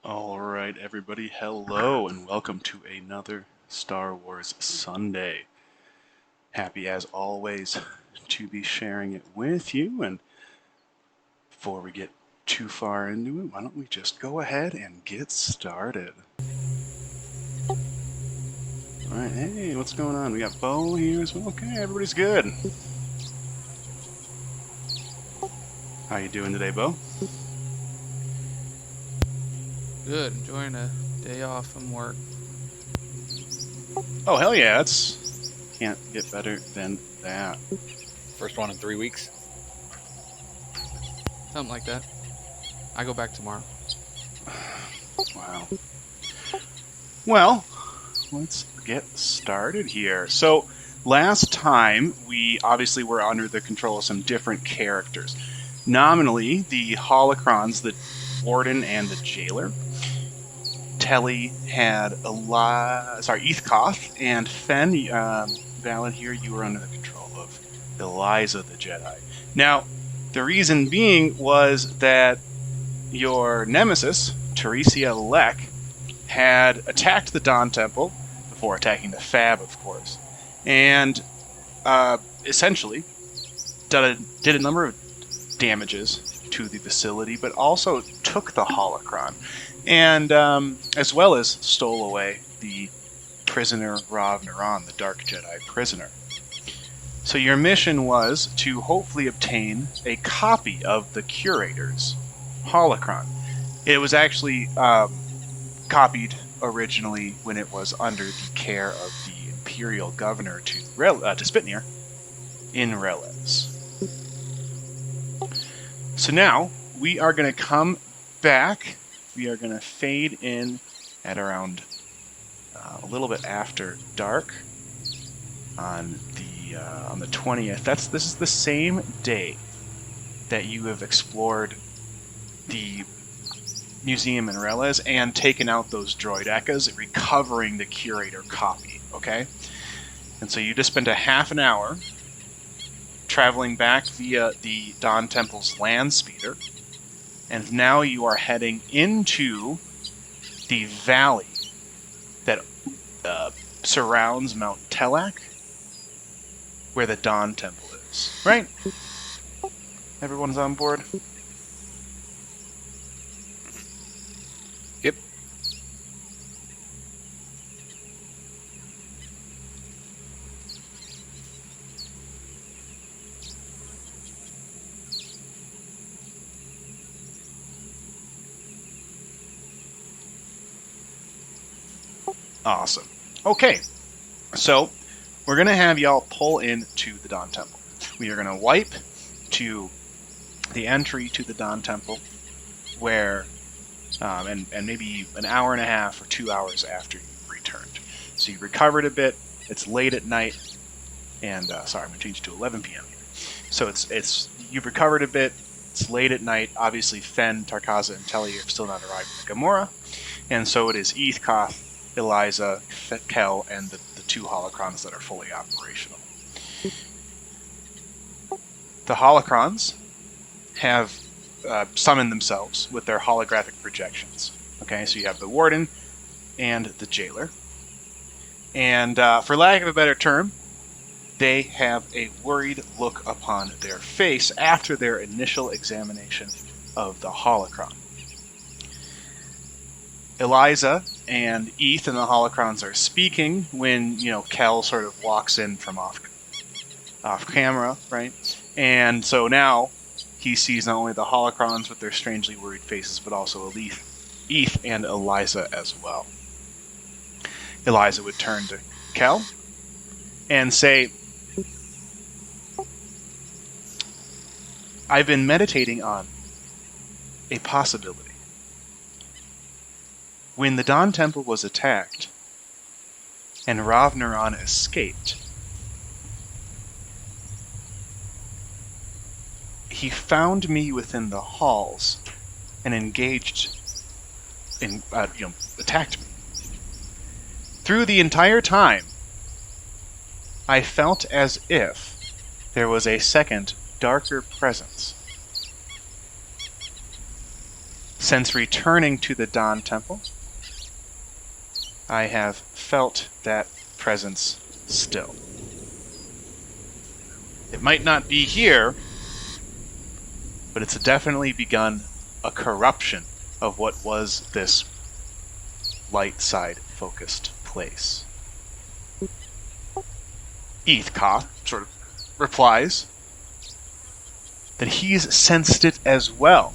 All right, everybody, hello, and welcome to another Star Wars Sunday. Happy as always to be sharing it with you. And before we get too far into it, why don't we just go ahead and get started? All right, hey, what's going on? We got Bo here as well. Okay, everybody's good. How you doing today, Bo? Good. Enjoying a day off from work. Oh, hell yeah, that's can't get better than that. First one in 3 weeks. Something like that. I go back tomorrow. Wow. Well, let's get started here. So, last time we obviously were under the control of some different characters. Nominally, the holocrons, the warden and the jailer. Telly had Ethkoth, and Fen, Valid here, you were under the control of Eliza the Jedi. Now, the reason being was that your nemesis, Teresia Lek, had attacked the Dawn Temple, before attacking the Fab, of course, and essentially did a number of damages to the facility, but also took the holocron, and as well as stole away the prisoner Rav Naran, the Dark Jedi prisoner. So your mission was to hopefully obtain a copy of the Curator's holocron. It was actually copied originally when it was under the care of the Imperial Governor to Spitnir in Relez. So now we are going to come back. We are going to fade in at around a little bit after dark on the 20th. This is the same day that you have explored the museum in Relez and taken out those droid echoes, recovering the Curator copy. Okay, and so you just spent a half an hour traveling back via the Dawn Temple's land speeder, and now you are heading into the valley that surrounds Mount Telak, where the Dawn Temple is. Right? Everyone's on board? Yep. Awesome. Okay, so we're going to have y'all pull into the Dawn Temple. We are going to wipe to the entry to the Dawn Temple, where, and maybe an hour and a half or 2 hours after you've returned. So you recovered a bit, it's late at night, and, sorry, I'm going to change it to 11 p.m. here. So you've recovered a bit, it's late at night, obviously Fen, Tarkaza, and Telly have still not arrived in Gamora, and so it is Ethkoth, Eliza, Kel, and the two holocrons that are fully operational. The holocrons have summoned themselves with their holographic projections. Okay, so you have the warden and the jailer. And for lack of a better term, they have a worried look upon their face after their initial examination of the holocron. Eliza and Eth and the holocrons are speaking when, Kel sort of walks in from off camera, right? And so now he sees not only the holocrons with their strangely worried faces, but also Eth and Eliza as well. Eliza would turn to Kel and say, I've been meditating on a possibility. When the Dawn Temple was attacked, and Rav Naran escaped, he found me within the halls and engaged in, attacked me. Through the entire time, I felt as if there was a second, darker presence Since returning to the Dawn Temple, I have felt that presence still. It might not be here, but it's definitely begun a corruption of what was this light side focused place. Eathcoth sort of replies that he's sensed it as well.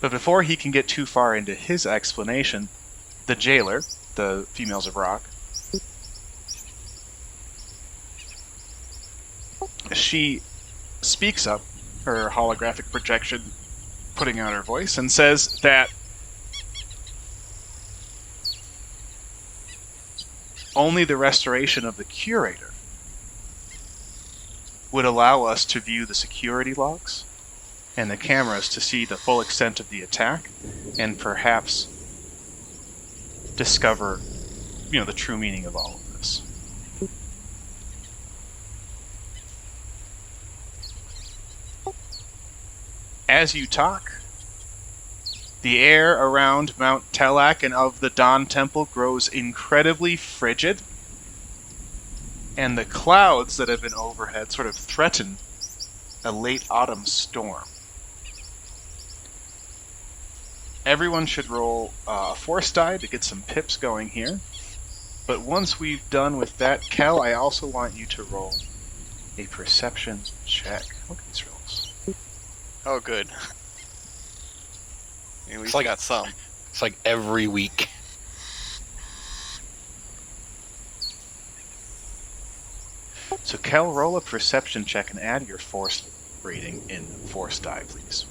But before he can get too far into his explanation, the jailer, the Females of Rock, she speaks up, her holographic projection putting out her voice, and says that only the restoration of the Curator would allow us to view the security logs and the cameras to see the full extent of the attack and perhaps discover, the true meaning of all of this. As you talk, the air around Mount Telak and of the Dawn Temple grows incredibly frigid, and the clouds that have been overhead sort of threaten a late autumn storm. Everyone should roll a force die to get some pips going here. But once we've done with that, Cal, I also want you to roll a perception check. Look at these rolls. Oh, good. At least like- I got some. It's like every week. So Cal, roll a perception check and add your force rating in force die, please.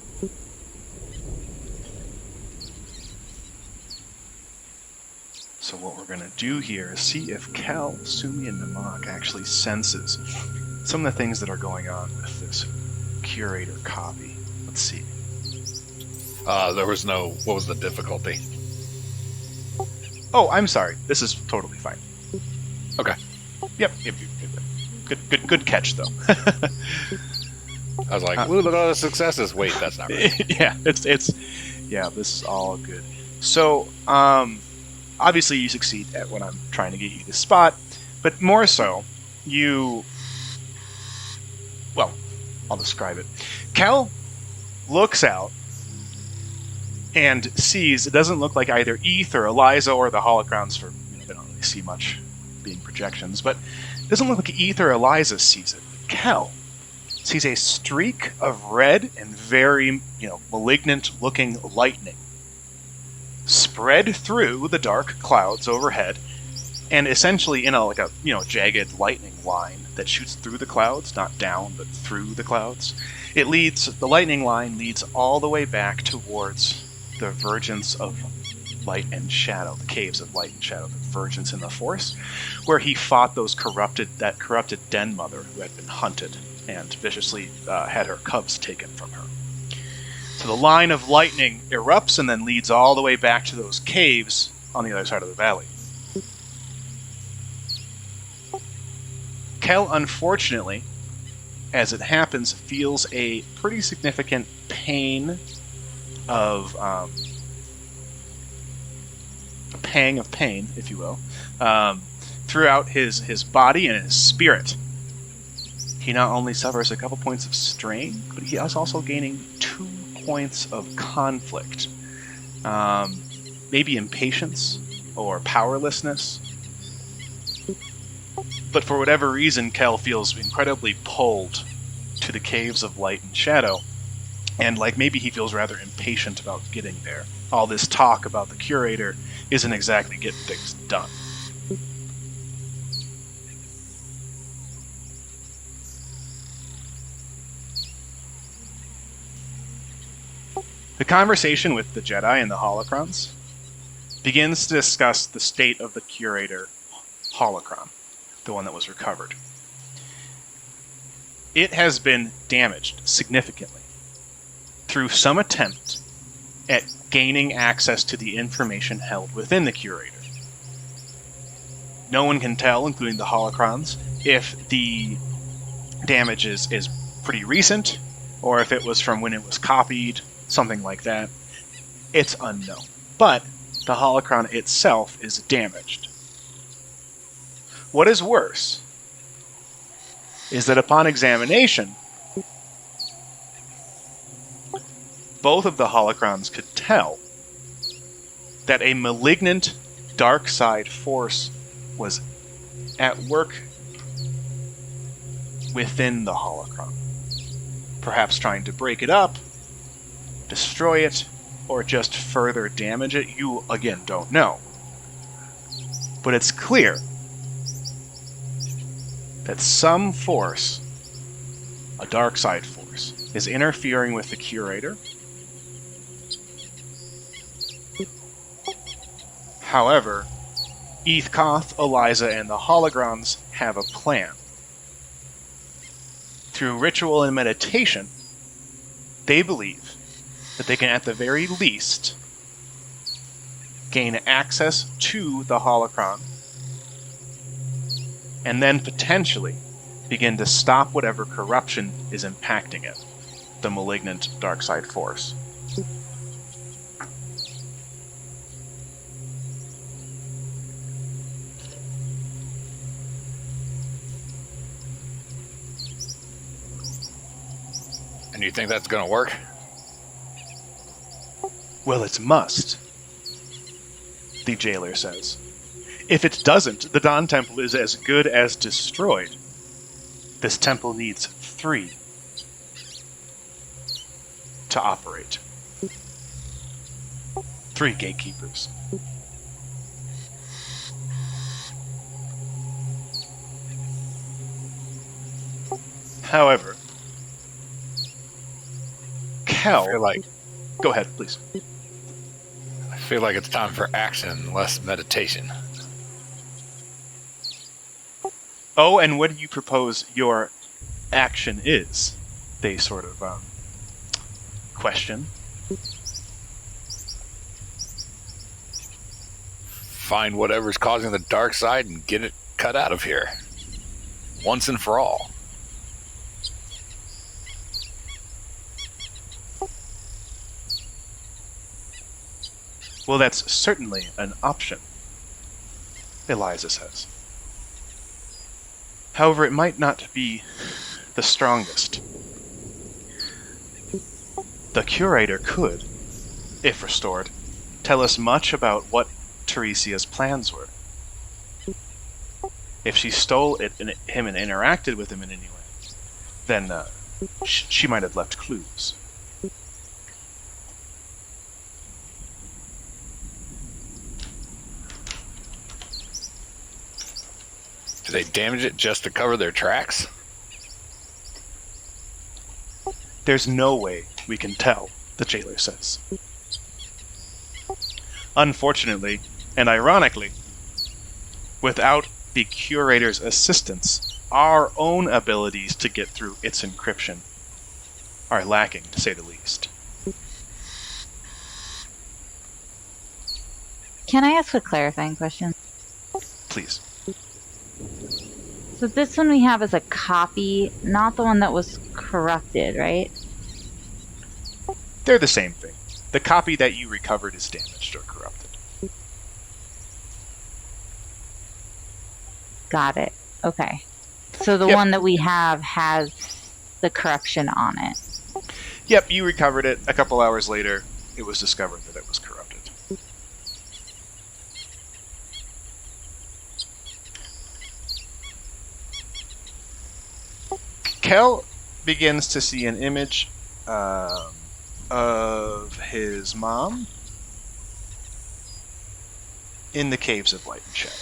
So what we're going to do here is see if Cal, Sumi, and Namak actually senses some of the things that are going on with this Curator copy. Let's see. There was no. What was the difficulty? Oh, I'm sorry. This is totally fine. Okay. Yep. Good catch, though. I was like, "Ooh, look at all the successes." Wait, that's not right. Yeah, this is all good. So, obviously you succeed at what I'm trying to get you to spot, but more so, I'll describe it. Cal looks out and sees, it doesn't look like either Eth or Eliza or the holocrons, for they don't really see much being projections, but it doesn't look like Eth or Eliza sees it. Cal sees a streak of red and very, malignant looking lightning spread through the dark clouds overhead, and essentially in a jagged lightning line that shoots through the clouds, not down, but through the clouds. The lightning line leads all the way back towards the Vergence of Light and Shadow, the Caves of Light and Shadow, the Vergence in the Forest, where he fought that corrupted Den Mother who had been hunted and viciously had her cubs taken from her. So the line of lightning erupts and then leads all the way back to those caves on the other side of the valley. Kel, unfortunately, as it happens, feels a pretty significant pain of a pang of pain, if you will, throughout his body and his spirit. He not only suffers a couple points of strain, but he is also gaining 2 points of conflict. Maybe impatience or powerlessness. But for whatever reason, Kel feels incredibly pulled to the Caves of Light and Shadow, and maybe he feels rather impatient about getting there. All this talk about the Curator isn't exactly getting things done. The conversation with the Jedi and the Holocrons begins to discuss the state of the Curator holocron, the one that was recovered. It has been damaged significantly through some attempt at gaining access to the information held within the Curator. No one can tell, including the Holocrons, if the damage is pretty recent or if it was from when it was copied, something like that. It's unknown. But the holocron itself is damaged. What is worse is that upon examination, both of the holocrons could tell that a malignant dark side force was at work within the holocron. Perhaps trying to break it up, destroy it, or just further damage it. You, again, don't know. But it's clear that some force, a dark side force, is interfering with the Curator. However, Eathcoth, Eliza, and the Hologrons have a plan. Through ritual and meditation, they believe that they can, at the very least, gain access to the holocron, and then potentially begin to stop whatever corruption is impacting it, the malignant dark side force. And you think that's going to work? Well, it must, the jailer says. If it doesn't, the Dawn Temple is as good as destroyed. This temple needs 3 to operate. 3 gatekeepers. However, Kel... Go ahead, please. I feel like it's time for action, less meditation. Oh, and what do you propose your action is? They sort of question. Find whatever's causing the dark side and get it cut out of here. Once and for all. Well, that's certainly an option, Eliza says. However, it might not be the strongest. The Curator could, if restored, tell us much about what Teresia's plans were. If she stole him and interacted with him in any way, then she might have left clues. Do they damage it just to cover their tracks? There's no way we can tell, the jailer says. Unfortunately, and ironically, without the Curator's assistance, our own abilities to get through its encryption are lacking, to say the least. Can I ask a clarifying question? Please. So this one we have as a copy, not the one that was corrupted, right? They're the same thing. The copy that you recovered is damaged or corrupted. Got it. Okay. So the one that we have has the corruption on it. Yep, you recovered it. A couple hours later, it was discovered that it was corrupted. Kel begins to see an image of his mom in the Caves of Light and Shadow.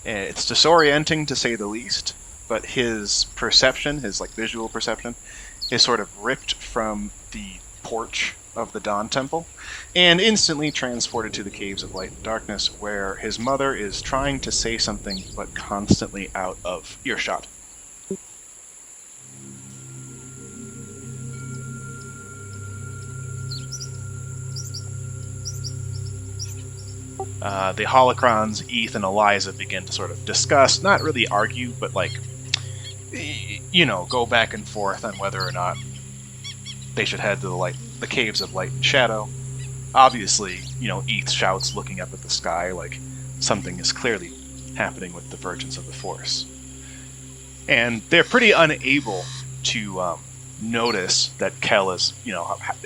And it's disorienting, to say the least, but his perception, his visual perception, is sort of ripped from the porch of the Dawn Temple and instantly transported to the Caves of Light and Darkness, where his mother is trying to say something but constantly out of earshot. The holocrons, Eth and Eliza, begin to sort of discuss, not really argue, but go back and forth on whether or not they should head to the caves of light and shadow. Obviously, Eth shouts, looking up at the sky, like something is clearly happening with the Virgins of the Force. And they're pretty unable to notice that Kel is,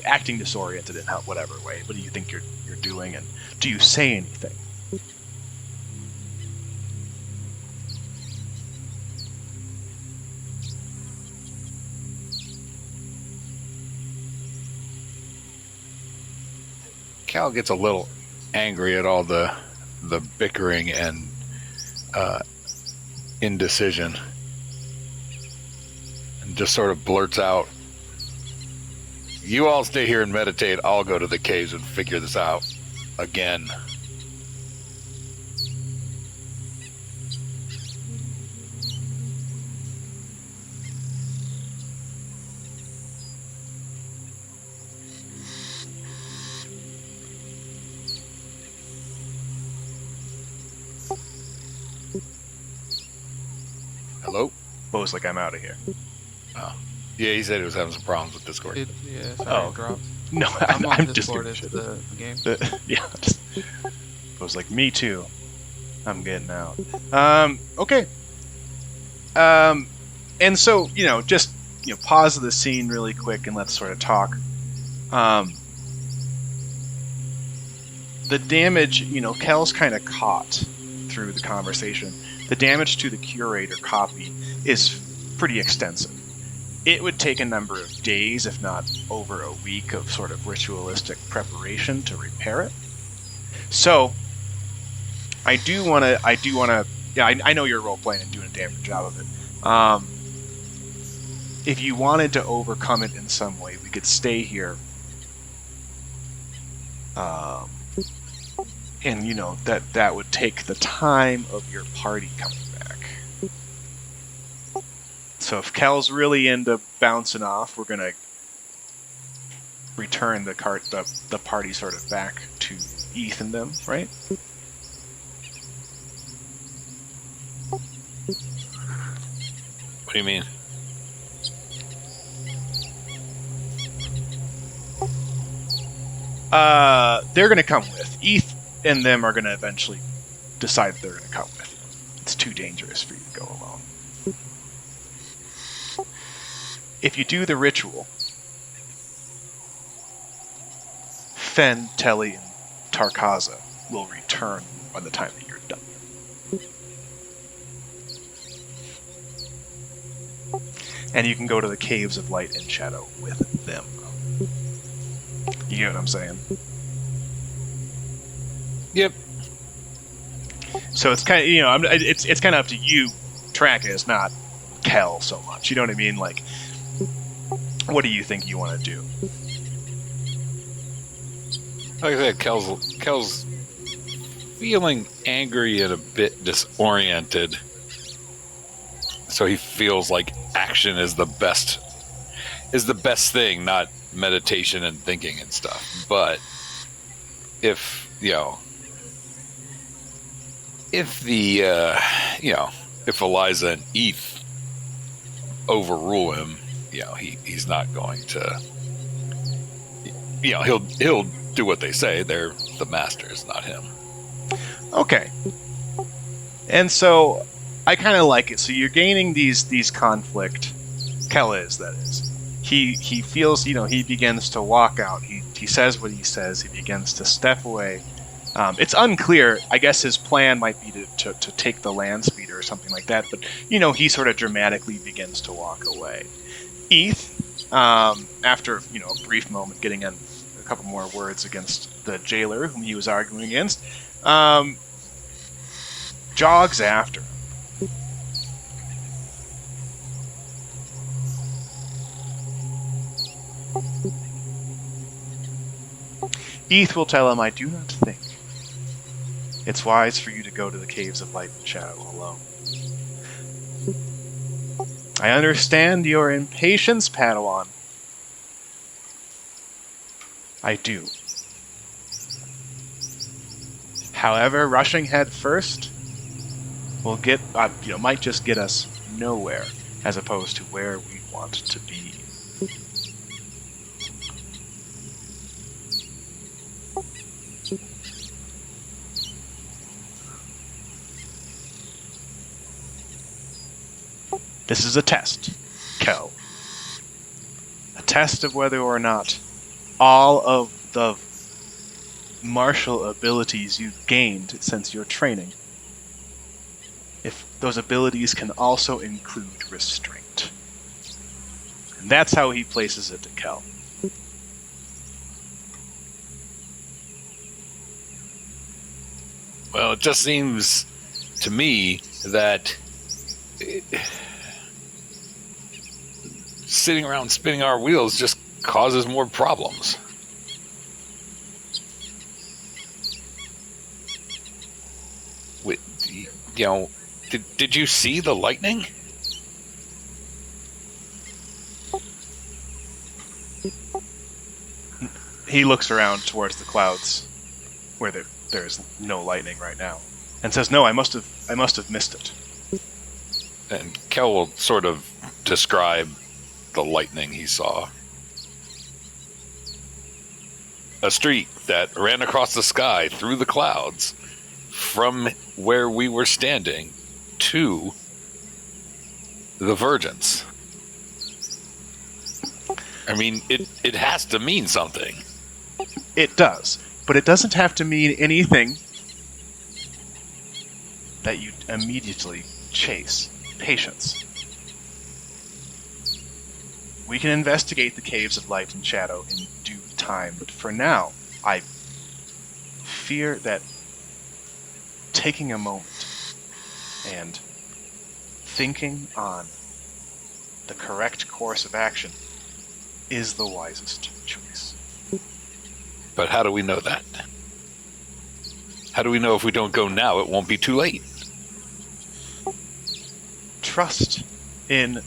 acting disoriented in whatever way. What do you think you're doing, and do you say anything? Cal gets a little angry at all the bickering and indecision, and just sort of blurts out, "You all stay here and meditate. I'll go to the caves and figure this out again." Hello? Bo's like, I'm out of here. Oh. Yeah, he said he was having some problems with Discord. Yeah, sorry, Oh. it dropped. No, I'm on I'm just Discord gonna as shit. the game. Yeah, Bo's like, me too. I'm getting out. Okay. And so, just, pause the scene really quick and let's sort of talk. The damage, Kel's kind of caught through the conversation. The damage to the Curator copy is pretty extensive. It would take a number of days, if not over a week, of sort of ritualistic preparation to repair it. So, I know you're role-playing and doing a damn good job of it. If you wanted to overcome it in some way, we could stay here. And, that would take the time of your party coming back. So if Kel's really into bouncing off, we're going to return the party sort of back to Eth and them, right? What do you mean? They're going to come with. Eth and them are going to eventually decide they're going to come with you. It's too dangerous for you to go alone. If you do the ritual, Fen, Telly, and Tarkaza will return by the time that you're done. And you can go to the caves of light and shadow with them. You get what I'm saying? Yep. So it's kind of, it's kind of up to you, Trackus, not Kel so much. You know what I mean? Like, what do you think you want to do? Like I said, Kel's feeling angry and a bit disoriented. So he feels like action is the best thing, not meditation and thinking and stuff. But if Eliza and Eth overrule him, he's not going to. He'll do what they say. They're the masters, not him. Okay. And so I kind of like it. So you're gaining these conflict. Kel is, that is. He feels, he begins to walk out. He says what he says. He begins to step away. It's unclear. I guess his plan might be to take the land speeder or something like that. But, he sort of dramatically begins to walk away. Eth, after, a brief moment getting in a couple more words against the jailer whom he was arguing against, jogs after. Eth will tell him, I do not think it's wise for you to go to the caves of light and shadow alone. I understand your impatience, Padawan. I do. However, rushing head first will might just get us nowhere. as opposed to where we want to be. This is a test, Kel. A test of whether or not all of the martial abilities you've gained since your training, if those abilities can also include restraint. And that's how he places it to Kel. Well, it just seems to me that sitting around spinning our wheels just causes more problems. Wait, did you see the lightning? He looks around towards the clouds, where there's no lightning right now, and says, "No, I must have missed it." And Kel will sort of describe the lightning he saw. A streak that ran across the sky through the clouds from where we were standing to the Virgins. I mean, it has to mean something. It does, but it doesn't have to mean anything that you immediately chase. Patience. We can investigate the caves of light and shadow in due time, but for now, I fear that taking a moment and thinking on the correct course of action is the wisest choice. But how do we know that? How do we know if we don't go now, it won't be too late? Trust in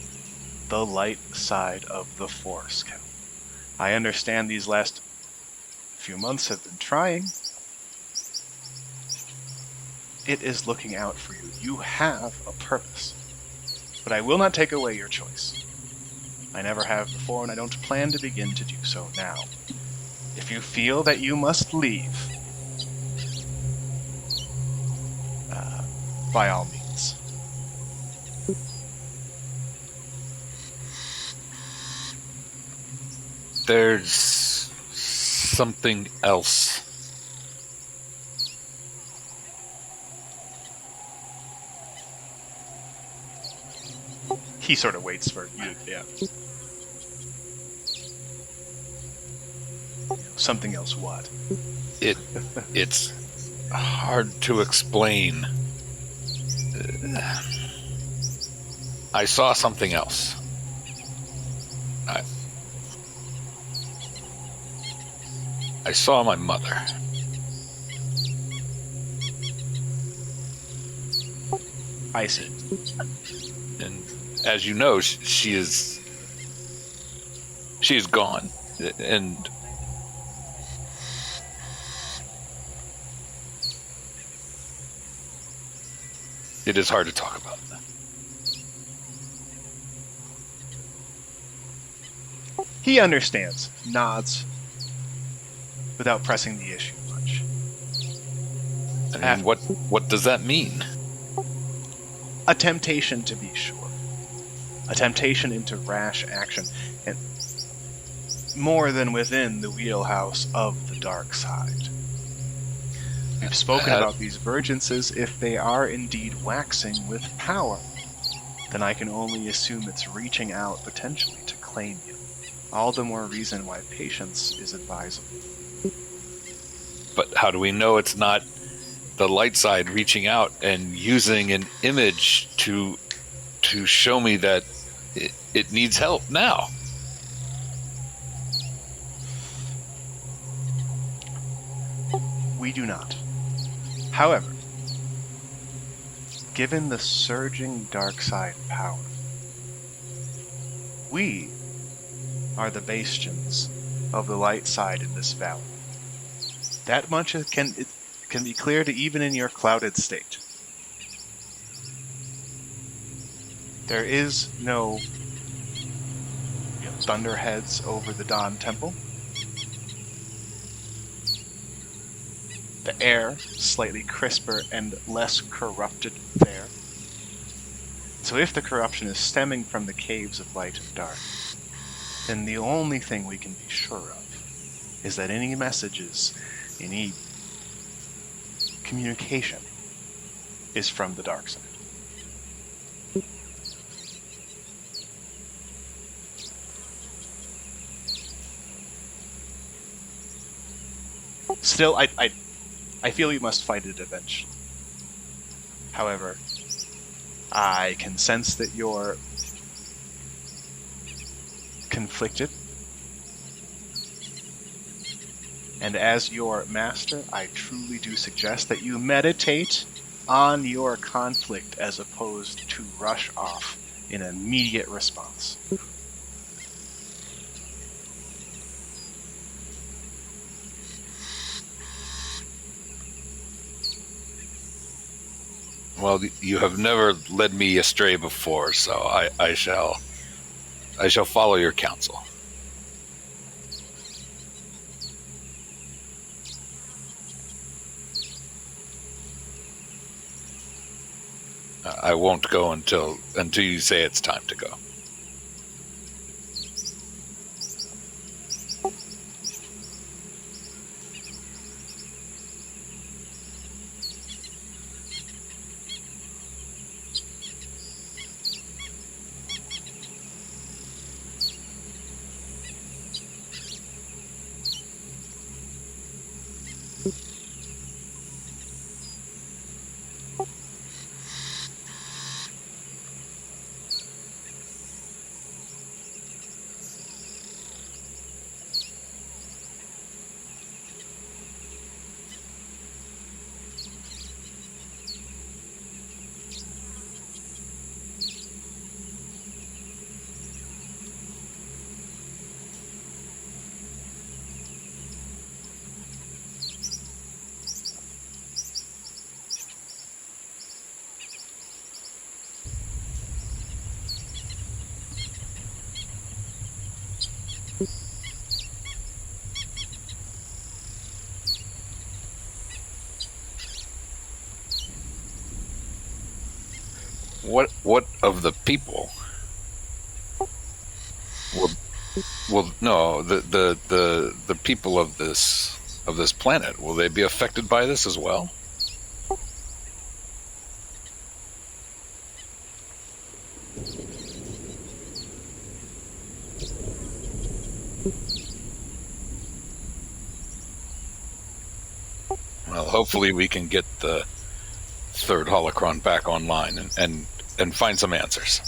the light side of the Force, Cal. I understand these last few months have been trying. It is looking out for you. You have a purpose. But I will not take away your choice. I never have before, and I don't plan to begin to do so now. If you feel that you must leave, by all means. There's something else. He sort of waits for you to, yeah. Something else what? It's hard to explain. I saw something else. I saw my mother. I see. And as you know, she is gone. And it is hard to talk about. He understands, nods, without pressing the issue much. I mean, what does that mean? A temptation, to be sure. A temptation into rash action, and more than within the wheelhouse of the dark side. We've spoken about these Virgences. If they are indeed waxing with power, then I can only assume it's reaching out potentially to claim you. All the more reason why patience is advisable. But how do we know it's not the light side reaching out and using an image to show me that it needs help now? We do not. However, given the surging dark side power, we are the bastions of the light side in this valley. That much it can be clear to even in your clouded state. There is no thunderheads over the Dawn Temple. The air slightly crisper and less corrupted there. So if the corruption is stemming from the caves of light and dark, then the only thing we can be sure of is that any messages, any communication is from the dark side. Still, I feel you must fight it eventually. However, I can sense that you're conflicted. And as your master, I truly do suggest that you meditate on your conflict as opposed to rush off in immediate response. Well, you have never led me astray before, so I shall follow your counsel. I won't go until you say it's time to go. What of the people? Well, no, the people of this planet, will they be affected by this as well? Well, hopefully we can get the third holocron back online and find some answers.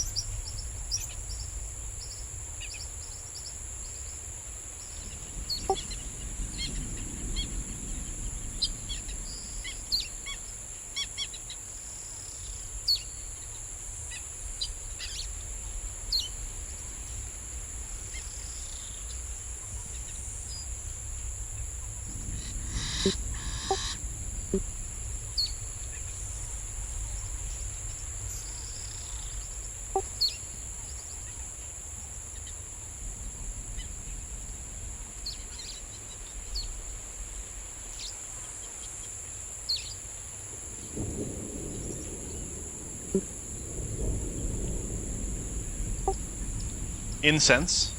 Incense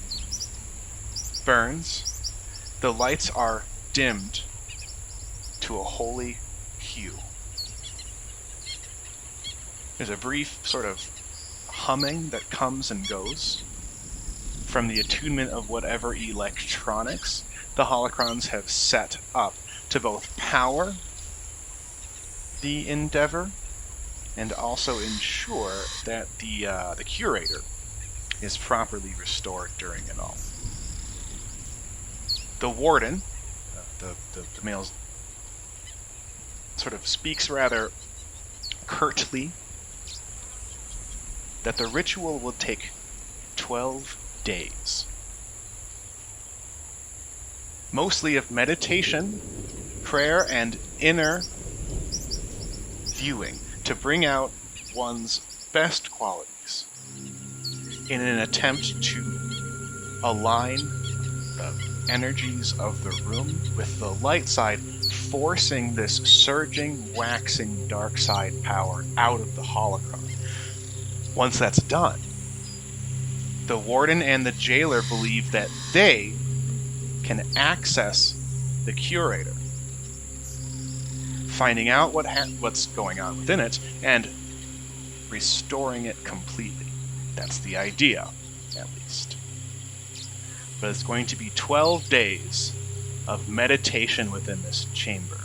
burns. The lights are dimmed to a holy hue. There's a brief sort of humming that comes and goes from the attunement of whatever electronics the holocrons have set up to both power the endeavor and also ensure that the curator is properly restored during it all. The warden, the male, sort of speaks rather curtly that the ritual will take 12 days. Mostly of meditation, prayer, and inner viewing to bring out one's best qualities in an attempt to align the energies of the room with the light side, forcing this surging, waxing dark side power out of the holocron. Once that's done, the warden and the jailer believe that they can access the curator, finding out what's going on within it and restoring it completely. That's the idea, at least. But it's going to be 12 days of meditation within this chamber.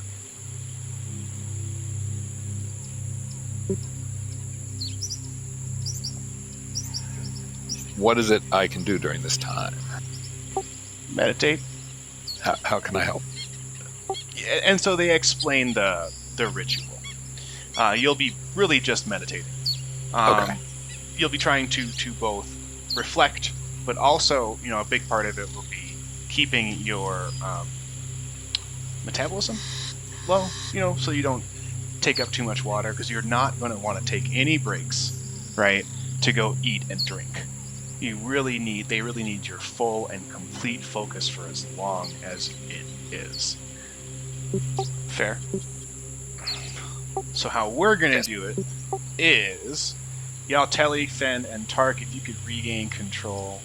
What is it I can do during this time? Meditate. How can I help? And so they explain the ritual. You'll be really just meditating. Okay. You'll be trying to both reflect, but also, a big part of it will be keeping your metabolism low, so you don't take up too much water, because you're not going to want to take any breaks, right, to go eat and drink. They really need your full and complete focus for as long as it is. Fair? So how we're going to do it is, Telly, Fen, and Tark, if you could regain control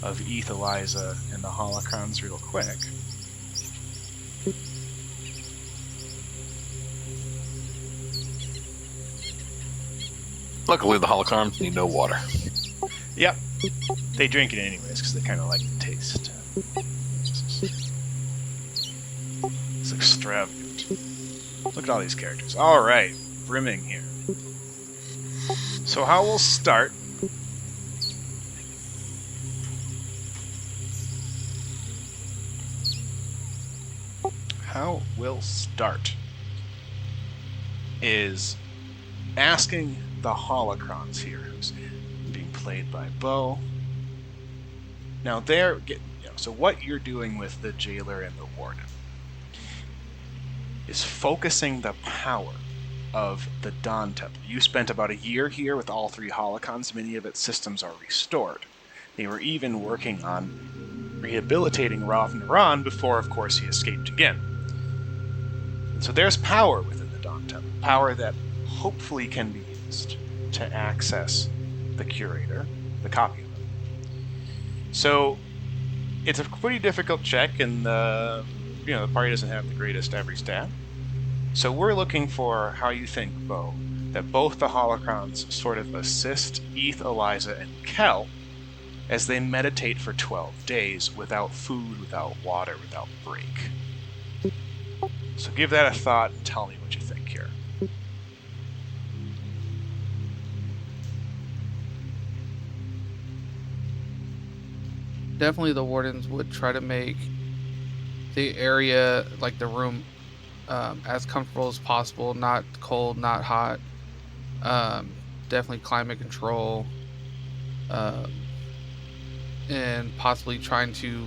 of Eth, Eliza, and the holocrons real quick. Luckily, the holocrons need no water. Yep. They drink it anyways, because they kind of like the taste. It's extravagant. Look at all these characters. Alright, brimming here. So how we'll start... is asking the holocrons here, who's being played by Bo. Now so what you're doing with the jailer and the warden is focusing the power of the Dawn Temple. You spent about a year here with all three holocrons. Many of its systems are restored. They were even working on rehabilitating Rav-Naran before, of course, he escaped again. And so there's power within the Dawn Temple. Power that hopefully can be used to access the curator, the copy of it. So it's a pretty difficult check, and the party doesn't have the greatest every stat. So we're looking for how you think, Bo, that both the holocrons sort of assist Eth, Eliza, and Kel as they meditate for 12 days without food, without water, without break. So give that a thought and tell me what you think here. Definitely the wardens would try to make the area, like the room, as comfortable as possible. Not cold, not hot. Definitely climate control. And possibly trying to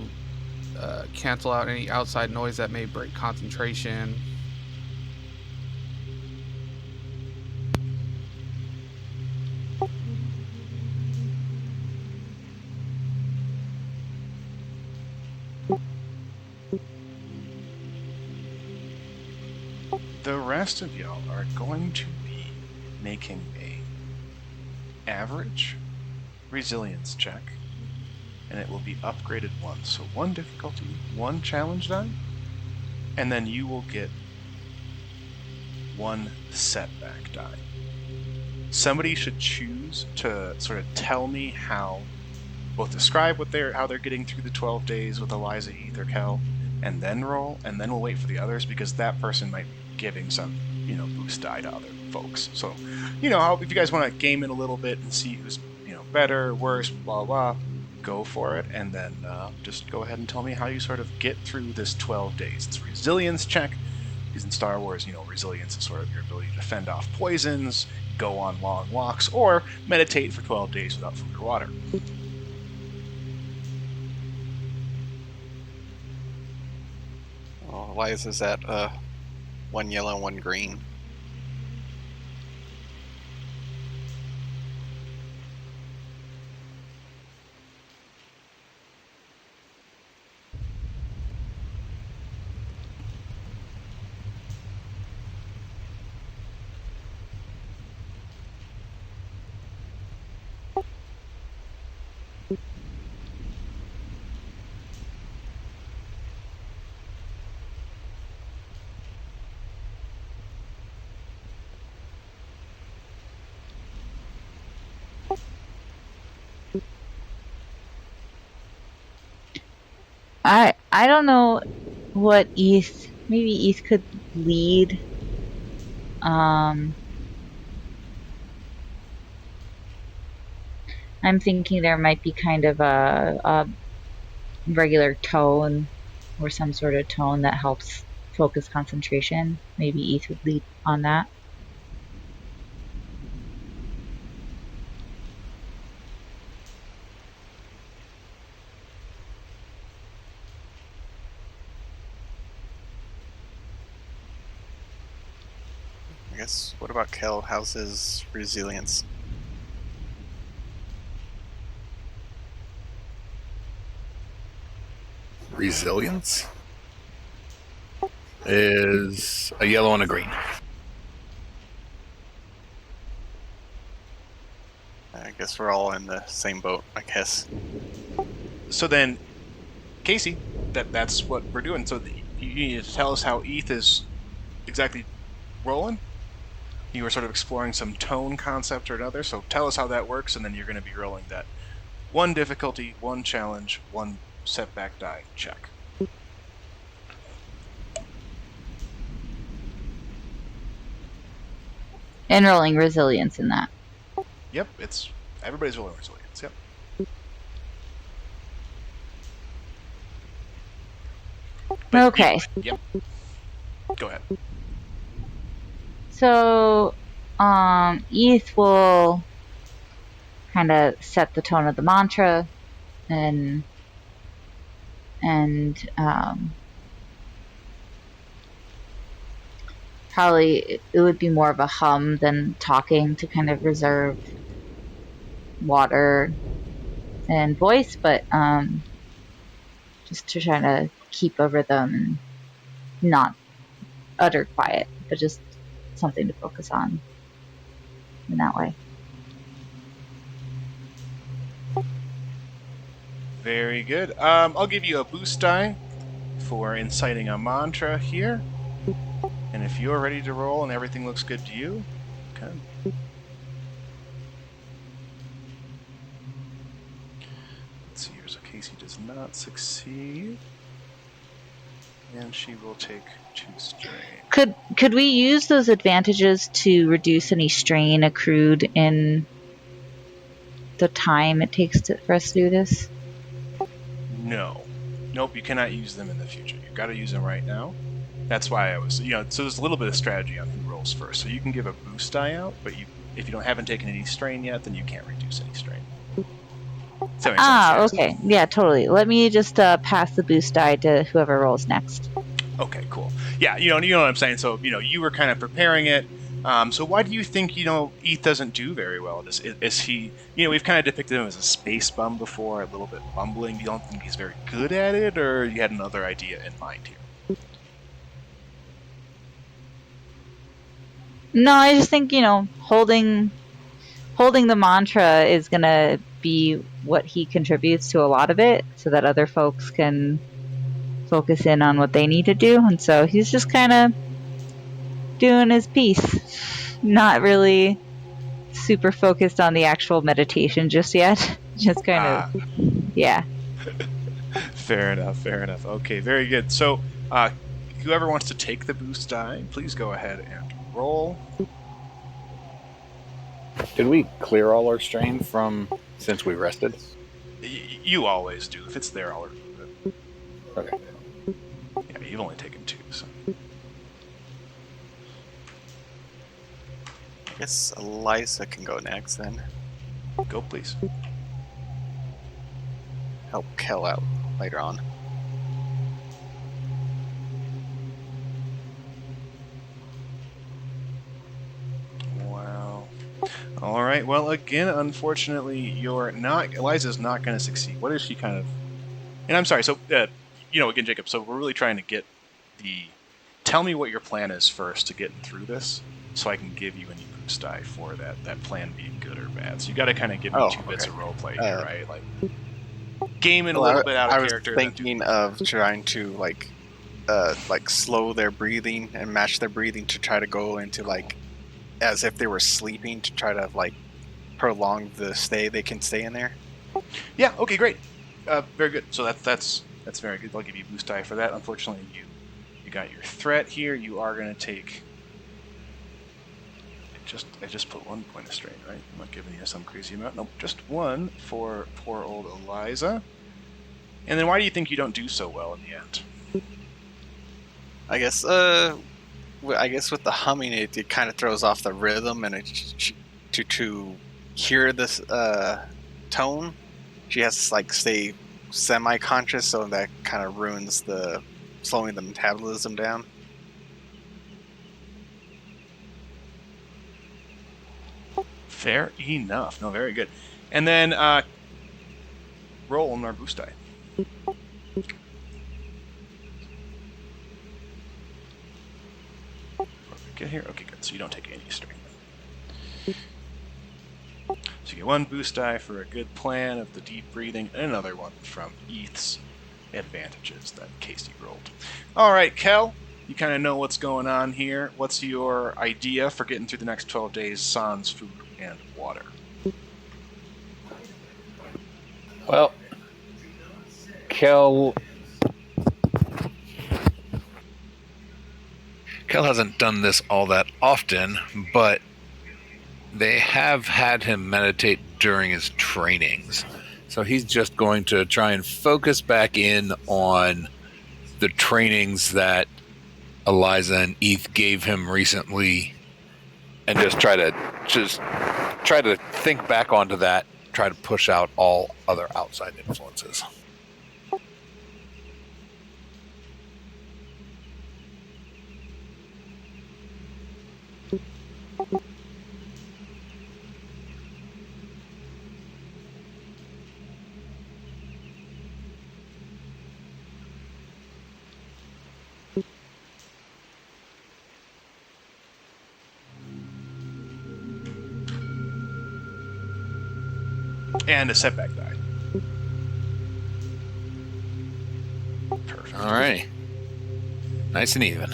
cancel out any outside noise that may break concentration. The rest of y'all are going to be making a average resilience check, and it will be upgraded once. So 1 difficulty, 1 challenge die, and then you will get 1 setback die. Somebody should choose to sort of tell me how, both describe how they're getting through the 12 days with Eliza, Eth, or Kel, and then roll, and then we'll wait for the others, because that person might be giving some, boost die to other folks. So, if you guys want to game it a little bit and see who's, better, worse, blah, blah, go for it, and then just go ahead and tell me how you sort of get through this 12 days. It's a resilience check, because in Star Wars, resilience is sort of your ability to fend off poisons, go on long walks, or meditate for 12 days without food or water. Oh, Eliza's at 1 yellow, 1 green. I don't know what Eth. Maybe Eth could lead. I'm thinking there might be kind of a regular tone or some sort of tone that helps focus concentration. Maybe Eth would lead on that. I guess. What about Kel? How's his resilience? Resilience is a yellow and a green. I guess we're all in the same boat, I guess. So then, Casey, that's what we're doing. So you need to tell us how Eth is exactly rolling. You were sort of exploring some tone concept or another, so tell us how that works, and then you're going to be rolling that 1 difficulty, 1 challenge, 1 setback die check. And rolling resilience in that. Yep, everybody's rolling resilience. Yep. But Okay. Yep. Go ahead. So, Eth will kind of set the tone of the mantra, and probably it would be more of a hum than talking to kind of reserve water and voice, but just to try to keep over them and not utter quiet, but just something to focus on in that way. Very good. I'll give you a boost die for inciting a mantra here. And if you're ready to roll and everything looks good to you, okay. Let's see here. So Casey does not succeed. And she will take 2 strain. Could we use those advantages to reduce any strain accrued in the time it takes for us to do this? No. Nope, you cannot use them in the future. You've got to use them right now. That's why I was, so there's a little bit of strategy on who rolls first. So you can give a boost die out, but if you haven't taken any strain yet, then you can't reduce any strain. Does that make sense? Okay. Yeah, totally. Let me just pass the boost die to whoever rolls next. Okay, cool. Yeah, you know what I'm saying. So, you were kind of preparing it. So why do you think, Eth doesn't do very well? Is he, we've kind of depicted him as a space bum before, a little bit bumbling. You don't think he's very good at it, or you had another idea in mind here? No, I just think, holding the mantra is going to be what he contributes to a lot of it, so that other folks can focus in on what they need to do. And so he's just kind of doing his piece, not really super focused on the actual meditation just yet. Just kind of, yeah. Fair enough. Okay, very good. So, whoever wants to take the boost die, please go ahead and roll. Did we clear all our strain from since we rested? You always do. If it's there, I'll remove it. Okay. Yeah, you've only taken 2, so. I guess Eliza can go next then. Go, please. Help Kel out later on. Wow. All right. Well, again, unfortunately, Eliza's not going to succeed. What is she kind of? And I'm sorry. So, again, Jacob. So we're really trying to get tell me what your plan is first to get through this, so I can give you any boost die for that plan being good or bad. So you got to kind of give me 2 bits of role play here, right? Like gaming a little bit out of character. I was thinking of trying to like slow their breathing and match their breathing to try to go into as if they were sleeping, to try to prolong the stay they can stay in there. Yeah. Okay. Great. Very good. So that's That's very good. I'll give you boost die for that. Unfortunately, you got your threat here. You are going to take... I just put 1 point of strain, right? I'm not giving you some crazy amount. Nope, just 1 for poor old Eliza. And then why do you think you don't do so well in the end? I guess with the humming, it kind of throws off the rhythm, and to hear this tone, she has to like stay semi-conscious, so that kind of ruins slowing the metabolism down. Fair enough. No, very good. And then roll on our boost die. Get here. Okay, good. So you don't take any strain. So you get 1 boost die for a good plan of the deep breathing, and another one from ETH's advantages that Casey rolled. All right, Kel, you kind of know what's going on here. What's your idea for getting through the next 12 days sans food and water? Well, Kel hasn't done this all that often, but they have had him meditate during his trainings. So he's just going to try and focus back in on the trainings that Eliza and Eth gave him recently, and just try to think back onto that, try to push out all other outside influences. And a setback die. Perfect. All right. Nice and even.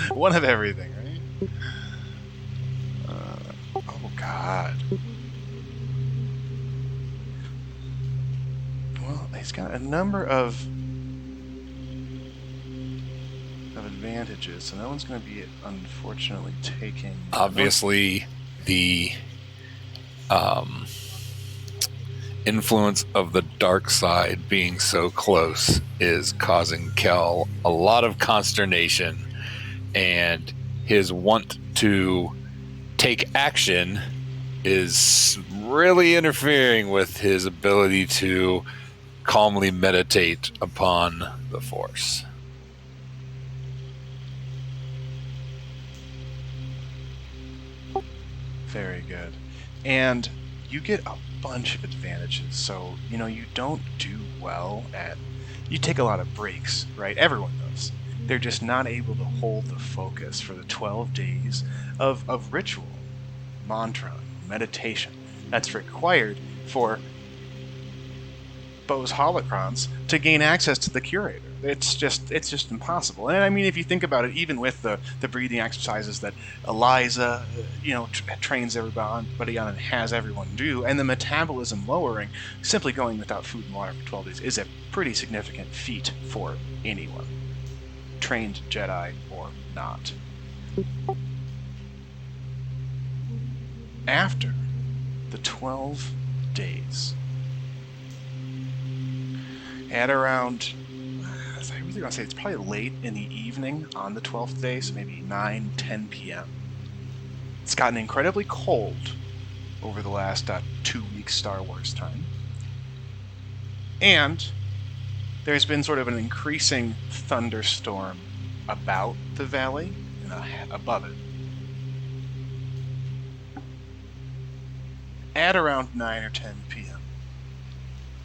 One of everything, right? Oh, God. Well, he's got a number of advantages, so that one's going to be, unfortunately, taking... Obviously, the influence of the dark side being so close is causing Kel a lot of consternation, and his want to take action is really interfering with his ability to calmly meditate upon the Force. Very good. And you get a bunch of advantages. So, you don't do well at... You take a lot of breaks, right? Everyone does. They're just not able to hold the focus for the 12 days of ritual, mantra, meditation that's required for Bo's holocrons to gain access to the curator. It's just impossible. And I mean, if you think about it, even with the breathing exercises that Eliza, trains everybody on and has everyone do, and the metabolism lowering, simply going without food and water for 12 days is a pretty significant feat for anyone, trained Jedi or not. After the 12 days, at around... I really want to say it's probably late in the evening on the 12th day, so maybe 9, 10 p.m. It's gotten incredibly cold over the last 2 weeks Star Wars time. And there's been sort of an increasing thunderstorm about the valley and above it. At around 9 or 10 p.m.,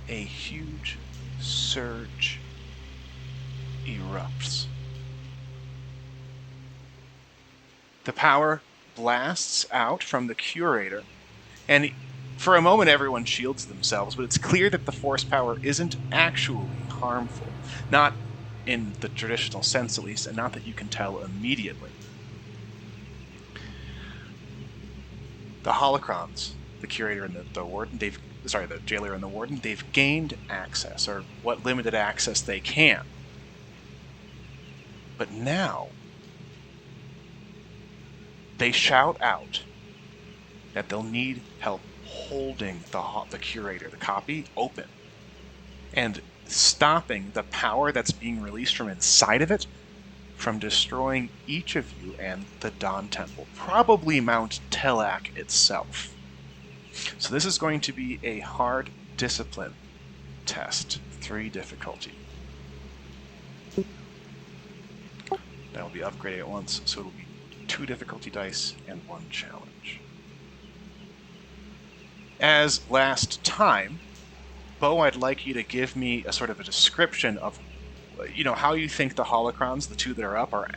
a huge surge erupts. The power blasts out from the curator, and for a moment everyone shields themselves, but it's clear that the force power isn't actually harmful. Not in the traditional sense, at least, and not that you can tell immediately. The holocrons, the curator and the warden, they've the jailer and the warden, they've gained access, or what limited access they can. But now, they shout out that they'll need help holding the curator, the copy, open, and stopping the power that's being released from inside of it from destroying each of you and the Dawn Temple, probably Mount Telak itself. So this is going to be a hard discipline test, 3 difficulty. That will be upgraded at once, so it'll be 2 difficulty dice and 1 challenge. As last time, Bo, I'd like you to give me a sort of a description of, how you think the holocrons, the 2 that are up, are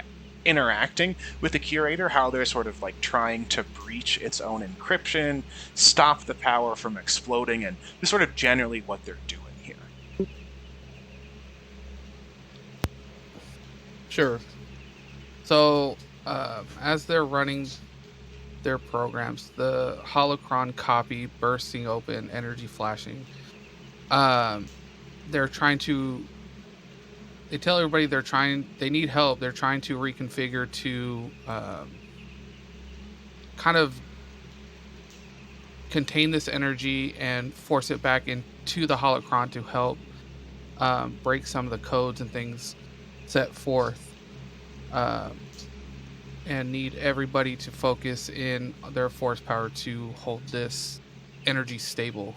interacting with the curator, how they're sort of like trying to breach its own encryption, stop the power from exploding, and just sort of generally what they're doing here. Sure. So, as they're running their programs, the holocron copy bursting open, energy flashing, they're trying to... They tell everybody they need help. They're trying to reconfigure to kind of contain this energy and force it back into the holocron to help break some of the codes and things set forth. And need everybody to focus in their force power to hold this energy stable.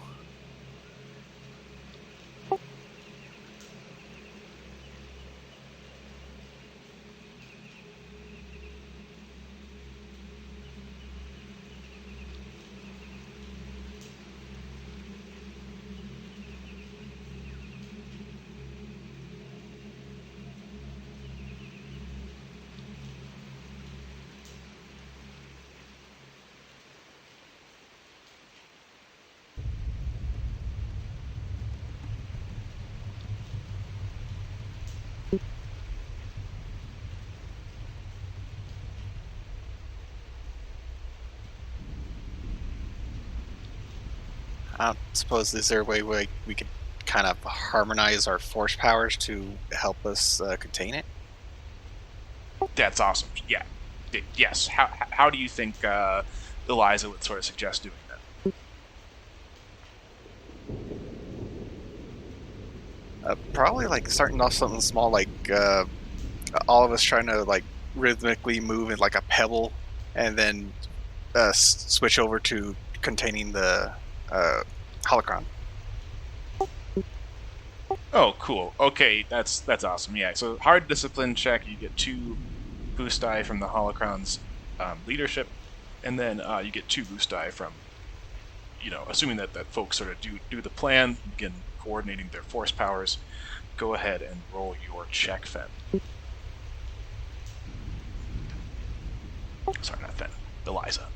I suppose, is there a way we could kind of harmonize our force powers to help us contain it? That's awesome. Yeah. Yes. How do you think Eliza would sort of suggest doing that? Probably like starting off something small, like all of us trying to like rhythmically move in like a pebble, and then switch over to containing the holocron. Oh, cool. Okay, that's awesome. Yeah. So hard discipline check. You get 2 boost die from the holocron's leadership, and then you get 2 boost die from, assuming that folks sort of do the plan, begin coordinating their force powers. Go ahead and roll your check, Fen. Sorry, not Fen. Eliza.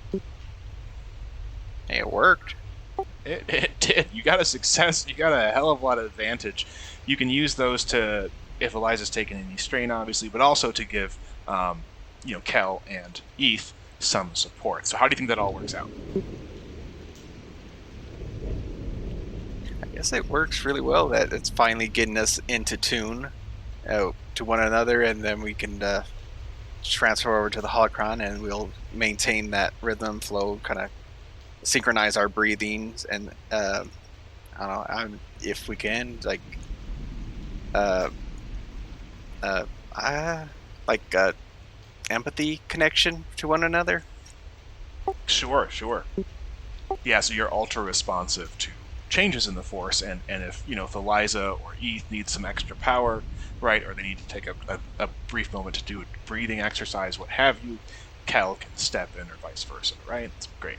Hey, it worked. It did. You got a success. You got a hell of a lot of advantage. You can use those to, if Eliza's taking any strain, obviously, but also to give, Kel and Eth some support. So how do you think that all works out? I guess it works really well that it's finally getting us into tune to one another, and then we can transfer over to the holocron, and we'll maintain that rhythm flow, kind of synchronize our breathings, and I don't know, if we can, like empathy connection to one another. Sure. Yeah, so you're ultra responsive to changes in the force, and if if Eliza or Eth needs some extra power, right, or they need to take a brief moment to do a breathing exercise, what have you, Kel can step in, or vice versa, right? It's great.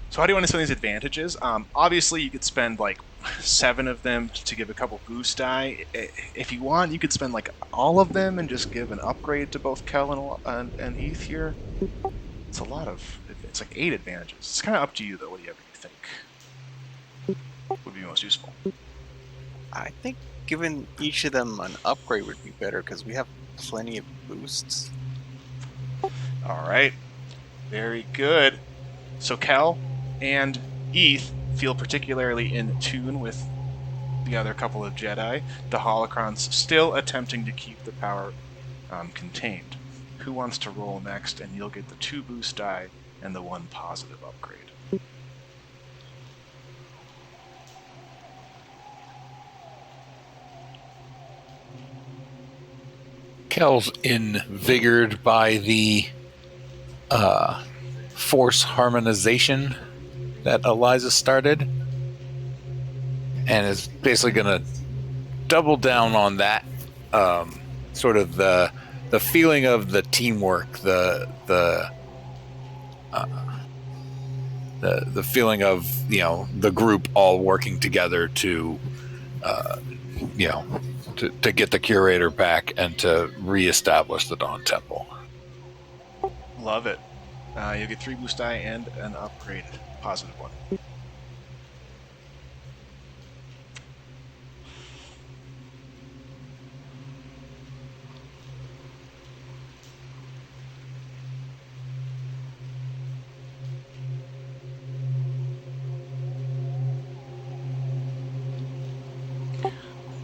So how do you want to spend these advantages? Obviously, you could spend like 7 of them to give a couple boost die. If you want, you could spend like all of them and just give an upgrade to both Kel and Eth here. It's a lot of... It's like 8 advantages. It's kind of up to you, though, whatever you think would be most useful. I think giving each of them an upgrade would be better, because we have plenty of boosts. All right. Very good. So Kel and Eth feel particularly in tune with the other couple of Jedi. The holocrons still attempting to keep the power contained. Who wants to roll next? And you'll get the 2 boost die and the 1 positive upgrade. Kel's invigorated by the force harmonization that Eliza started, and is basically going to double down on that. Sort of the feeling of the teamwork, the feeling of the group all working together to to get the curator back and to reestablish the Dawn Temple. Love it. You'll get 3 boost die and an upgrade, positive 1.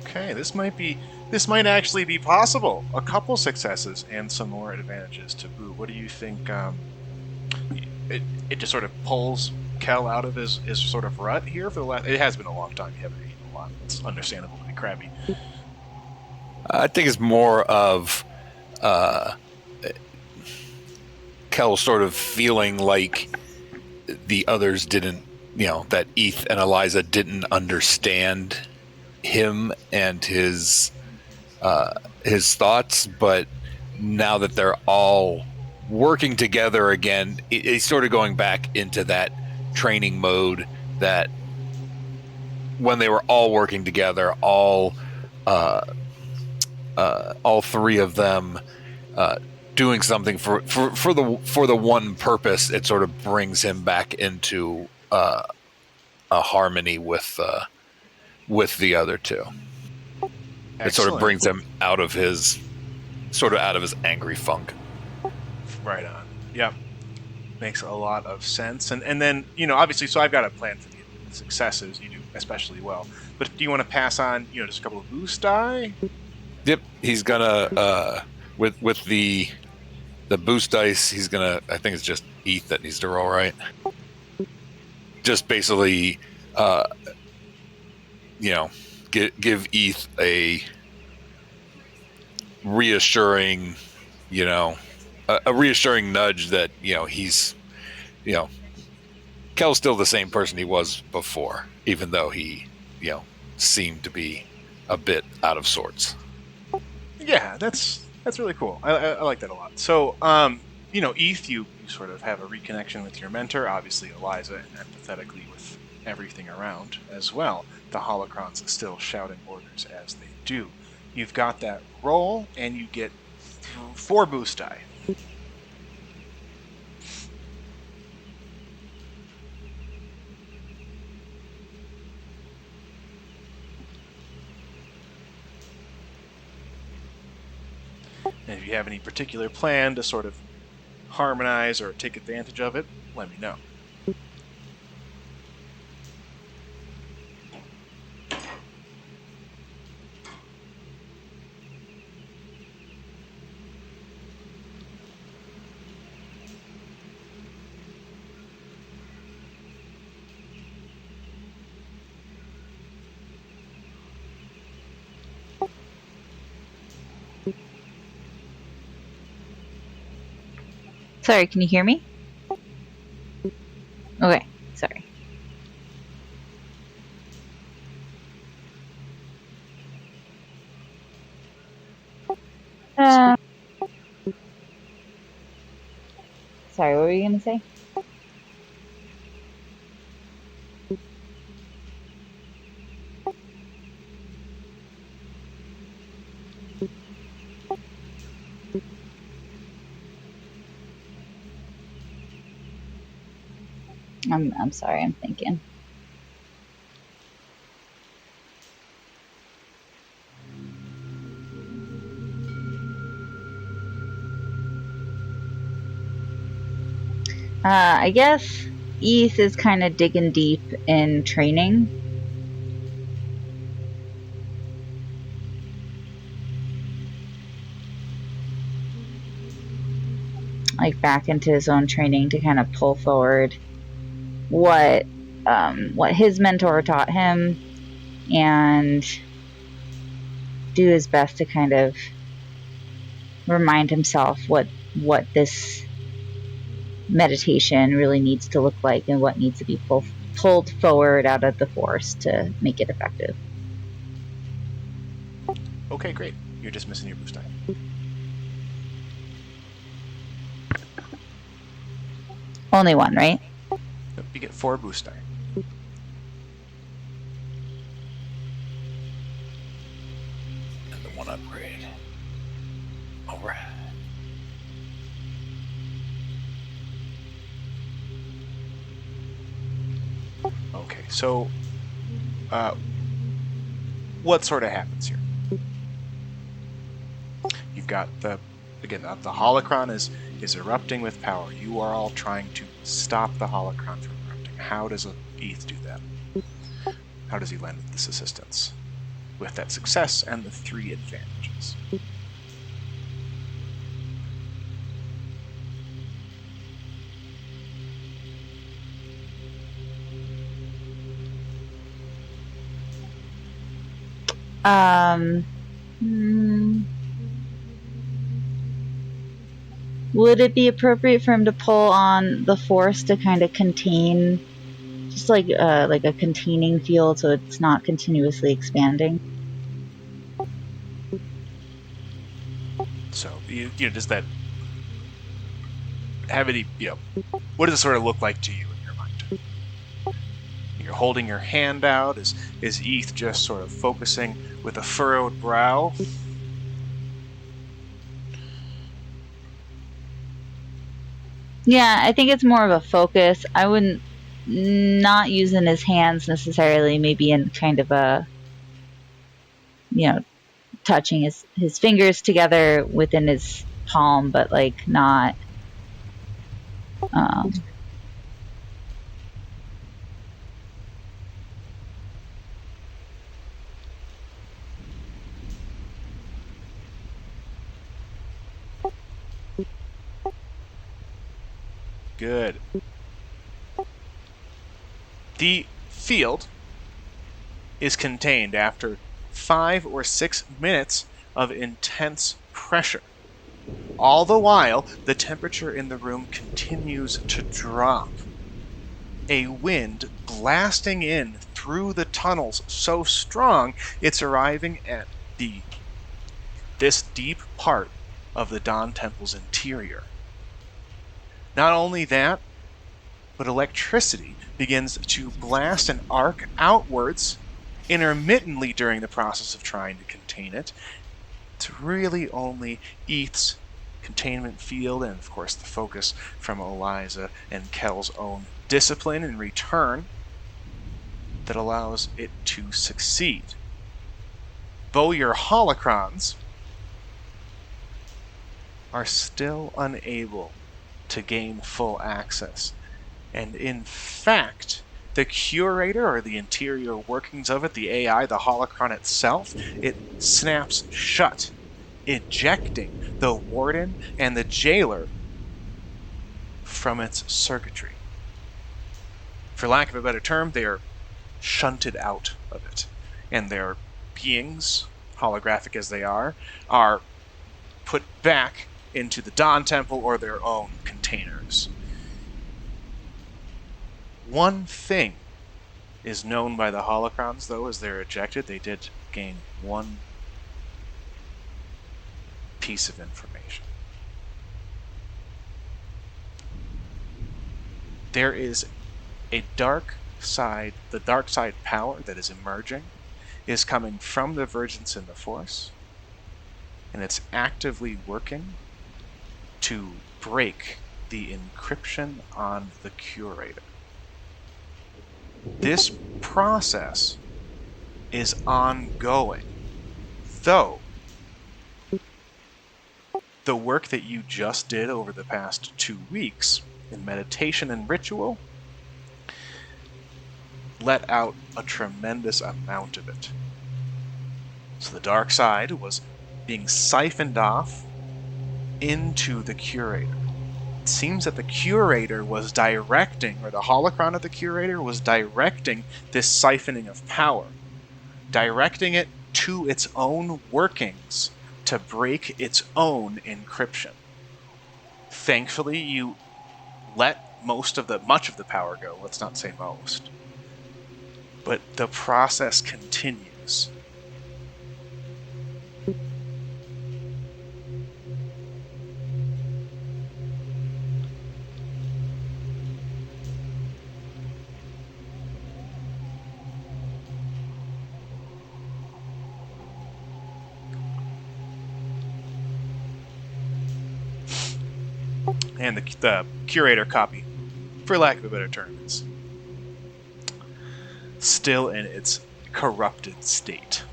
Okay, this might actually be possible. A couple successes and some more advantages to boot. What do you think? It just sort of pulls Kel out of his sort of rut here for the last. It has been a long time. You haven't eaten a lot. It's understandable to be crabby. I think it's more of Kel sort of feeling like the others didn't, that Eth and Eliza didn't understand him and his thoughts, but now that they're all working together again, he's sort of going back into that training mode that when they were all working together, all 3 of them doing something for the one purpose. It sort of brings him back into a harmony with the other 2. It sort of brings him out of his angry funk. Right on. Yep. Makes a lot of sense. And then, obviously, so I've got a plan for the successes. You do especially well. But do you want to pass on, just a couple of boost die? Yep. He's gonna with the boost dice, he's gonna, I think it's just Eth that needs to roll, right? Just basically give Eth a reassuring, a reassuring nudge that, he's, Kel's still the same person he was before, even though he, seemed to be a bit out of sorts. Yeah, that's really cool. I like that a lot. So, Eth, you sort of have a reconnection with your mentor, obviously Eliza, and empathetically with everything around as well. The holocrons still shouting orders as they do. You've got that roll, and you get 4 boost die. And if you have any particular plan to sort of harmonize or take advantage of it, let me know. Sorry, can you hear me? Okay, sorry. Sorry, what were you gonna say? I'm sorry, I'm thinking. I guess Eth is kind of digging deep in training. Like back into his own training to kind of pull forward what his mentor taught him and do his best to kind of remind himself what this meditation really needs to look like and what needs to be pulled forward out of the force to make it effective. Okay, great. You're just missing your boost die. Only one, right? Nope, you get 4 boost die. And the one upgrade. All right. Okay, so what sort of happens here? You've got the holocron is erupting with power. You are all trying to stop the holocron from erupting. How does Eth do that? How does he lend this assistance? With that success and the 3 advantages. Would it be appropriate for him to pull on the force to kind of contain, just like a containing field, so it's not continuously expanding? So does that have any what does it sort of look like to you in your mind? You're holding your hand out. Is Eth just sort of focusing with a furrowed brow? Yeah, I think it's more of a focus. I wouldn't not using his hands necessarily, maybe in kind of a touching his fingers together within his palm, but like not Good. The field is contained after 5 or 6 minutes of intense pressure. All the while, the temperature in the room continues to drop. A wind blasting in through the tunnels so strong it's arriving at this deep part of the Dawn Temple's interior. Not only that, but electricity begins to blast and arc outwards intermittently during the process of trying to contain it. It's really only Eth's containment field and, of course, the focus from Eliza and Kel's own discipline in return that allows it to succeed. Though your holocrons are still unable to gain full access. And in fact, the curator, or the interior workings of it, the AI, the holocron itself, it snaps shut, ejecting the warden and the jailer from its circuitry. For lack of a better term, they are shunted out of it. And their beings, holographic as they are put back into the Dawn Temple or their own containers. One thing is known by the holocrons, though, as they're ejected. They did gain one piece of information. There is a dark side, the dark side power that is emerging is coming from the Divergence in the Force, and it's actively working to break the encryption on the curator. This process is ongoing, though the work that you just did over the past 2 weeks in meditation and ritual let out a tremendous amount of it. So the dark side was being siphoned off into the Curator. It seems that the Curator was directing, or the holocron of the Curator was directing this siphoning of power, directing it to its own workings to break its own encryption. Thankfully, you let much of the power go. Let's not say most. But the process continues. And the Curator copy, for lack of a better term, is still in its corrupted state.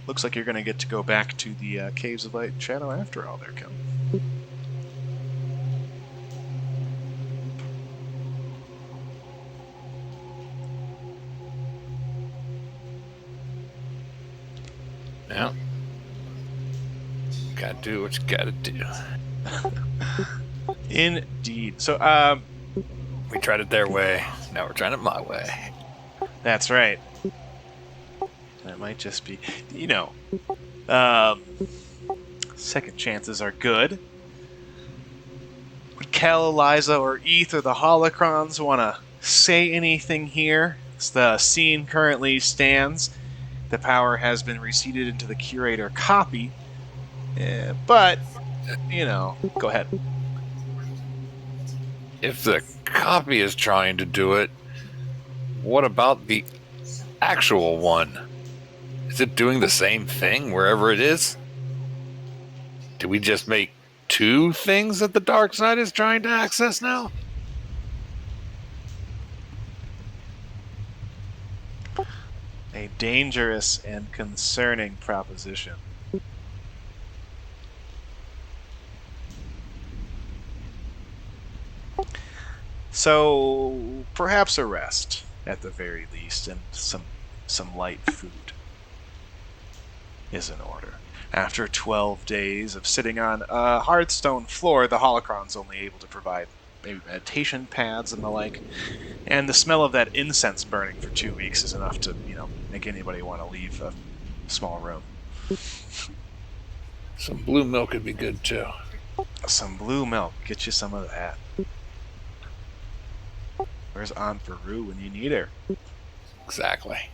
Looks like you're going to get to go back to the Caves of Light and Shadow after all there, Kel. Yeah. Gotta do what you gotta do. Indeed. So, We tried it their way. Now we're trying it my way. that's right. That might just be, second chances are good. Would Kel, Eliza, or Eth or the Holocrons want to say anything here? As the scene currently stands, the power has been reseeded into the Curator copy, but, go ahead. If the copy is trying to do it, what about the actual one? Is it doing the same thing wherever it is? Do we just make two things that the dark side is trying to access now? A dangerous and concerning proposition. So, perhaps a rest, at the very least, and some light food is in order. After 12 days of sitting on a hard stone floor, the Holocron's only able to provide maybe meditation pads and the like, and the smell of that incense burning for 2 weeks is enough to, make anybody want to leave a small room. Some blue milk would be good too. Some blue milk, get you some of that. Where's Aunt Beru when you need her? Exactly.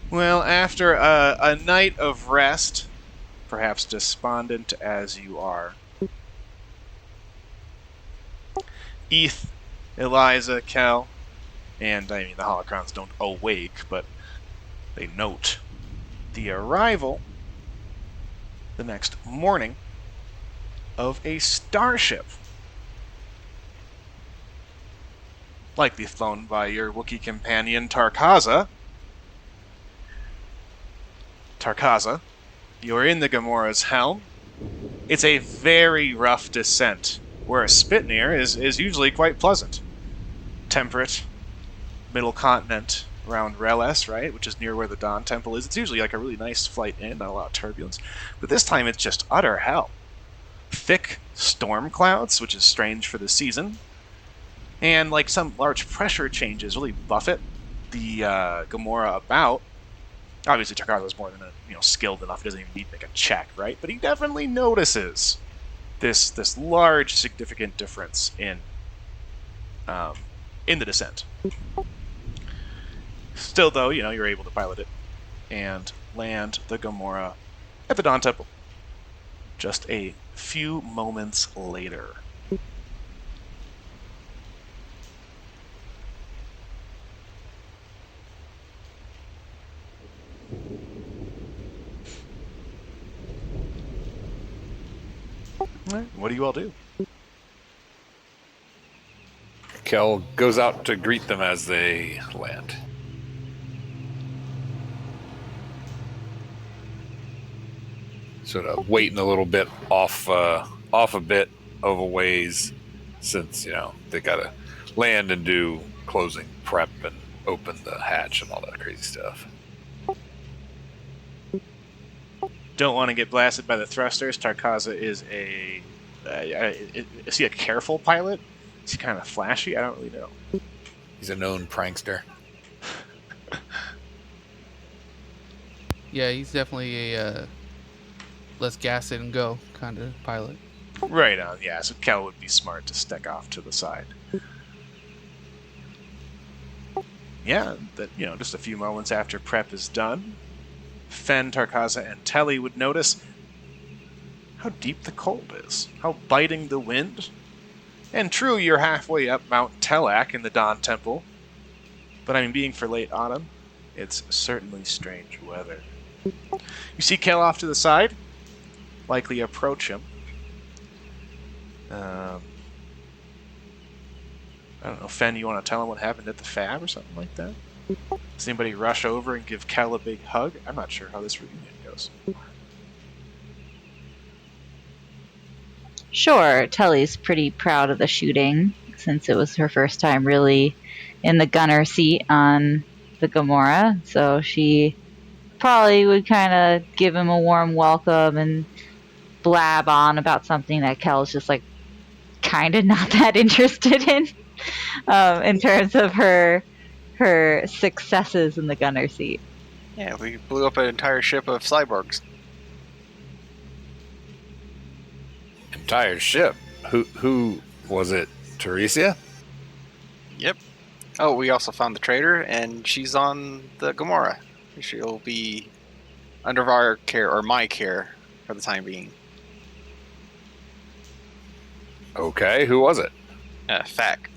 Well, after a night of rest, perhaps despondent as you are, Eth, Eliza, Kel, and the Holocrons don't awake, but they note the arrival the next morning of a starship. Likely flown by your Wookiee companion Tarkaza. Tarkaza, you're in the Gamora's helm. It's a very rough descent, where Spitnir is usually quite pleasant. Temperate, middle continent around Reles, right, which is near where the Dawn Temple is. It's usually like a really nice flight in, not a lot of turbulence. But this time it's just utter hell. Thick storm clouds, which is strange for the season. And like some large pressure changes really buffet the Gamora about. Obviously, Tarkaza's more than skilled enough. He doesn't even need to make a check, right? But he definitely notices this large, significant difference in the descent. Still, though, you're able to pilot it and land the Gamora at the Dawn Temple. Just a few moments later. What do you all do? Kel goes out to greet them as they land. Sort of waiting a little bit off a bit of a ways, since they gotta land and do closing prep and open the hatch and all that crazy stuff. Don't want to get blasted by the thrusters. Tarkaza is is he a careful pilot? Is he kind of flashy? I don't really know. He's a known prankster. Yeah, he's definitely a let's gas it and go kind of pilot. Right on, yeah. So Kel would be smart to stick off to the side. Yeah, that just a few moments after prep is done, Fen, Tarkaza, and Telly would notice how deep the cold is, how biting the wind. And true, you're halfway up Mount Telak in the Dawn Temple, but being for late autumn, it's certainly strange weather. You see Kel off to the side, likely approach him. I don't know, Fen, you want to tell him what happened at the Fab or something like that? Does anybody rush over and give Kel a big hug? I'm not sure how this reunion goes. Sure, Telly's pretty proud of the shooting, since it was her first time really in the gunner seat on the Gamora, so she probably would kind of give him a warm welcome and blab on about something that Kel's just kind of not that interested in terms of her successes in the gunner seat. Yeah, we blew up an entire ship of cyborgs. Entire ship? Who was it? Teresia? Yep. Oh, we also found the traitor, and she's on the Gamora. She'll be under our care, or my care, for the time being. Okay, who was it? Fact.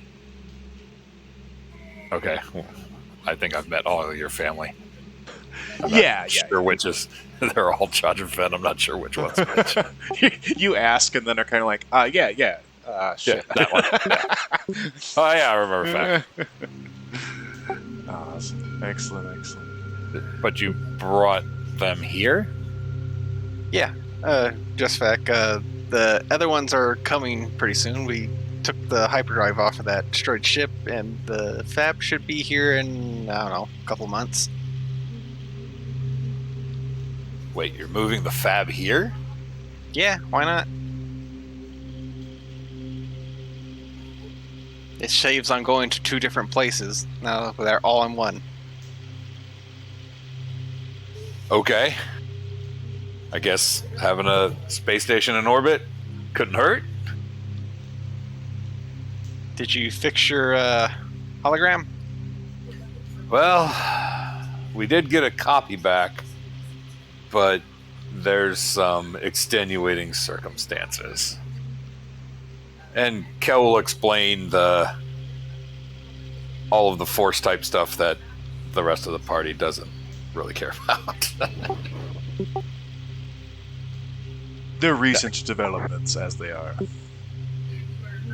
Okay, well, I think I've met all of your family. I'm Yeah. not sure which is. They're all Charge and Fen. I'm not sure which one's which. You ask, and then they're kind of like, yeah. Yeah, Shit. that one. Yeah. Oh yeah, I remember Fact. Awesome. Excellent. But you brought them here? Yeah, just Fact. The other ones are coming pretty soon. We took the hyperdrive off of that destroyed ship, and the Fab should be here in, I don't know, a couple months. Wait, you're moving the Fab here? Yeah, why not? It saves on going to two different places. Now they're all in one. Okay. I guess having a space station in orbit couldn't hurt. Did you fix your hologram? Well, we did get a copy back, but there's some extenuating circumstances. And Kel will explain all of the Force type stuff that the rest of the party doesn't really care about. The recent developments, as they are.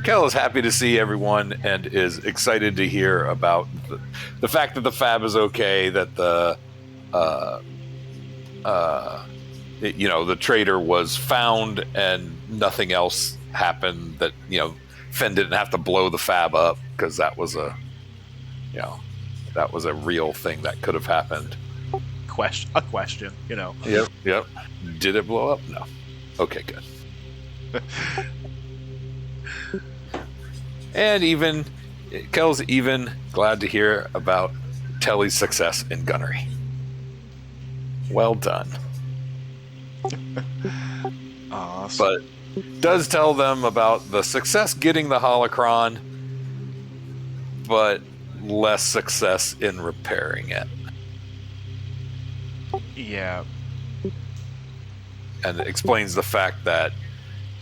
Kel is happy to see everyone and is excited to hear about the fact that the Fab is okay, that the the traitor was found and nothing else happened, that Fen didn't have to blow the Fab up, because that was a real thing that could have happened. A question. Yep. Did it blow up? No. Okay, good. And Kel's even glad to hear about Telly's success in gunnery. Well done. Awesome. But does tell them about the success getting the holocron, but less success in repairing it. Yeah. And explains the fact that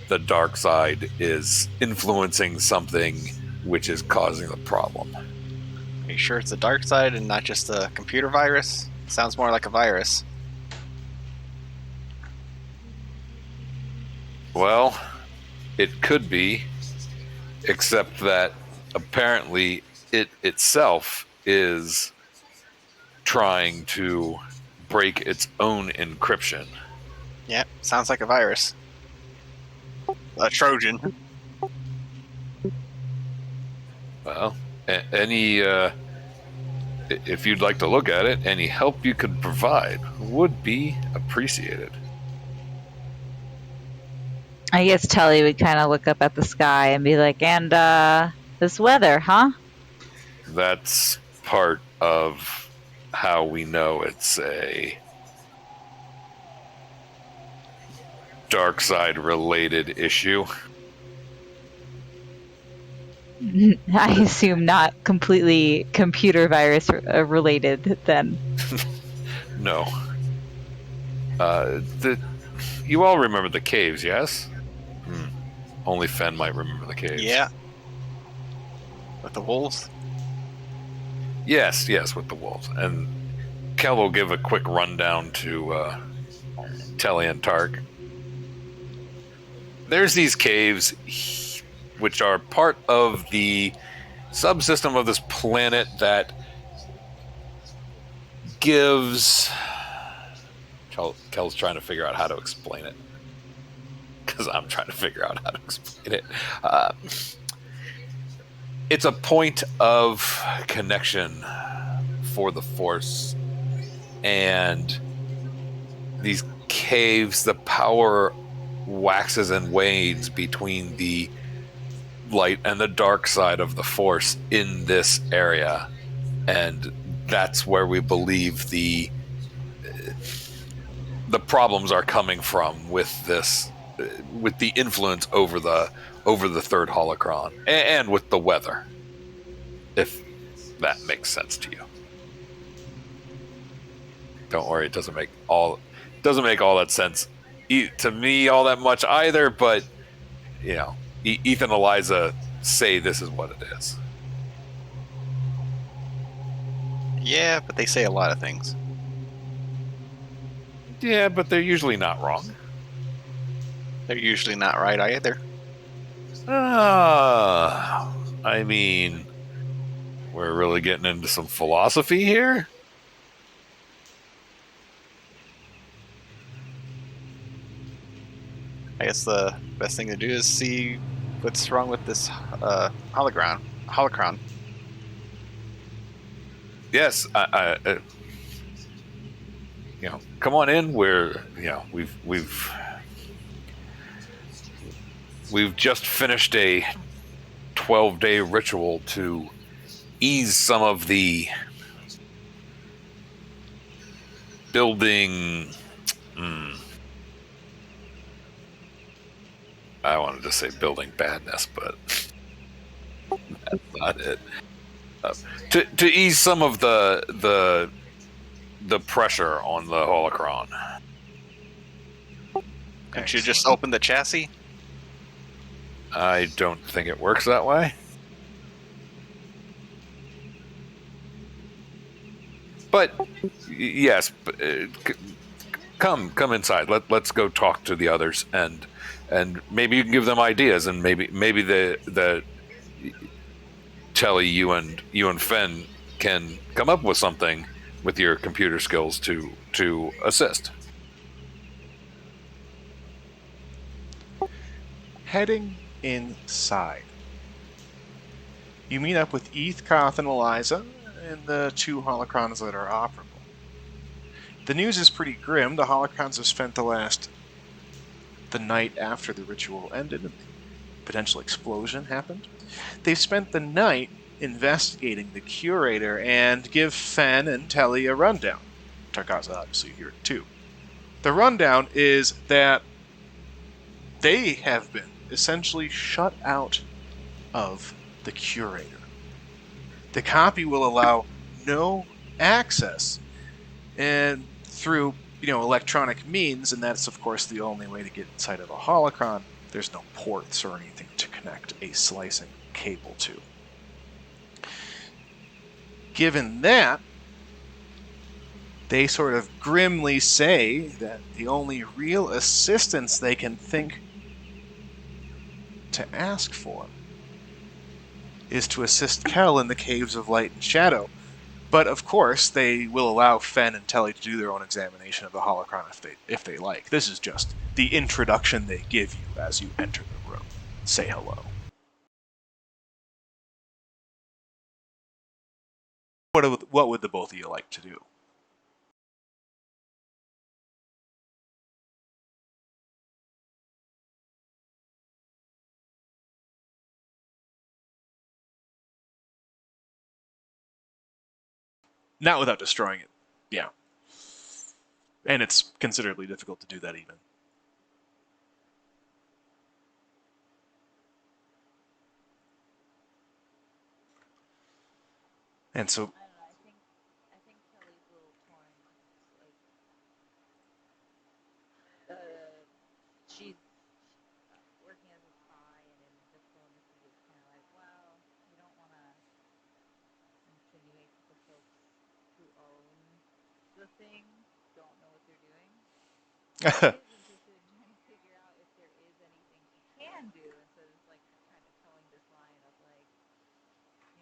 the dark side is influencing something which is causing the problem. Are you sure it's the dark side and not just a computer virus? Sounds more like a virus. Well, it could be, except that apparently it itself is trying to break its own encryption. Yeah, sounds like a virus. A Trojan. Well, any if you'd like to look at it, any help you could provide would be appreciated. I guess Telly would kind of look up at the sky and be like, and this weather, huh? That's part of how we know it's a dark side related issue. I assume not completely computer virus related then. No. You all remember the caves, yes? Only Fen might remember the caves. Yeah. With the wolves? Yes, with the wolves. And Kel will give a quick rundown to Telly and Tark. There's these caves which are part of the subsystem of this planet that gives... Kel's trying to figure out how to explain it. Because I'm trying to figure out how to explain it. It's a point of connection for the Force. And these caves, the power waxes and wanes between the light and the dark side of the Force in this area. And that's where we believe the problems are coming from with this, with the influence over the third holocron and with the weather, if that makes sense to you. Don't worry, it doesn't make all that sense to me all that much either, but you know, Ethan and Eliza say this is what it is. Yeah, but they say a lot of things. Yeah, but they're usually not wrong. They're usually not right either. I mean, we're really getting into some philosophy here. I guess the best thing to do is see what's wrong with this holocron. Yes, I you know, come on in. We're, you know, we've just finished a 12-day ritual to ease some of the building. I wanted to say building badness, but that's not it. To ease some of the pressure on the holocron. Couldn't you just open the chassis? I don't think it works that way. But yes, come inside. Let's go talk to the others, and maybe you can give them ideas, and maybe the Telly, you and Fen can come up with something with your computer skills to assist. Heading inside, you meet up with Eth, Koth, and Eliza, and the two holocrons that are operable. The news is pretty grim. The holocrons have spent the night after the ritual ended and the potential explosion happened. They've spent the night investigating the curator and give Fen and Telly a rundown. Tarkaza obviously here too. The rundown is that they have been essentially shut out of the curator. The copy will allow no access and through electronic means, and that's of course the only way to get inside of a holocron. There's no ports or anything to connect a slicing cable to. Given that, they sort of grimly say that the only real assistance they can think to ask for is to assist Kel in the Caves of Light and Shadow. But of course, they will allow Fen and Telly to do their own examination of the holocron if they like. This is just the introduction they give you as you enter the room. Say hello. What would the both of you like to do? Not without destroying it. Yeah. And it's considerably difficult to do that even. And so I don't know. I think Kelly's a little torn. Like, she's working as a spy, and in diplomacy, it's kind of like, well, you don't want to insinuate that the folks who own the thing don't know what they're doing. She is interested in trying to figure out if there is anything she can do, instead of like kind of towing this line of like,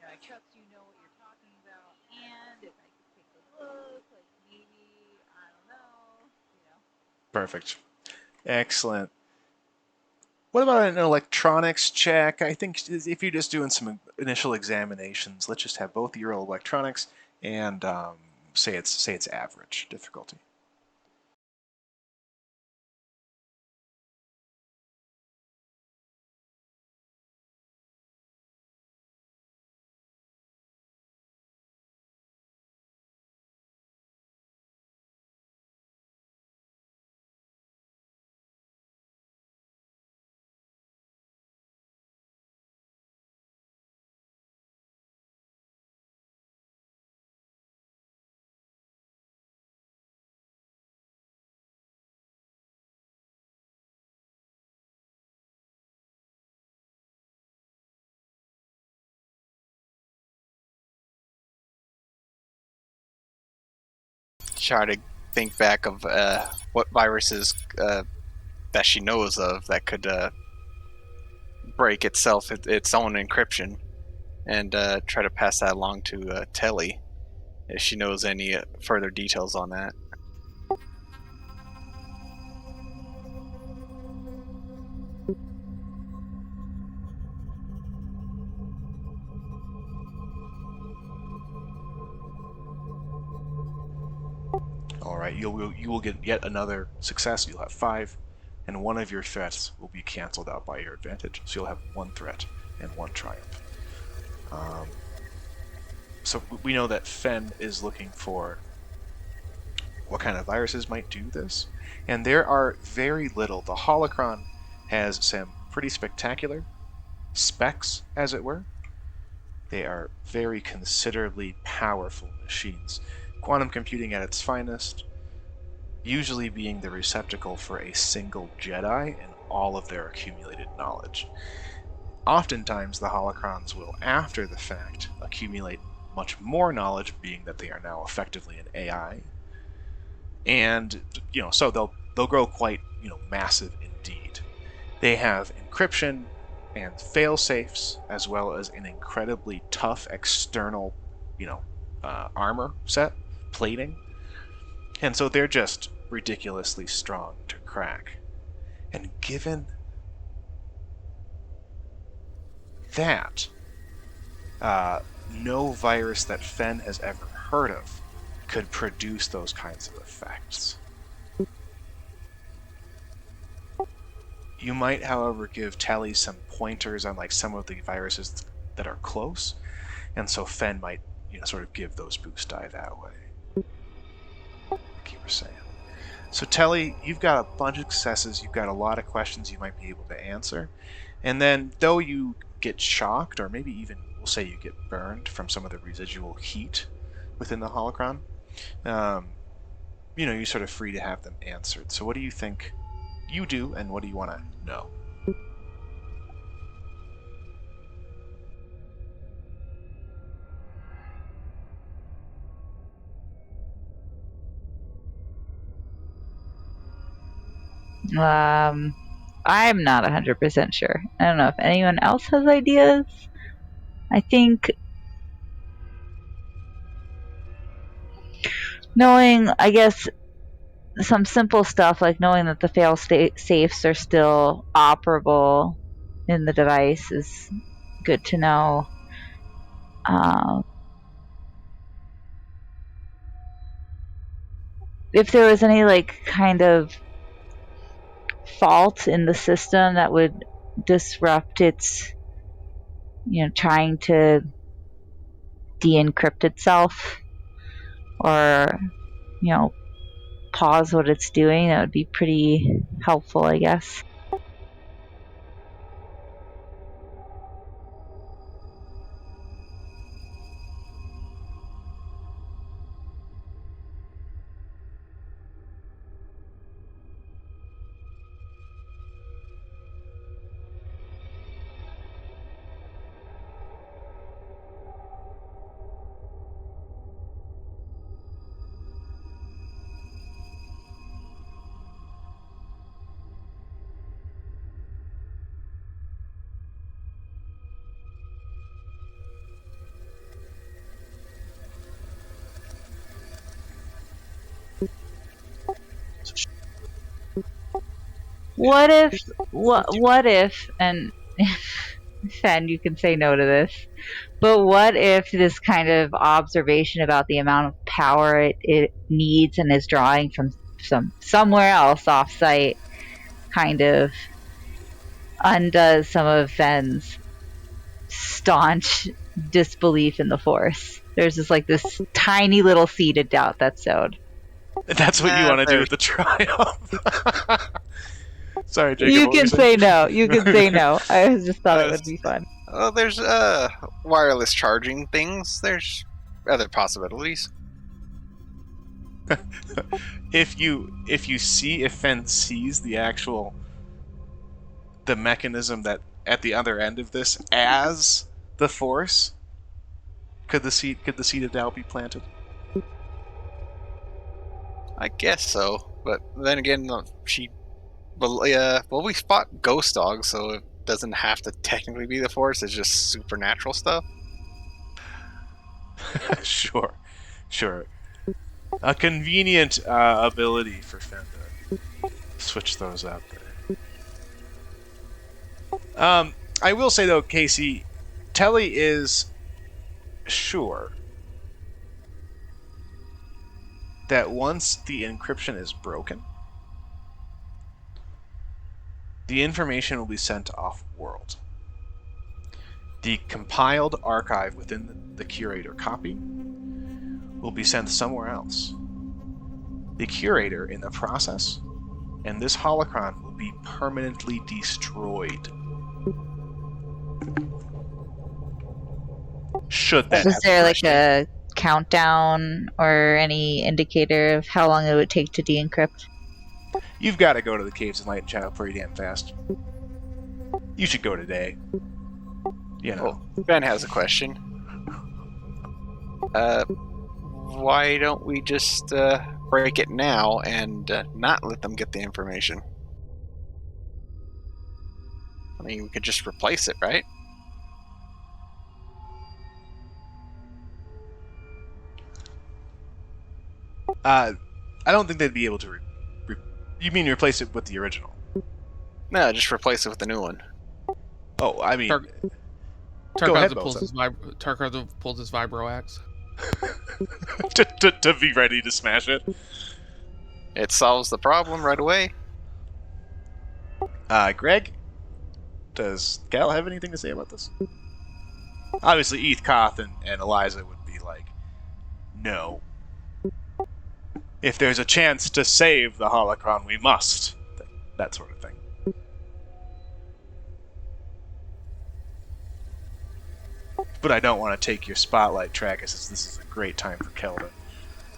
I trust you know what you're talking about, and if I could take a look, like maybe I don't know. perfect. Excellent. What about an electronics check? I think if you're just doing some initial examinations, let's just have both your electronics and say it's average difficulty. Try to think back of what viruses that she knows of that could break its own encryption, and try to pass that along to Telly if she knows any further details on that. All right, you will get yet another success. You'll have 5, and one of your threats will be canceled out by your advantage. So you'll have 1 threat and 1 triumph. So we know that Fen is looking for what kind of viruses might do this, and there are very little. The holocron has some pretty spectacular specs, as it were. They are very considerably powerful machines. Quantum computing at its finest, usually being the receptacle for a single Jedi and all of their accumulated knowledge. Oftentimes, the holocrons will, after the fact, accumulate much more knowledge, being that they are now effectively an AI, and so they'll grow quite massive indeed. They have encryption and fail safes, as well as an incredibly tough external, armor set, plating, and so they're just ridiculously strong to crack. And given that, no virus that Fen has ever heard of could produce those kinds of effects. You might, however, give Telly some pointers on some of the viruses that are close, and so Fen might, sort of give those boost die that way. Like you were saying. So Telly, you've got a bunch of successes. You've got a lot of questions you might be able to answer, and then though you get shocked, or maybe even we'll say you get burned from some of the residual heat within the holocron, you're sort of free to have them answered. So what do you think you do, and what do you want to know? I'm not 100% sure. I don't know if anyone else has ideas. I think knowing, I guess, some simple stuff like knowing that the fail safes are still operable in the device is good to know. If there was any like kind of fault in the system that would disrupt its, trying to de-encrypt itself, or pause what it's doing, that would be pretty helpful, I guess. What if, and Fen, you can say no to this, but what if this kind of observation about the amount of power it needs and is drawing from somewhere else off site kind of undoes some of Fen's staunch disbelief in the Force? There's just like this tiny little seed of doubt that's sowed. That's what you want to do with the triumph. Sorry, Jacob. You can say no. You can say no. I just thought it would be fun. Oh, there's wireless charging things. There's other possibilities. If Fen sees the mechanism that at the other end of this as the Force, could the seed of doubt be planted? I guess so, but then again, we spot ghost dogs, so it doesn't have to technically be the Force. It's just supernatural stuff. Sure. A convenient ability for Fen to switch those out there. I will say though, Casey, Telly is sure that once the encryption is broken, the information will be sent off-world. The compiled archive within the Curator copy will be sent somewhere else. The Curator, in the process, and this holocron will be permanently destroyed. Should that Is there happen. like a countdown or any indicator of how long it would take to de-encrypt? You've got to go to the Caves of Light and Shadow pretty damn fast. You should go today. Ben has a question. Why don't we just break it now and not let them get the information? I mean, we could just replace it, right? I don't think they'd be able to. You mean replace it with the original? No, just replace it with the new one. Oh, I mean, go Tarkaza ahead, pulls his vibro axe. to be ready to smash it. It solves the problem right away. Greg, does Gal have anything to say about this? Obviously, Eth Koth and Eliza would be like, no. If there's a chance to save the holocron, we must. That sort of thing. But I don't want to take your spotlight, Trackus, as this is a great time for Kel to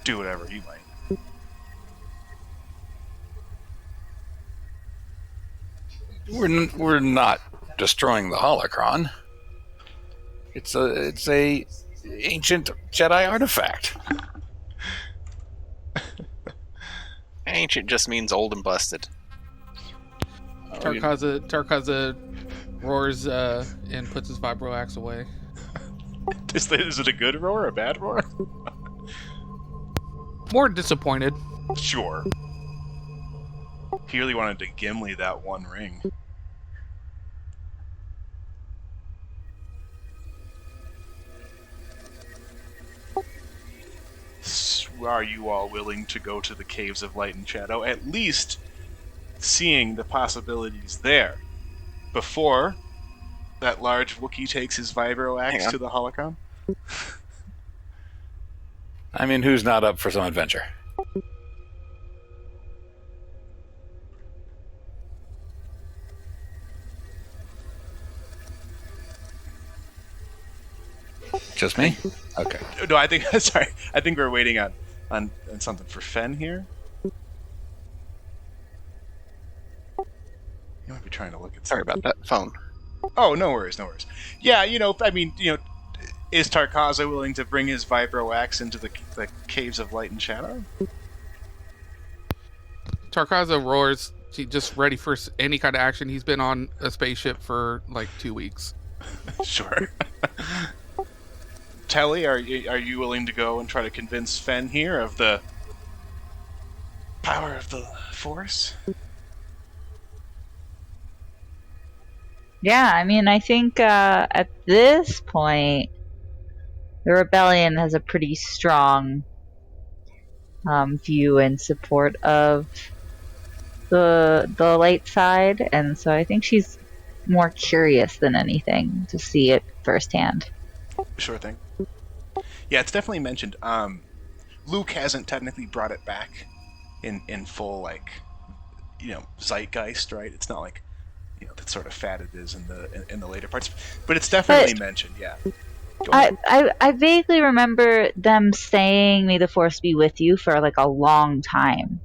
do whatever he might. We're not destroying the holocron. It's a ancient Jedi artifact. Ancient just means old and busted. Tarkaza roars and puts his vibro axe away. Is it a good roar or a bad roar? More disappointed. Sure. He really wanted to Gimli that one ring. Are you all willing to go to the Caves of Light and Shadow, at least seeing the possibilities there, before that large Wookiee takes his vibro axe Hang on. to the holocron? I mean, who's not up for some adventure? Just me? Okay. No, I think sorry. I think we're waiting on something for Fen here. You might be trying to look at. Sorry about that phone. Oh, no worries, no worries. Yeah, I mean, is Tarkaza willing to bring his vibro axe into the Caves of Light and Shadow? Tarkaza roars. He just ready for any kind of action. He's been on a spaceship for like 2 weeks. Sure. Telly, are you willing to go and try to convince Fen here of the power of the Force? Yeah, I mean, I think at this point, the rebellion has a pretty strong view and support of the light side, and so I think she's more curious than anything to see it firsthand. Sure thing. Yeah, it's definitely mentioned. Luke hasn't technically brought it back in full, zeitgeist, right? It's not like that sort of fad it is in the later parts, but it's definitely mentioned. Yeah. Go ahead. I vaguely remember them saying "May the Force be with you" for like a long time.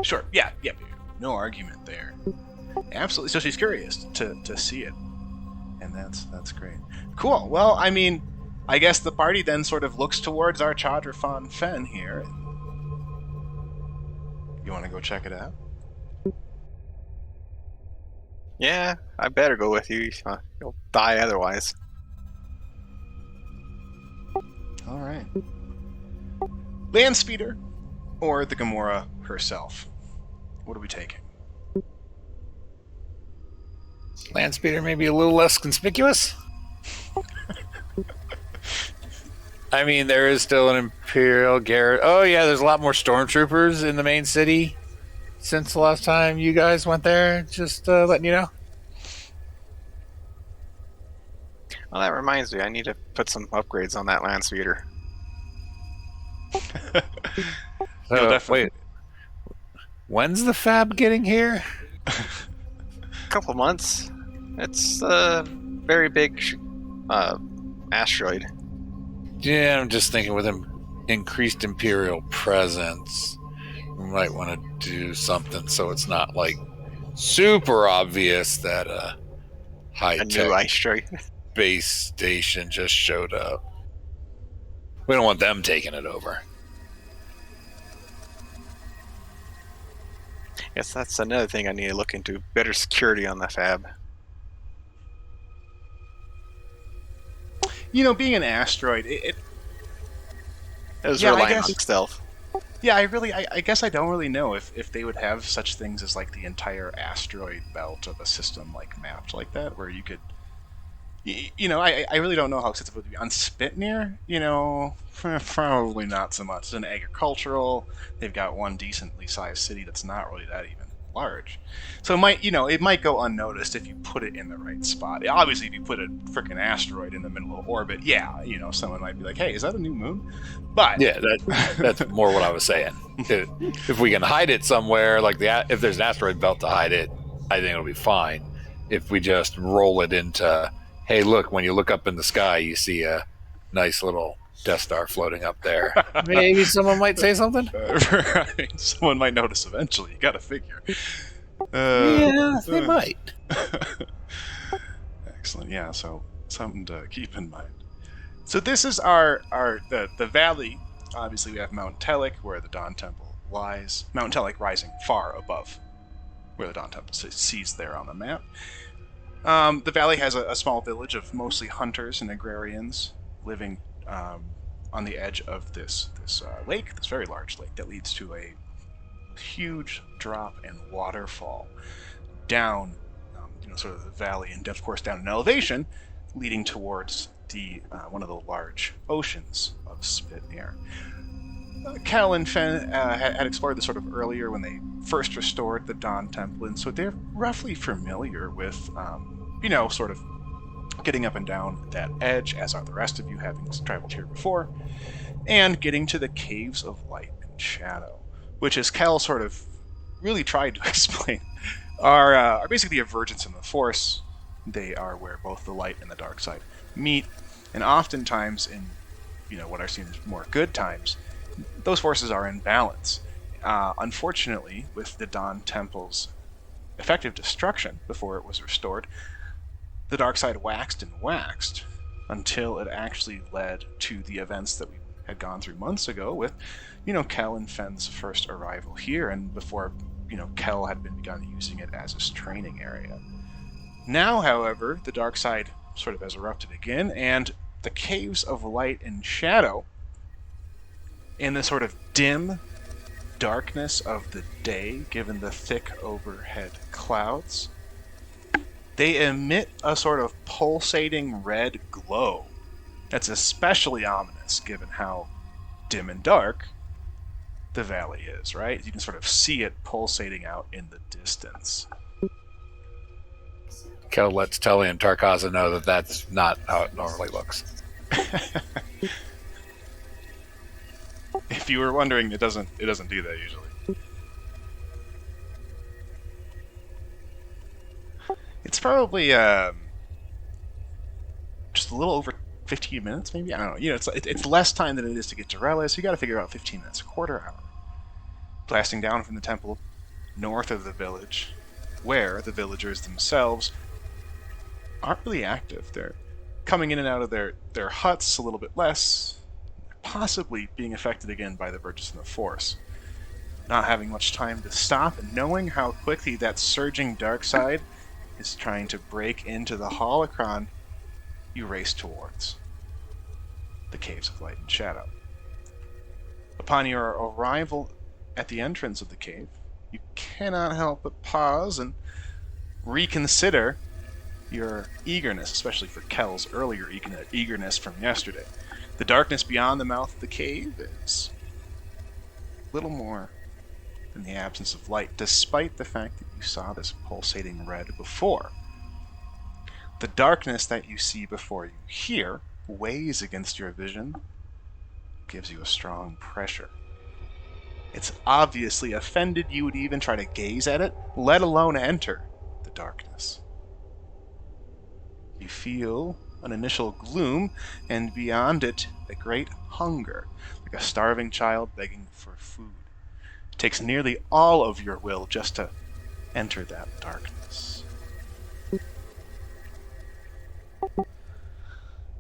Sure. Yeah. No argument there. Absolutely. So she's curious to see it, and that's great. Cool. Well, I mean, I guess the party then sort of looks towards Archadrafon Fen here. You want to go check it out? Yeah, I better go with you. You'll die otherwise. All right. Landspeeder or the Gamora herself? What are we taking? Landspeeder maybe a little less conspicuous? I mean, there is still an Imperial garrison. Oh, yeah, there's a lot more stormtroopers in the main city since the last time you guys went there. Just letting you know. Well, that reminds me, I need to put some upgrades on that land speeder. No, definitely. Wait, when's the Fab getting here? A couple months. It's a very big asteroid. Yeah, I'm just thinking with increased Imperial presence, we might want to do something so it's not like super obvious that a A high-tech new asteroid. base station just showed up. We don't want them taking it over. Guess that's another thing I need to look into. Better security on the Fab. Being an asteroid, It was Yeah, I relying guess- on stealth. yeah, I guess I don't really know if they would have such things as like the entire asteroid belt of a system like mapped like that, where you could, I really don't know how extensive it would be on Spitnir. Probably not so much. It's an agricultural. They've got one decently sized city that's not really that even large, so it might go unnoticed if you put it in the right spot. Obviously, if you put a freaking asteroid in the middle of orbit, someone might be like, "Hey, is that a new moon?" But Yeah, that's more what I was saying. If we can hide it somewhere, if there's an asteroid belt to hide it, I think it'll be fine. If we just roll it into, hey, look, when you look up in the sky, you see a nice little Death Star floating up there. Maybe someone might say something. right, someone might notice eventually. You got to figure. Yeah, they might. Excellent. Yeah. So something to keep in mind. So this is the valley. Obviously, we have Mount Telek, where the Dawn Temple lies. Mount Telek rising far above where the Dawn Temple sees there on the map. The valley has a small village of mostly hunters and agrarians living on the edge of this lake, this very large lake that leads to a huge drop and waterfall down, sort of the valley, and of course down in elevation, leading towards the one of the large oceans of Spit Air. Cal and Fen had explored this sort of earlier when they first restored the Dawn Temple, and so they're roughly familiar with, sort of getting up and down that edge, as are the rest of you, having traveled here before, and getting to the Caves of Light and Shadow, which, as Cal sort of really tried to explain, are basically a divergence in the Force. They are where both the light and the dark side meet, and oftentimes in, what are seen as more good times, those forces are in balance. Unfortunately, with the Dawn Temple's effective destruction before it was restored, the dark side waxed and waxed until it actually led to the events that we had gone through months ago with, Kel and Fen's first arrival here, and before, Kel had begun using it as his training area. Now, however, the dark side sort of has erupted again, and the Caves of Light and Shadow, in the sort of dim darkness of the day, given the thick overhead clouds, they emit a sort of pulsating red glow that's especially ominous given how dim and dark the valley is, right? You can sort of see it pulsating out in the distance. Kel lets Telly and Tarkaza know that that's not how it normally looks. If you were wondering, it doesn't do that usually. It's probably just a little over 15 minutes, maybe. I don't know. It's less time than it is to get to Rella, so you got to figure out 15 minutes, a quarter hour. Blasting down from the temple north of the village, where the villagers themselves aren't really active. They're coming in and out of their huts a little bit less, possibly being affected again by the Verges in the Force. Not having much time to stop, and knowing how quickly that surging dark side is trying to break into the holocron, you race towards the Caves of Light and Shadow. Upon your arrival at the entrance of the cave, you cannot help but pause and reconsider your eagerness, especially for Kel's earlier eagerness from yesterday. The darkness beyond the mouth of the cave is little more than the absence of light, despite the fact that you saw this pulsating red before. The darkness that you see before you here weighs against your vision, gives you a strong pressure. It's obviously offended you would even try to gaze at it, let alone enter the darkness. You feel an initial gloom, and beyond it, a great hunger, like a starving child begging for food. It takes nearly all of your will just to enter that darkness.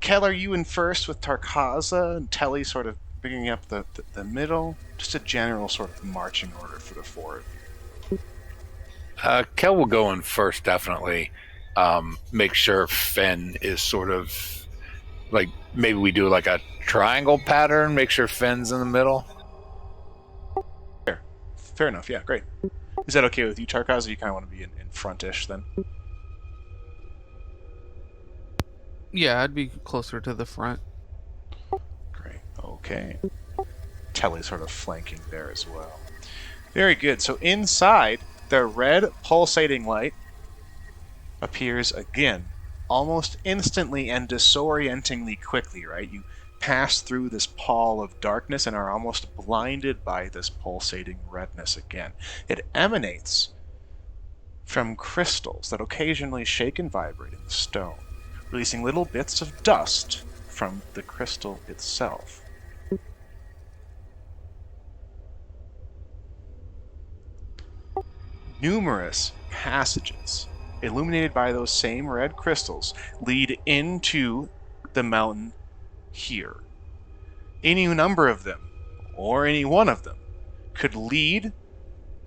Kel, are you in first with Tarkaza and Telly sort of bringing up the middle? Just a general sort of marching order for the four of you. Kel will go in first, definitely. Make sure Fen is sort of like, maybe we do like a triangle pattern, make sure Fen's in the middle. Fair enough, yeah, great. Is that okay with you, Tarkaza? You kind of want to be in front-ish then? Yeah, I'd be closer to the front. Great, okay. Telly's sort of flanking there as well. Very good, so inside, the red pulsating light appears again, almost instantly and disorientingly quickly, right? You pass through this pall of darkness and are almost blinded by this pulsating redness again. It emanates from crystals that occasionally shake and vibrate in the stone, releasing little bits of dust from the crystal itself. Numerous passages, illuminated by those same red crystals, lead into the mountain here. Any number of them, or any one of them, could lead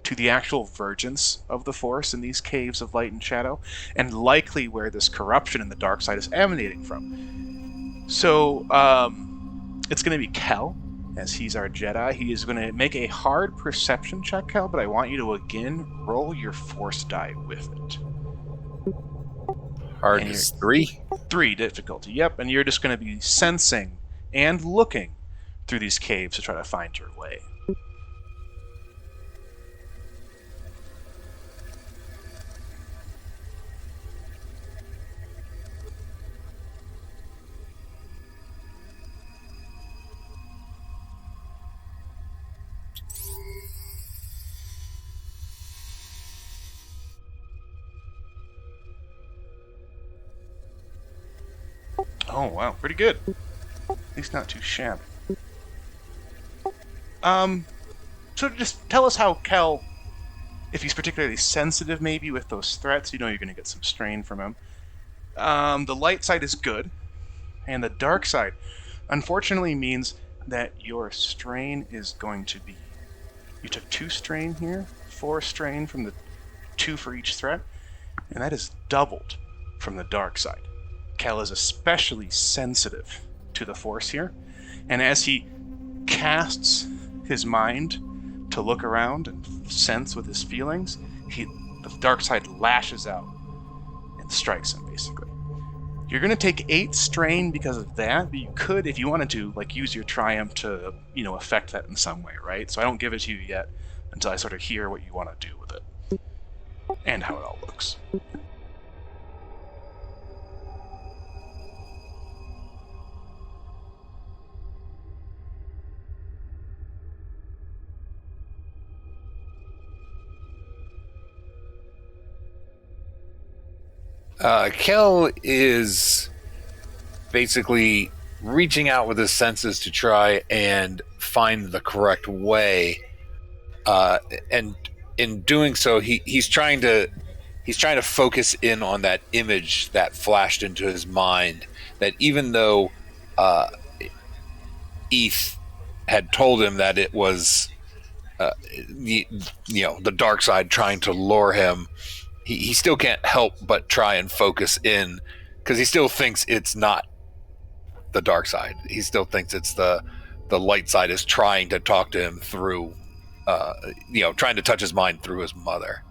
to the actual vergence of the Force in these caves of light and shadow, and likely where this corruption in the dark side is emanating from. So, it's going to be Kel, as he's our Jedi. He is going to make a hard perception check, Kel, but I want you to again roll your force die with it. Hard And is 3. 3 difficulty, yep, and you're just going to be sensing and looking through these caves to try to find your way. Oh, wow, pretty good. At least not too shabby. So just tell us how Kel, if he's particularly sensitive maybe with those threats, you know you're going to get some strain from him. The light side is good, and the dark side, unfortunately, means that your strain is going to be... You took 2 strain here, 4 strain from the 2 for each threat, and that is doubled from the dark side. Kel is especially sensitive to the Force here, and as he casts his mind to look around and sense with his feelings, the dark side lashes out and strikes him, basically. You're going to take 8 strain because of that, but you could, if you wanted to, like, use your triumph to, affect that in some way, right? So I don't give it to you yet until I sort of hear what you want to do with it and how it all looks. Kel is basically reaching out with his senses to try and find the correct way, and in doing so, he's trying to focus in on that image that flashed into his mind. That even though Eth had told him that it was the dark side trying to lure him, he still can't help but try and focus in, because he still thinks it's not the dark side. He still thinks it's the light side is trying to talk to him through, trying to touch his mind through his mother.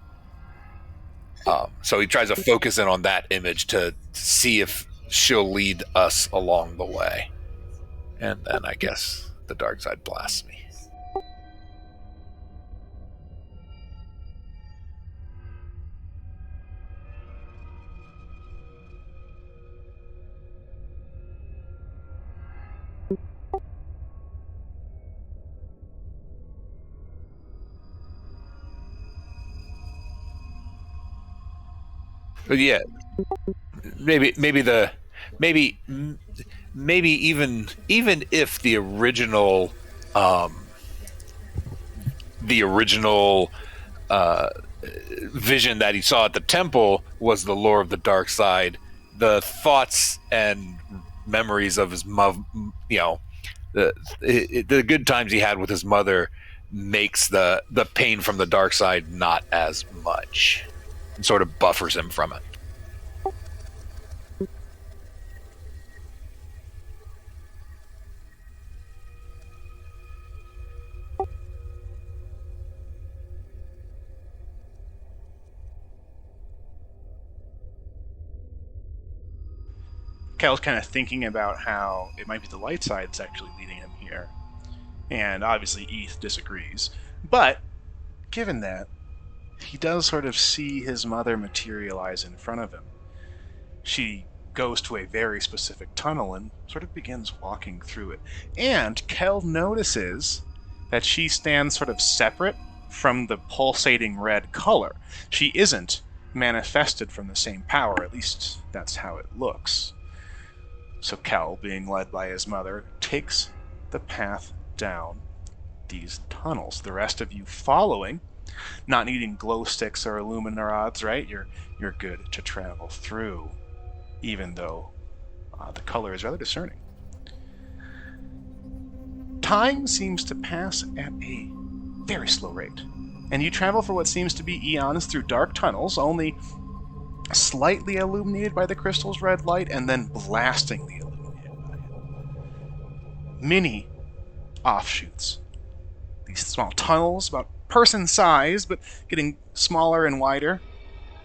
So he tries to focus in on that image to see if she'll lead us along the way. And then I guess the dark side blasts me. But yeah, maybe even if the original vision that he saw at the temple was the lore of the dark side, the thoughts and memories of his the good times he had with his mother makes the pain from the dark side not as much. And sort of buffers him from it. Kel's kind of thinking about how it might be the light side that's actually leading him here. And obviously Eth disagrees. But, given that, he does sort of see his mother materialize in front of him. She goes to a very specific tunnel and sort of begins walking through it. And Kel notices that she stands sort of separate from the pulsating red color. She isn't manifested from the same power, at least that's how it looks. So Kel, being led by his mother, takes the path down these tunnels. The rest of you following, not needing glow sticks or illumina rods, right? You're good to travel through, even though the color is rather discerning. Time seems to pass at a very slow rate, and you travel for what seems to be eons through dark tunnels, only slightly illuminated by the crystal's red light, and then blastingly illuminated by it. mini offshoots. These small tunnels, about person size, but getting smaller and wider,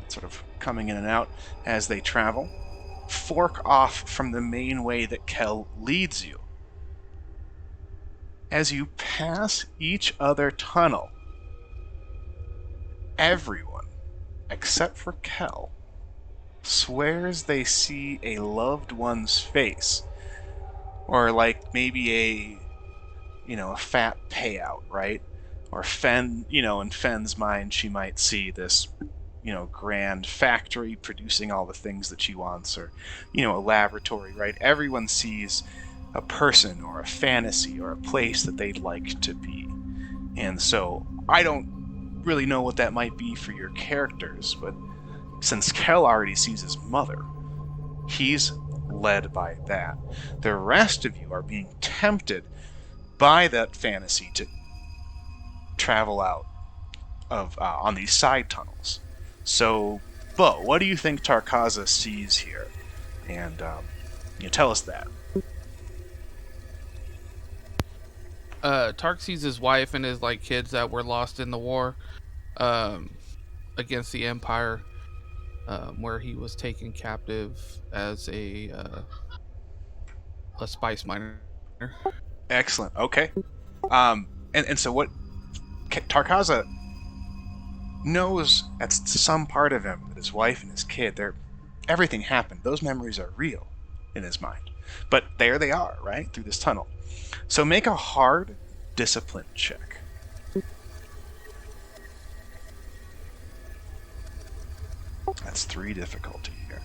sort of coming in and out as they travel, fork off from the main way that Kel leads you. As you pass each other tunnel, everyone, except for Kel, swears they see a loved one's face, or like maybe a fat payout, right? Or Fen, in Fen's mind, she might see this, grand factory producing all the things that she wants, or, a laboratory, right? Everyone sees a person or a fantasy or a place that they'd like to be. And so I don't really know what that might be for your characters, but since Kel already sees his mother, he's led by that. The rest of you are being tempted by that fantasy to travel out of on these side tunnels. So, Bo, what do you think Tarkaza sees here? And tell us that. Tark sees his wife and his kids that were lost in the war against the Empire, where he was taken captive as a spice miner. Excellent. Okay. And so what Tarkaza knows at some part of him that his wife and his kid, everything happened. Those memories are real in his mind. But there they are, right? Through this tunnel. So make a hard discipline check. That's 3 difficulty here.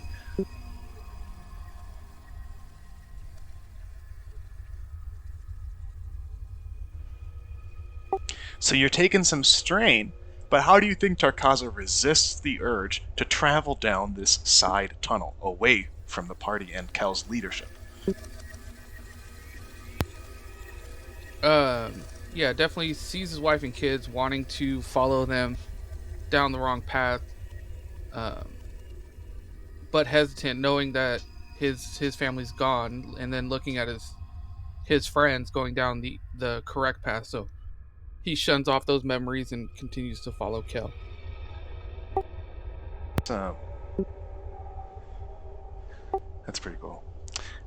So you're taking some strain, but how do you think Tarkaza resists the urge to travel down this side tunnel away from the party and Kel's leadership? Yeah, definitely sees his wife and kids wanting to follow them down the wrong path, but hesitant, knowing that his family's gone, and then looking at his friends going down the correct path. So he shuns off those memories and continues to follow Kel. So that's pretty cool.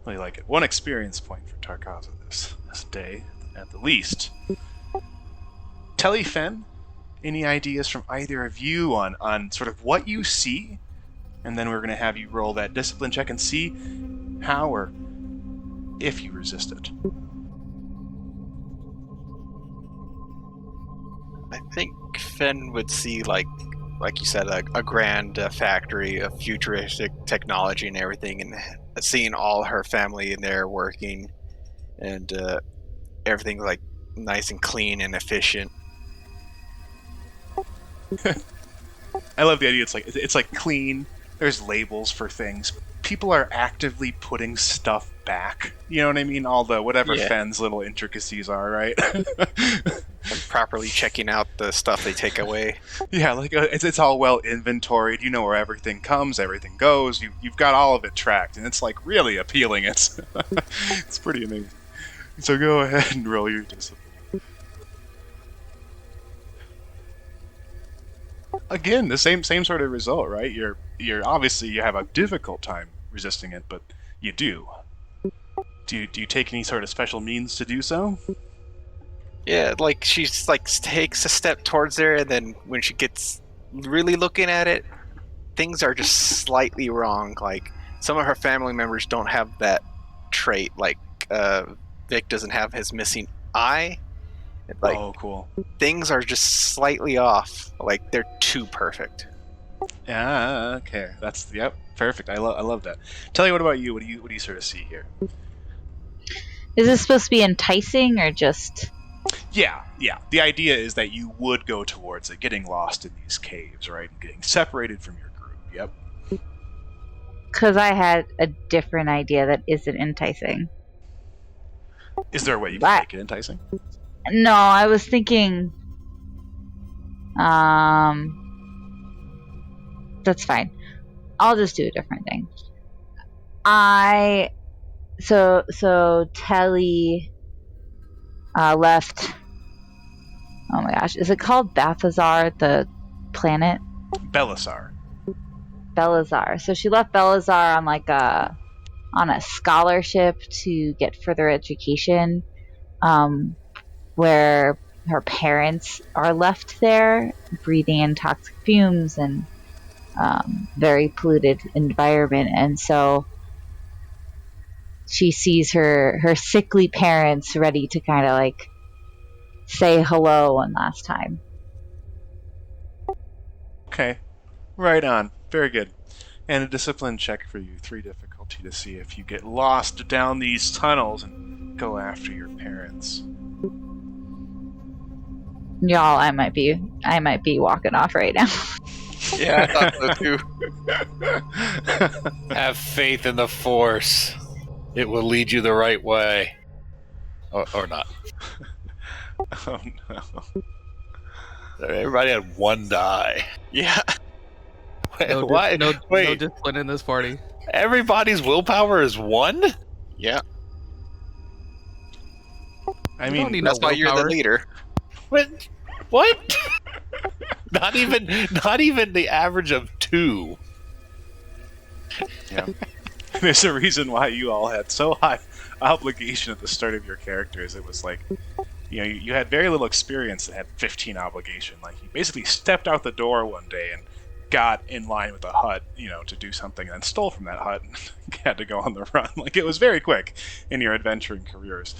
Really like it. 1 experience point for Tarkaza this day, at the least. Telly, Fen, any ideas from either of you on sort of what you see? And then we're going to have you roll that discipline check and see how or if you resist it. I think Fen would see, like you said, a grand factory of futuristic technology and everything, and seeing all her family in there working, and everything like nice and clean and efficient. I love the idea. It's like clean. There's labels for things. People are actively putting stuff back. You know what I mean? All the whatever Fen's little intricacies are, right? And properly checking out the stuff they take away. Yeah, it's all well inventoried. You know where everything comes, everything goes. You've got all of it tracked, and it's really appealing. It's pretty amazing. So go ahead and roll your discipline. Again, the same sort of result, right? You're obviously you have a difficult time resisting it, but you do. Do you take any sort of special means to do so? Yeah, she's takes a step towards there, and then when she gets really looking at it, things are just slightly wrong. Like some of her family members don't have that trait. Like Vic doesn't have his missing eye. Oh, cool. Things are just slightly off. Like they're too perfect. Yeah, okay. That's perfect. I love that. Tell you what about you? What do you sort of see here? Is this supposed to be enticing or just? Yeah. The idea is that you would go towards it, getting lost in these caves, right, and getting separated from your group. Yep. Because I had a different idea that isn't enticing. Is there a way you can make it enticing? No, I was thinking. That's fine. I'll just do a different thing. So Telly left. Oh my gosh, is it called Balthazar, the planet? Belisar. Belazar. So she left Belazar on a scholarship to get further education, where her parents are left there, breathing in toxic fumes and very polluted environment. And so she sees her sickly parents ready to kind of like say hello one last time. Okay. Right on. Very good. And a discipline check for you, 3 difficulty, to see if you get lost down these tunnels and go after your parents. Y'all, I might be walking off right now. Yeah, I thought so too. Have faith in the Force. It will lead you the right way. Or not. Oh no. Everybody had 1 die. Yeah. Why? No Wait, discipline in this party. everybody's willpower is 1? Yeah. I You don't mean, need That's no why you're the willpower. leader. What? Not even the average of 2. yeah. There's a reason why you all had so high obligation at the start of your characters. It was like, you had very little experience and had 15 obligation. Like, you basically stepped out the door one day and got in line with a hut, to do something, and then stole from that hut and had to go on the run. Like, it was very quick in your adventuring careers.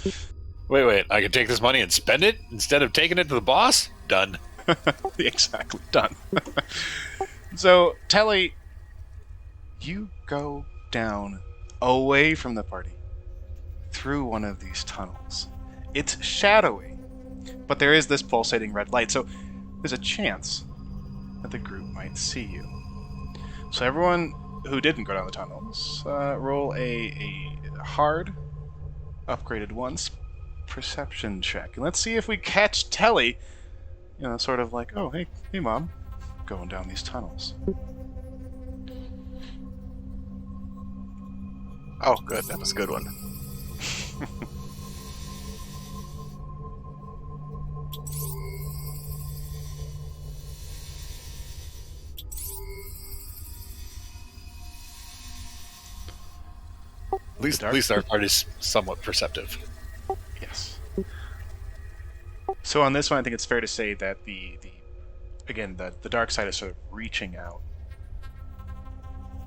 Wait, I can take this money and spend it instead of taking it to the boss? Done. Exactly, done. So, Telly, you go down away from the party through one of these tunnels. It's shadowy, but there is this pulsating red light, so there's a chance that the group might see you. So everyone who didn't go down the tunnels, roll a hard, upgraded once perception check. And let's see if we catch Telly, sort of like, oh, hey, Mom, going down these tunnels. Oh, good. That was a good one. At least our party's somewhat perceptive. Yes. So on this one, I think it's fair to say that the dark side is sort of reaching out,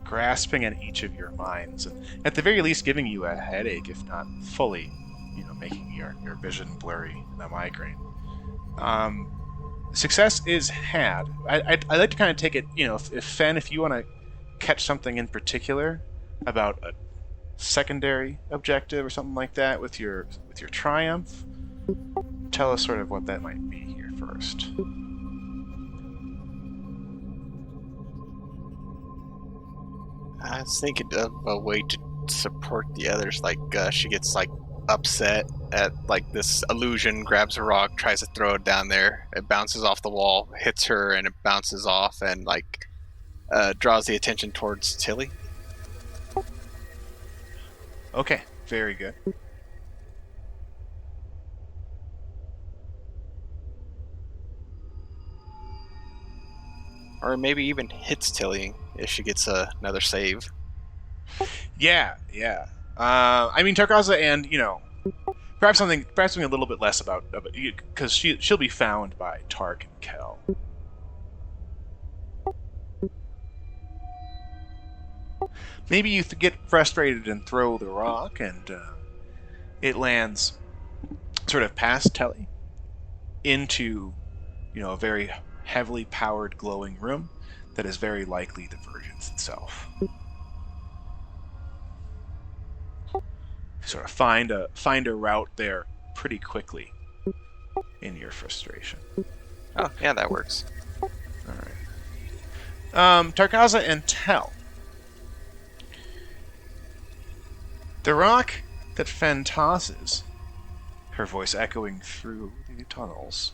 grasping at each of your minds, and at the very least giving you a headache, if not fully, making your vision blurry and a migraine. Success is had. I'd like to kind of take it, if Fen, if you want to catch something in particular about a secondary objective or something like that with your triumph, tell us sort of what that might be here first. I was thinking of a way to support the others. Like, she gets upset at this illusion, grabs a rock, tries to throw it down there. It bounces off the wall, hits her, and it bounces off, and draws the attention towards Tilly. Okay, very good. Or maybe even hits Tilly if she gets another save. Yeah. I mean, Tarkaza, and perhaps something a little bit less about because she'll be found by Tark and Kel. Maybe you get frustrated and throw the rock, and it lands sort of past Telly into, a very heavily powered, glowing room that is very likely the Vergence itself. Sort of find a route there pretty quickly in your frustration. Oh, yeah, that works. All right. Tarkaza and Tel. The rock that Fen tosses, her voice echoing through the tunnels,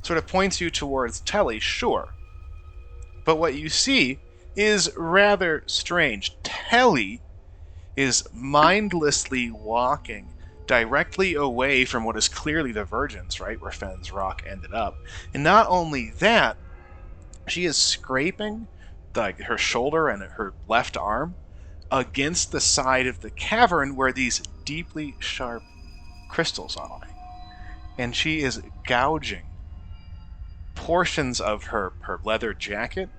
sort of points you towards Telly, sure. But what you see is rather strange. Telly is mindlessly walking directly away from what is clearly the Virgins, right, where Fenn's rock ended up. And not only that, she is scraping her shoulder and her left arm against the side of the cavern where these deeply sharp crystals are. And she is gouging portions of her leather jacket,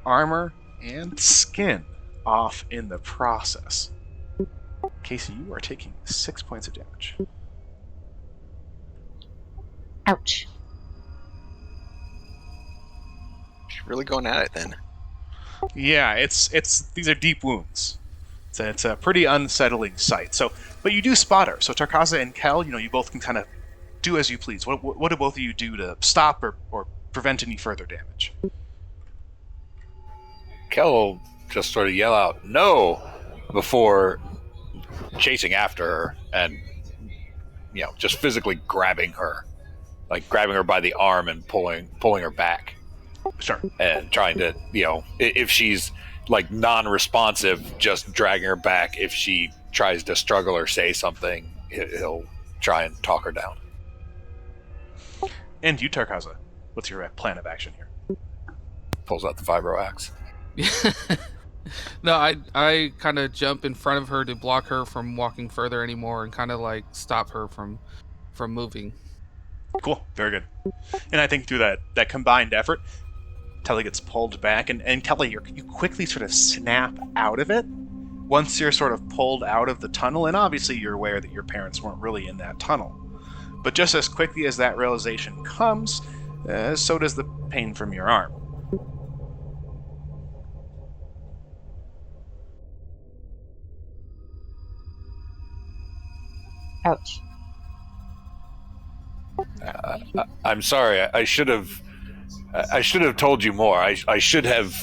armor, and skin off in the process. Casey, you are taking 6 points of damage. Ouch. She's really going at it then. Yeah, it's these are deep wounds. It's a pretty unsettling sight. So, but you do spot her. So Tarkaza and Kel, you both can kind of do as you please. What do both of you do to stop or prevent any further damage? Kel will just sort of yell out, "No!" before chasing after her and, just physically grabbing her. Like grabbing her by the arm and pulling her back. Sure. And trying to, if she's like non-responsive, just dragging her back. If she tries to struggle or say something, he'll try and talk her down. And you, Tarkaza, what's your plan of action here? Pulls out the vibro axe. No, I kind of jump in front of her to block her from walking further anymore and kind of like stop her from moving. Cool. Very good. And I think through that combined effort, Telly gets pulled back, and Kelly, you quickly sort of snap out of it once you're sort of pulled out of the tunnel, and obviously you're aware that your parents weren't really in that tunnel. But just as quickly as that realization comes, so does the pain from your arm. Ouch. I'm sorry. I should have told you more. I should have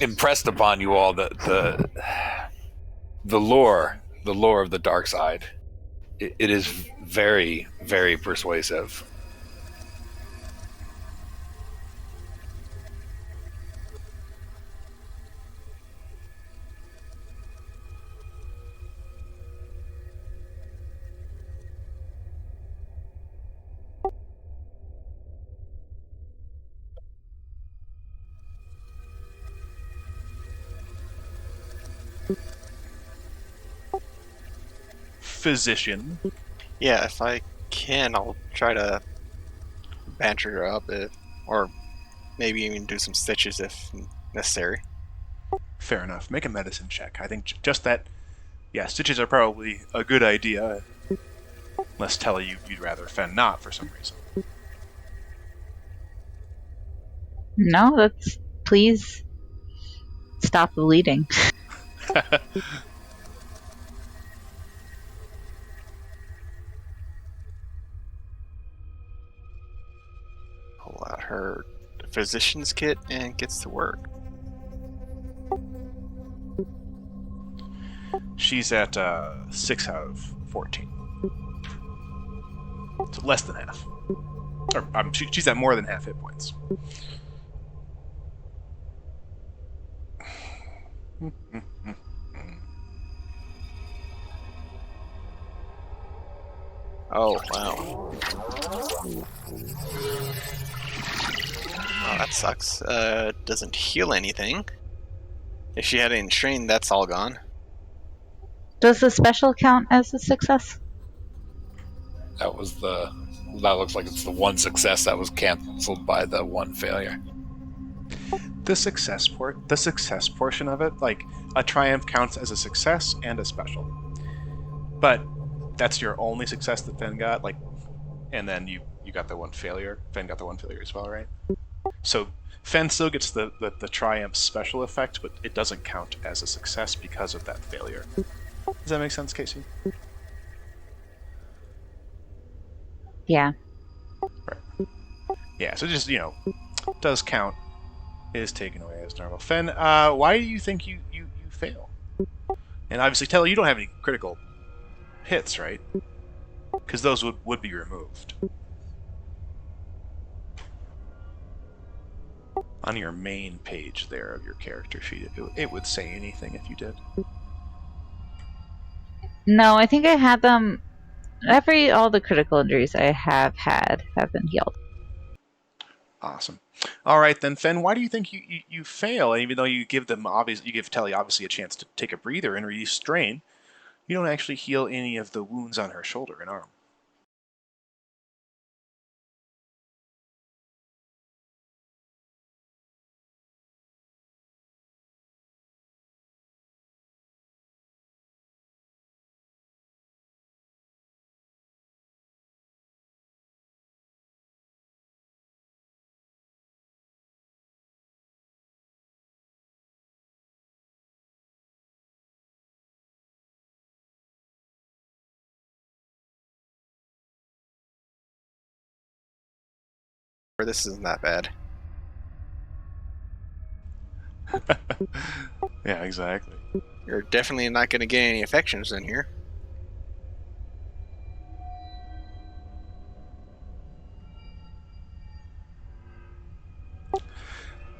impressed upon you all the lore of the dark side. It is very, very persuasive. Physician. Yeah, if I can, I'll try to banter her up, or maybe even do some stitches if necessary. Fair enough. Make a medicine check. I think just that. Yeah, stitches are probably a good idea. Unless Telly, you'd rather Fen not for some reason. No, that's... Please stop the bleeding. Pull out her physician's kit and gets to work. She's at 6 out of 14. So less than half. Or she's at more than half hit points. Oh, wow. Oh, that sucks. Doesn't heal anything. If she had any strain, that's all gone. Does the special count as a success? That looks like it's the one success that was canceled by the one failure. The success portion of it, like a triumph counts as a success and a special. But that's your only success that Fen got, like, and then you got the one failure. Fen got the one failure as well, right? So Fen still gets the triumph special effect, but it doesn't count as a success because of that failure. Does that make sense, Casey? Yeah. Right. Yeah, so just, does count, is taken away as normal. Fen, why do you think you fail? And obviously, Telly, you don't have any critical hits, right? Because those would be removed. On your main page there of your character sheet, it would say anything if you did. No, I think I had them. All the critical injuries I have had have been healed. Awesome. All right then, Fen. Why do you think you fail? Even though you give you give Telly obviously a chance to take a breather and release strain, you don't actually heal any of the wounds on her shoulder and arm. Or this isn't that bad. Yeah, exactly. You're definitely not going to get any infections in here.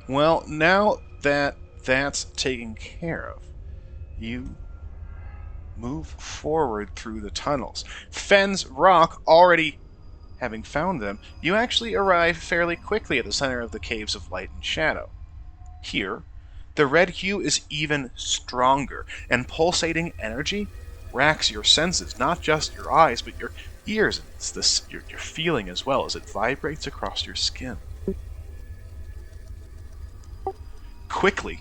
Well, now that that's taken care of, you move forward through the tunnels. Fen's rock already having found them, you actually arrive fairly quickly at the center of the caves of light and shadow. Here, the red hue is even stronger, and pulsating energy racks your senses, not just your eyes, but your ears, and it's this your feeling as well as it vibrates across your skin. Quickly,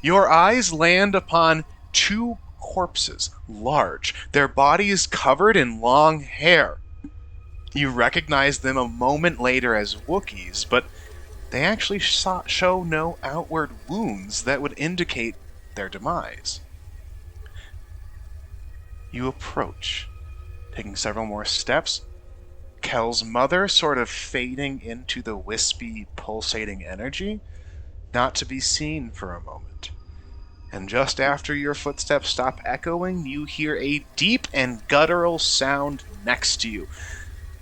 your eyes land upon two corpses, large, their bodies covered in long hair. You recognize them a moment later as Wookiees, but they actually show no outward wounds that would indicate their demise. You approach, taking several more steps, Kel's mother sort of fading into the wispy, pulsating energy, not to be seen for a moment. And just after your footsteps stop echoing, you hear a deep and guttural sound next to you.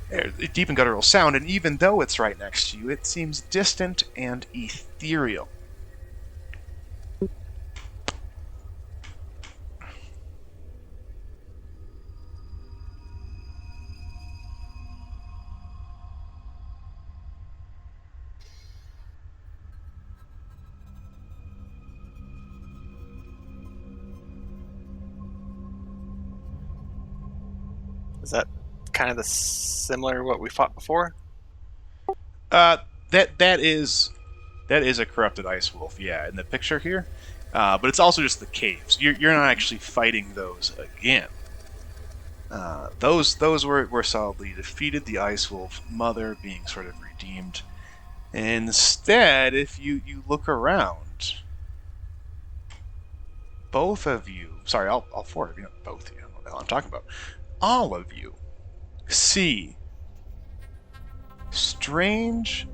A deep and guttural sound, and even though it's right next to you, it seems distant and ethereal. Is that kind of the similar what we fought before? Uh, that is a corrupted ice wolf, yeah, in the picture here. But it's also just the caves. You're not actually fighting those again. Those were solidly defeated. The ice wolf mother being sort of redeemed. Instead, if you look around, both of you, sorry, all four of you, not both of you, I don't know what the hell I'm talking about. All of you see strange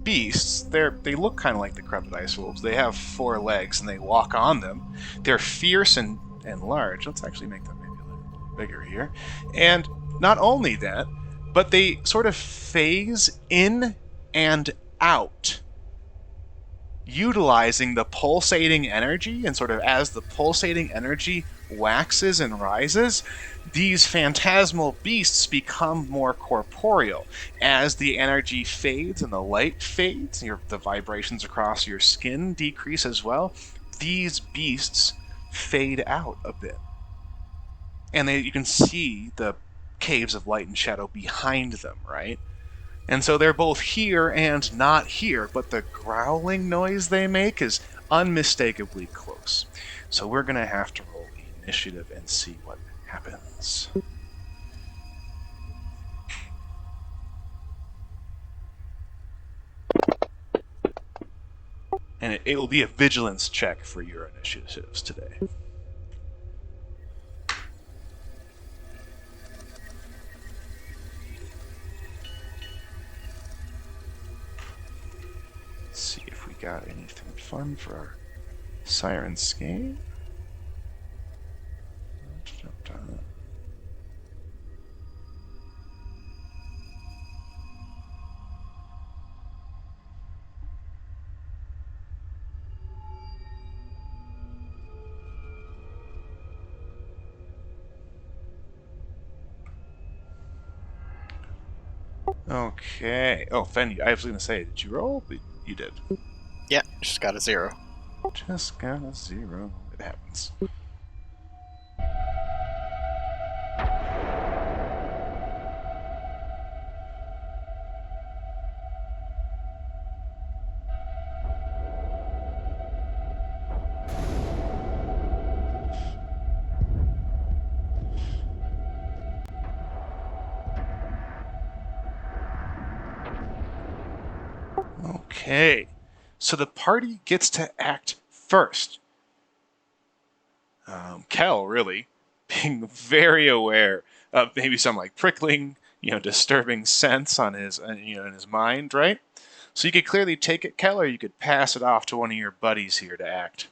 beasts. They look kind of like the corrupted ice wolves. They have four legs and they walk on them. They're fierce and large. Let's actually make them maybe a little bigger here. And not only that, but they sort of phase in and out, utilizing the pulsating energy, and sort of as the pulsating energy waxes and rises, these phantasmal beasts become more corporeal. As the energy fades and the light fades, the vibrations across your skin decrease as well, these beasts fade out a bit. And you can see the caves of light and shadow behind them, right? And so they're both here and not here, but the growling noise they make is unmistakably close. So we're going to have to roll initiative and see what happens. And it will be a vigilance check for your initiatives today. Let's see if we got anything fun for our Sirenscape. Okay. Oh, Fen, I was going to say, did you roll? But you did. Yeah, just got a 0. Just got a 0. It happens. Okay. So the party gets to act first. Kel, really, being very aware of maybe some like prickling, disturbing sense on his, in his mind, right? So you could clearly take it, Kel, or you could pass it off to one of your buddies here to act.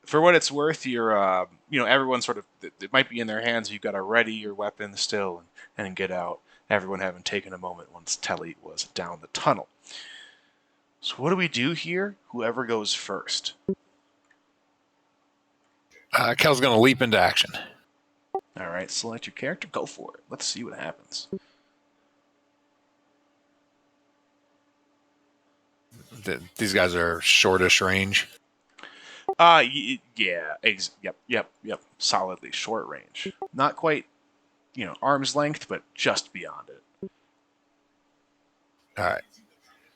For what it's worth, you're, everyone sort of, it might be in their hands. You've got to ready your weapon still and get out. Everyone having taken a moment once Telly was down the tunnel. So what do we do here? Whoever goes first. Kel's going to leap into action. All right, select your character. Go for it. Let's see what happens. These guys are shortish range. Yeah. Yep. Solidly short range. Not quite, arm's length, but just beyond it. All right.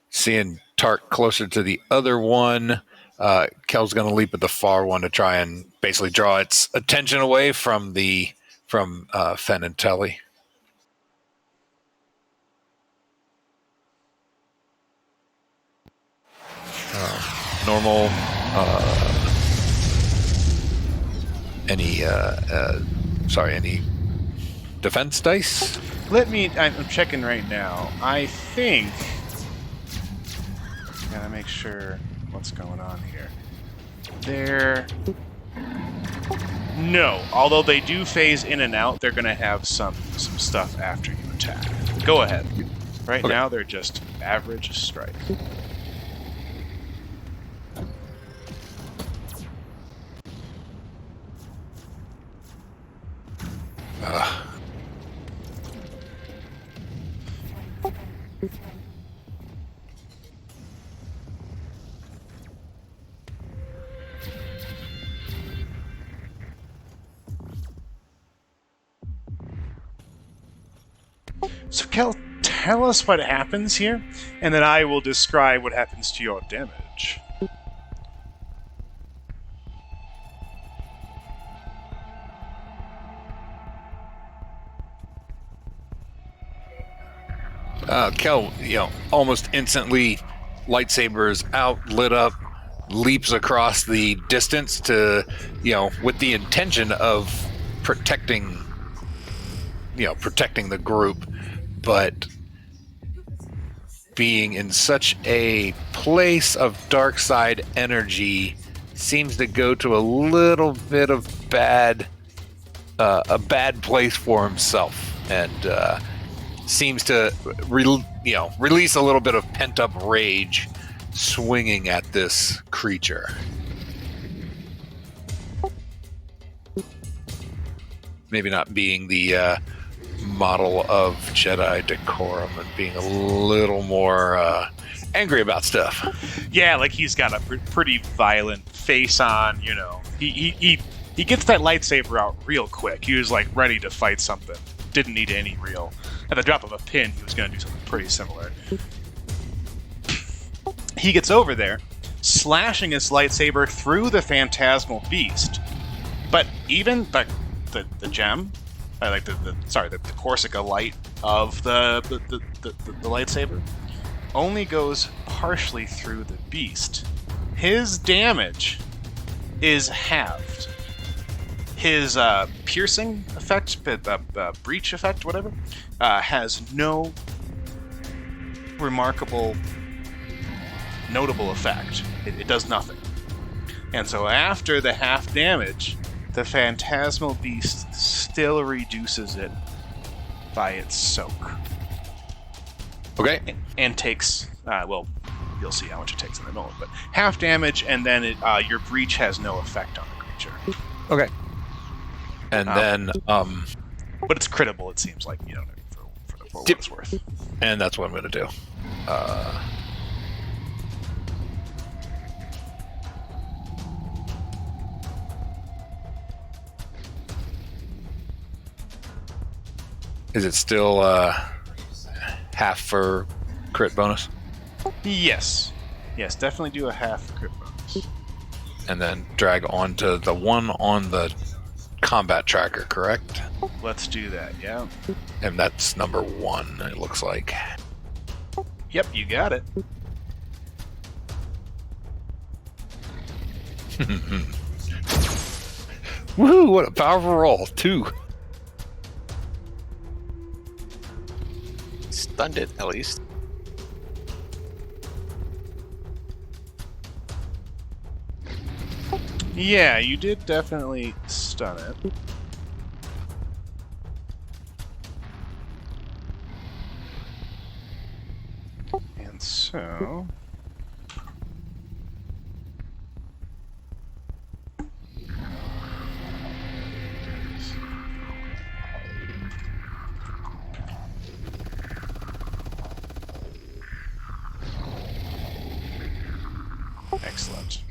Seeing Tark closer to the other one, Kel's going to leap at the far one to try and basically draw its attention away from Fen and Telly. Normal. Any defense dice? I'm checking right now. I think. Gotta make sure what's going on here. No, although they do phase in and out, they're gonna have some stuff after you attack. Go ahead. Right Okay. now, they're just average strike. So, Kel, tell us what happens here, and then I will describe what happens to your damage. Kel, almost instantly, lightsabers out, lit up, leaps across the distance to, with the intention of protecting the group, but being in such a place of dark side energy seems to go to a little bit of a bad place for himself, and seems to release a little bit of pent-up rage swinging at this creature. Maybe not being the model of Jedi decorum and being a little more angry about stuff. Yeah, like he's got a pretty violent face on, He gets that lightsaber out real quick. He was like ready to fight something. Didn't need any real. At the drop of a pin, he was going to do something pretty similar. He gets over there, slashing his lightsaber through the phantasmal beast. But even the gem, the Corsica light of the lightsaber, only goes partially through the beast. His damage is halved. His piercing effect, breach effect, whatever, has no remarkable, notable effect. It does nothing. And so after the half damage, the phantasmal beast still reduces it by its soak. Okay. And takes, you'll see how much it takes in a moment, but half damage, and then your breach has no effect on the creature. Okay. And then, but it's crittable, it seems like, for the for what Yep. it's worth. And that's what I'm going to do. Is it still half for crit bonus? Yes. Yes, definitely do a half crit bonus. And then drag on to the one on the combat tracker, correct? Let's do that, yeah. And that's number 1, it looks like. Yep, you got it. Woohoo, what a powerful roll. 2. Stunned it, at least. Yeah, you did definitely stun it. And so... Excellent.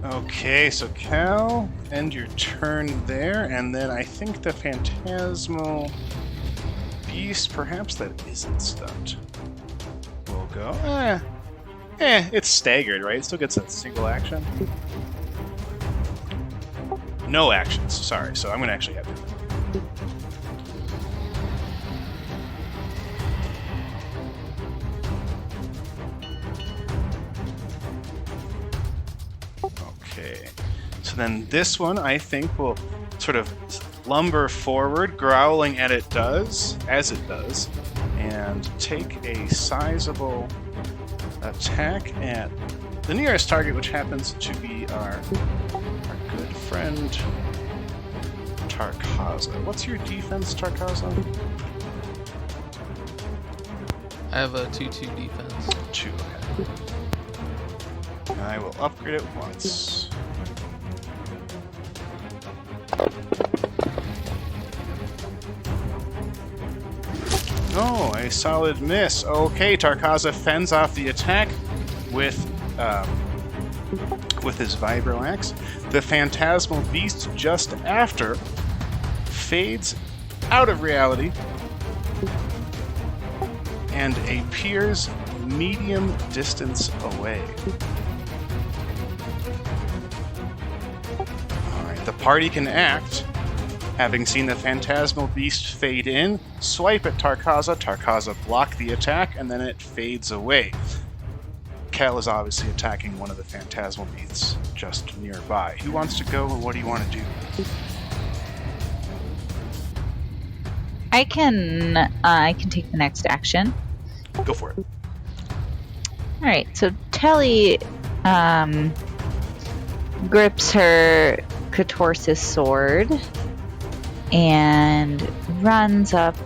Okay, so Cal, end your turn there, and then I think the Phantasmal Beast, perhaps that isn't stunned, will go. It's staggered, right? It still gets a single action. No actions, sorry, so I'm going to actually have to. Okay, so then this one I think will sort of lumber forward, growling as it does, and take a sizable attack at the nearest target, which happens to be our good friend Tarkaza. What's your defense, Tarkaza? I have a 2/2 defense. 2, okay. I will upgrade it once. Oh, a solid miss. Okay, Tarkaza fends off the attack with his Vibro Axe. The Phantasmal Beast just after fades out of reality and appears medium distance away. Alright, the party can act. Having seen the Phantasmal Beast fade in, swipe at Tarkaza. Tarkaza block the attack, and then it fades away. Kel is obviously attacking one of the Phantasmal Beasts just nearby. Who wants to go, and what do you want to do? I can take the next action. Go for it. All right, so Telly grips her Catorsis sword and runs up.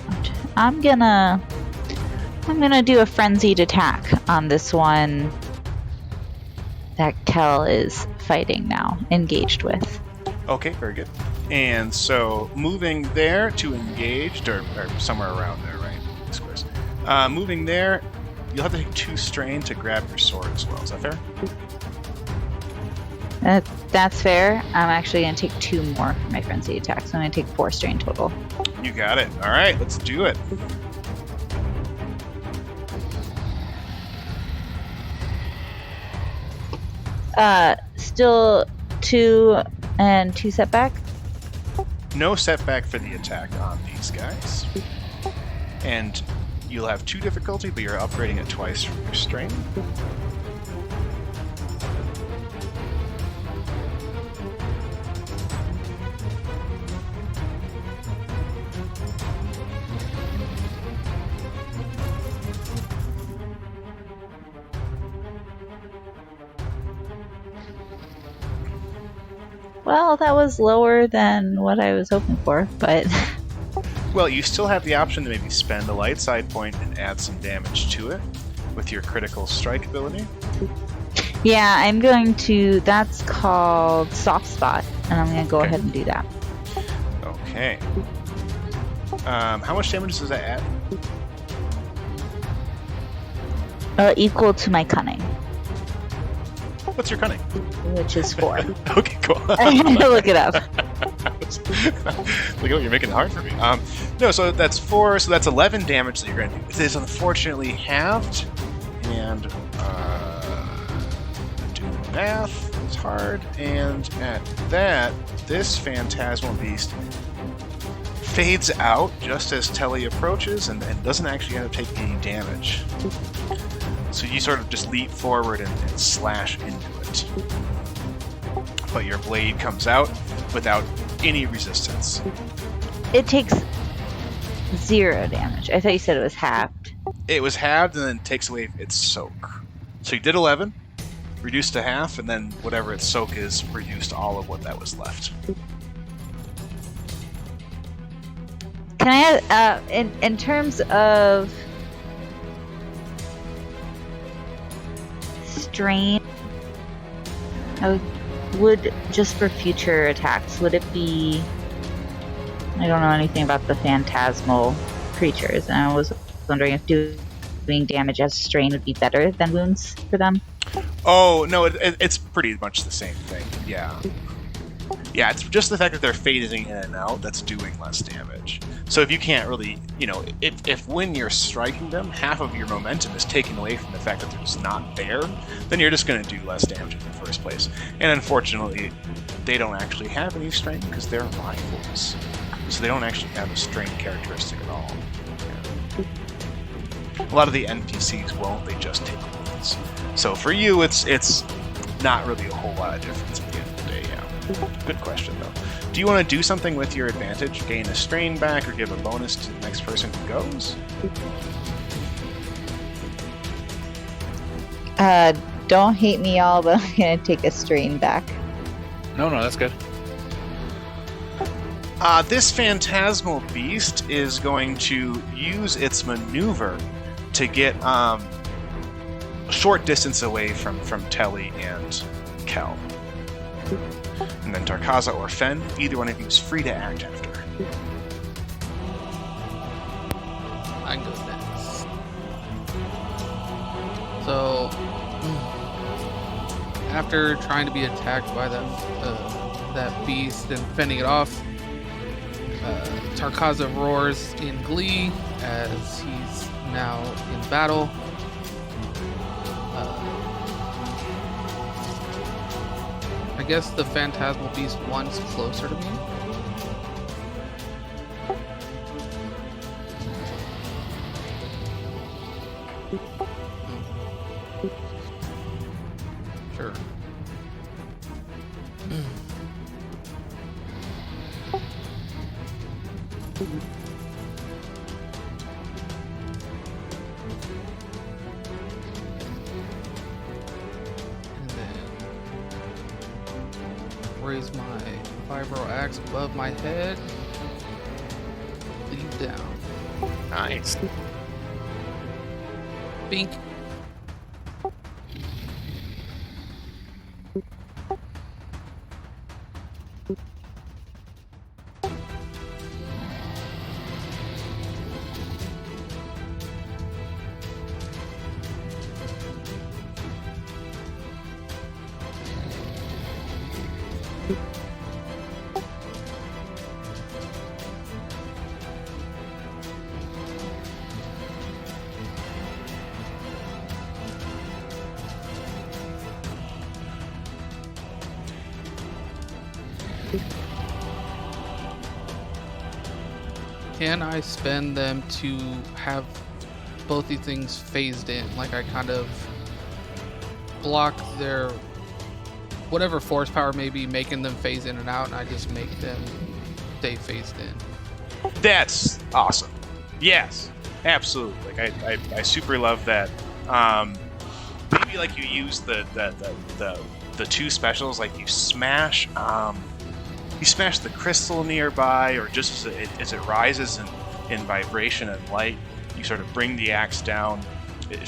I'm gonna do a frenzied attack on this one that Kel is fighting now, engaged with. Okay, very good. And so moving there to engaged, or somewhere around there, right? Squares. Moving there, you'll have to take 2 strain to grab your sword as well. Is that fair? That's fair. I'm actually going to take 2 more for my frenzy attack, so I'm going to take 4 strain total. You got it. All right, let's do it. Still 2 and 2 setback. No setback for the attack on these guys. And you'll have 2 difficulty, but you're upgrading it twice from your strain. Well, that was lower than what I was hoping for, but Well, you still have the option to maybe spend a light side point and add some damage to it with your critical strike ability. Yeah, I'm going to. That's called soft spot, and I'm going to go Okay. ahead and do that. Okay. How much damage does that add? Equal to my cunning, What's your cunning? which is 4. Okay, cool. I had to look it up. Look at what you're making it hard for me. No, so that's 4. So that's 11 damage that you're going to do. It is unfortunately halved, and do math is hard. And at that, this phantasmal beast fades out just as Telly approaches, and doesn't actually end up taking any damage. So you sort of just leap forward and slash into it. But your blade comes out without any resistance. It takes 0 damage. I thought you said it was halved. It was halved and then takes away its soak. So you did 11, reduced to half, and then whatever its soak is, reduced all of what that was left. Can I, in terms of strain, would just for future attacks, would it be? I don't know anything about the phantasmal creatures, and I was wondering if doing damage as strain would be better than wounds for them. Oh, no, it's pretty much the same thing. Yeah. Yeah, it's just the fact that they're phasing in and out that's doing less damage. So if you can't really, if when you're striking them, half of your momentum is taken away from the fact that they're just not there, then you're just going to do less damage in the first place. And unfortunately, they don't actually have any strength because they're rivals. So they don't actually have a strength characteristic at all. Yeah. A lot of the NPCs won't, they just take wounds. So for you, it's not really a whole lot of difference at the end of the day, yeah. Good question, though. Do you want to do something with your advantage? Gain a strain back or give a bonus to the next person who goes? Don't hate me all, but I'm gonna take a strain back. No, that's good. This phantasmal beast is going to use its maneuver to get a short distance away from Telly and Kel. And then Tarkaza or Fen, either one of you is free to act after. I can go next. So, after trying to be attacked by that beast and fending it off, Tarkaza roars in glee as he's now in battle. I guess the phantasmal beast one's closer to me. Sure. And then raise my vibro axe above my head. Lead down. Nice. Bink. Can I spend them to have both these things phased in? Like I kind of block their whatever force power may be making them phase in and out, and I just make them stay phased in. That's awesome. Yes, absolutely. Like I super love that. Maybe like you use the two specials, like you smash the crystal nearby, or just as it rises in vibration and light, you sort of bring the axe down. it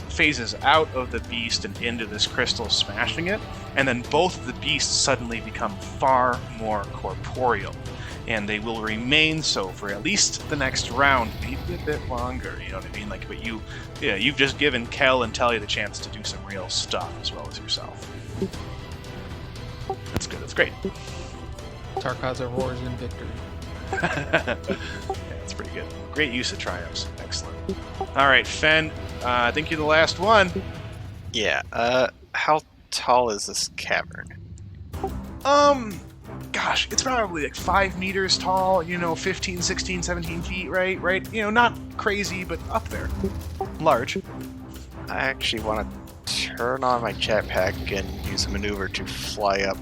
phases out of the beast and into this crystal, smashing it, and then both of the beasts suddenly become far more corporeal, and they will remain so for at least the next round, maybe a bit longer. You know what I mean? Like, but you've just given Kel and Telly the chance to do some real stuff as well as yourself. That's good. That's great. Tarkaza roars in victory. Yeah, that's pretty good. Great use of triumphs. Excellent. All right, Fen. I think you're the last one. Yeah. How tall is this cavern? Gosh, it's probably like 5 meters tall. 15, 16, 17 feet. Right. Not crazy, but up there. Large. I actually want to turn on my jetpack and use a maneuver to fly up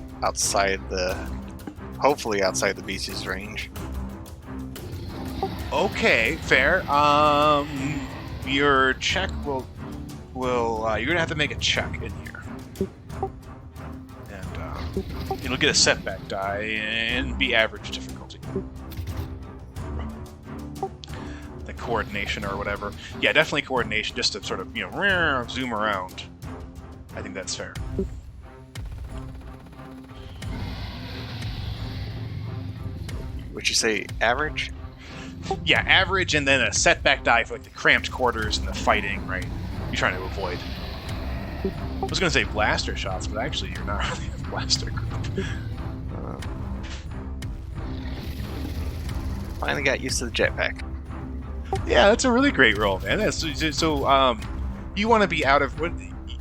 hopefully outside the beast's range. Okay, fair. Your check will you're gonna have to make a check in here, and you'll get a setback die and be average difficulty. The coordination or whatever. Yeah, definitely coordination, just to sort of zoom around. I think that's fair. Would you say average? Yeah, average, and then a setback die for like the cramped quarters and the fighting, right? You're trying to avoid. I was going to say blaster shots, but actually you're not really a blaster group. Finally got used to the jetpack. Yeah, that's a really great roll, man. So, you want to be out of...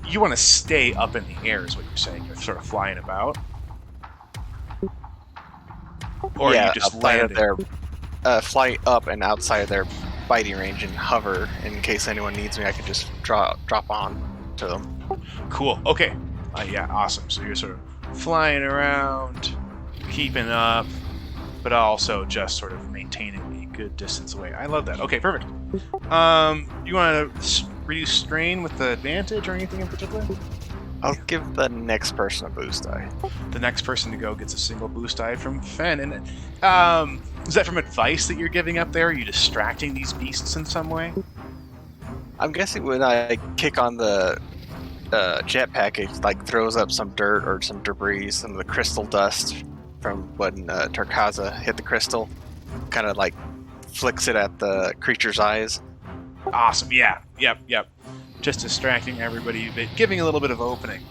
You want to stay up in the air is what you're saying. You're sort of flying about? Or yeah, you just outside of landing? fly up and outside of their biting range and hover in case anyone needs me. I can just drop on to them. Cool. Okay. Yeah, awesome. So you're sort of flying around, keeping up, but also just sort of maintaining a good distance away. I love that. Okay, perfect. You want to reduce strain with the advantage or anything in particular? I'll give the next person a boost die. The next person to go gets a single boost die from Fen. And is that from advice that you're giving up there? Are you distracting these beasts in some way? I'm guessing when I kick on the jetpack, it throws up some dirt or some debris, some of the crystal dust from when Tarkaza hit the crystal. Kind of flicks it at the creature's eyes. Awesome. Yeah. Yep. Just distracting everybody, but giving a little bit of opening.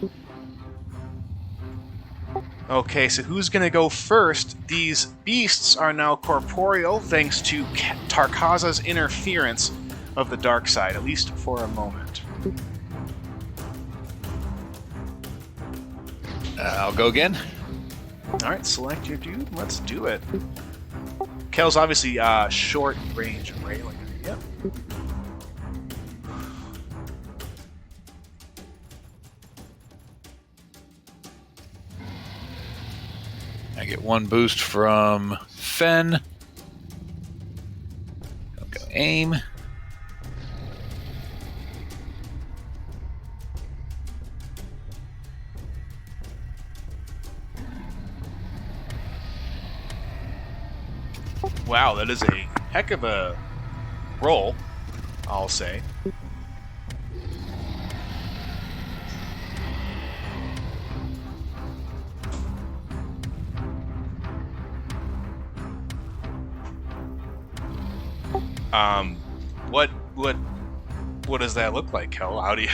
Okay, so who's going to go first? These beasts are now corporeal thanks to Tarkaza's interference of the dark side, at least for a moment. I'll go again. All right, select your dude. Let's do it. Kel's obviously short range, right? Yep. I get one boost from Fen. I'll go aim. Wow, that is a heck of a roll, I'll say. What does that look like, Kel? How do you...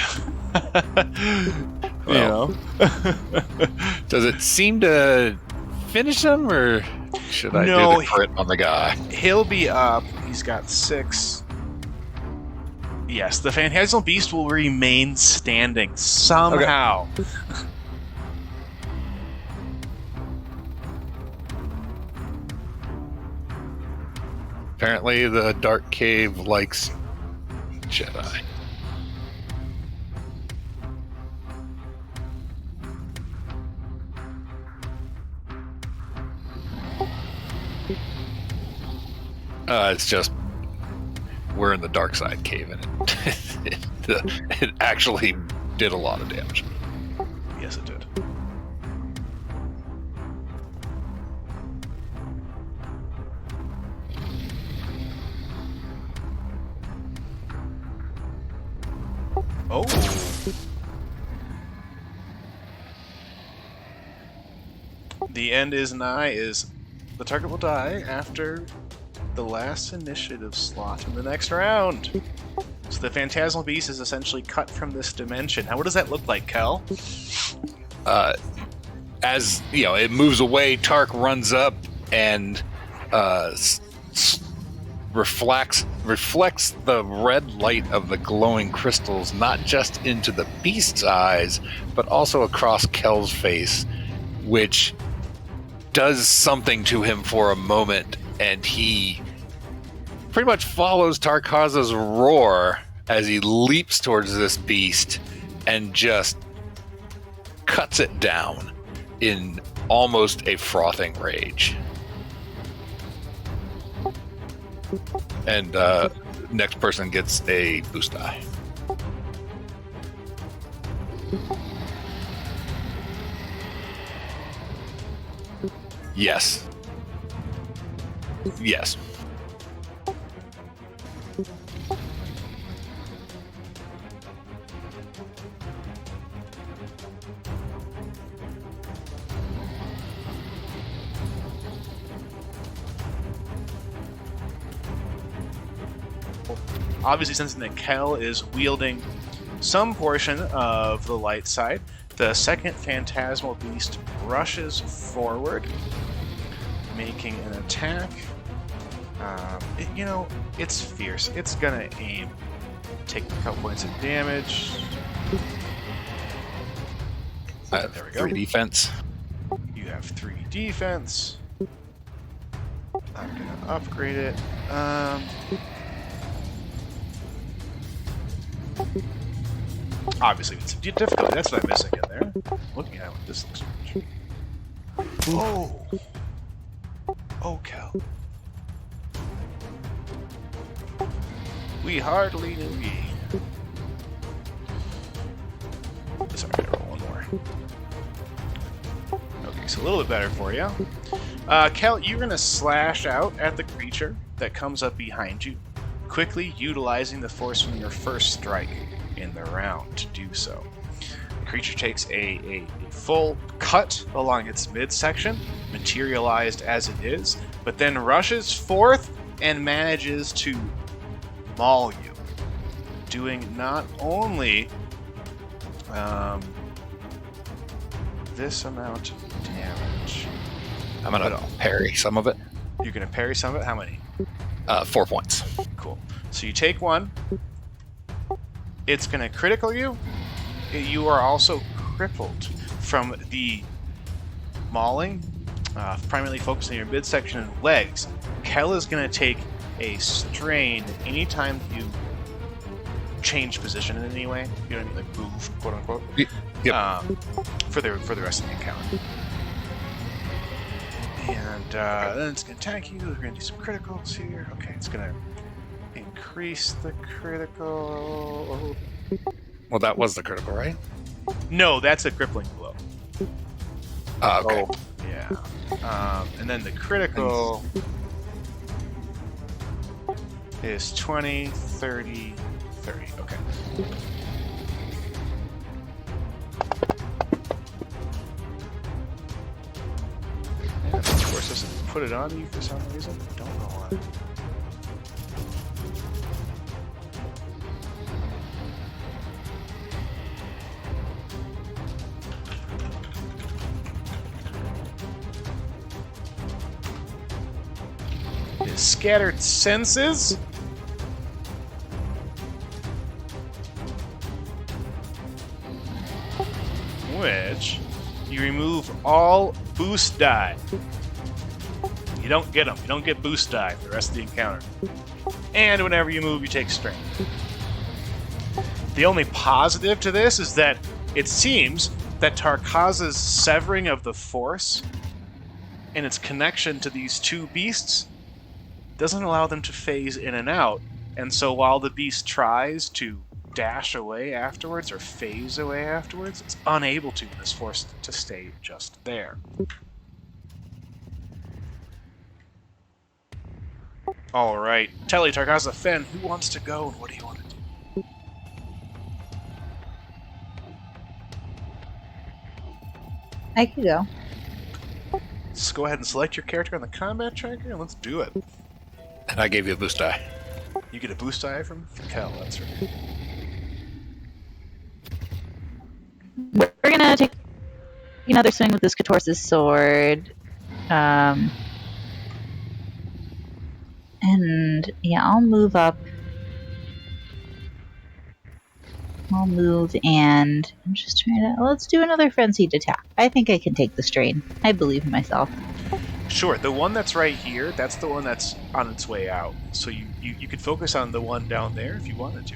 Well, does it seem to finish him, or should I No, do the crit on the guy? He'll be up. He's got 6. Yes, the Phantasmal Beast will remain standing somehow. Apparently, the Dark Cave likes Jedi. It's just we're in the dark side cave, and it actually did a lot of damage. Yes, it did. Oh. The end is nigh. Is the target will die after the last initiative slot in the next round. So the Phantasmal Beast is essentially cut from this dimension. Now, what does that look like, Kel? As you know, it moves away. Tark runs up and reflects the red light of the glowing crystals, not just into the beast's eyes, but also across Kel's face, which does something to him for a moment, and he pretty much follows Tarkaza's roar as he leaps towards this beast and just cuts it down in almost a frothing rage. And next person gets a boost die. Yes. Yes. Obviously, sensing that Kel is wielding some portion of the light side, the second Phantasmal Beast rushes forward, making an attack. It's fierce. It's gonna aim, take a couple points of damage. There we go. 3 defense. You have 3 defense. I'm gonna upgrade it. Obviously, it's difficult. That's what I'm missing in there. Looking at what this looks like. Oh, Kel. We hardly knew ye. Sorry, I gotta roll one more. Okay, so a little bit better for you. Kel, you're gonna slash out at the creature that comes up behind you, quickly utilizing the force from your first strike in the round to do so. The creature takes a full cut along its midsection, materialized as it is, but then rushes forth and manages to maul you, doing not only this amount of damage. I'm gonna parry some of it. You're gonna parry some of it? How many? 4 points. Cool. So you take one. It's gonna critical you. You are also crippled from the mauling, primarily focusing on your midsection and legs. Kel is gonna take a strain anytime you change position in any way. You know what I mean? Like move, quote unquote. Yep. For the rest of the encounter. And then it's going to attack you. We're going to do some criticals here. Okay, it's going to increase the critical. Well, that was the critical, right? No, that's a crippling blow. Okay. Yeah. And then the critical is 20, 30, 30. Okay. And of course, doesn't put it on you for some reason. Don't know why. His scattered senses. Which you remove all boost die. You don't get them. You don't get boost die for the rest of the encounter. And whenever you move, you take strain. The only positive to this is that it seems that Tarkaza's severing of the force and its connection to these two beasts doesn't allow them to phase in and out. And so while the beast tries to dash away afterwards or phase away afterwards, it's unable to, and is forced to stay just there. Alright. Telly, Tarkaza, Fen, who wants to go and what do you want to do? I could go. Let's go ahead and select your character on the combat tracker and let's do it. And I gave you a boost die. You get a boost die from Kel, that's right. We're gonna take another swing with this Katorsa's sword. And yeah, I'll move up. I'll move and I'm just trying to. Let's do another frenzied attack. I think I can take the strain. I believe in myself. Sure, the one that's right here, that's the one that's on its way out. So you could focus on the one down there if you wanted to.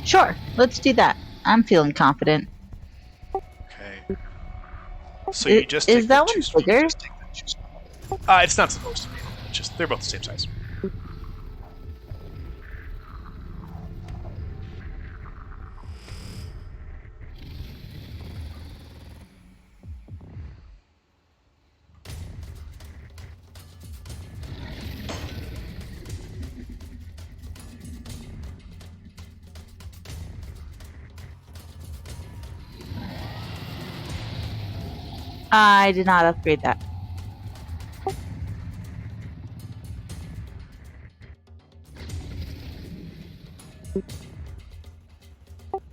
Sure, let's do that. I'm feeling confident. Okay. So you just take Is that the two one bigger? It's not supposed to be. It's just they're both the same size. I did not upgrade that.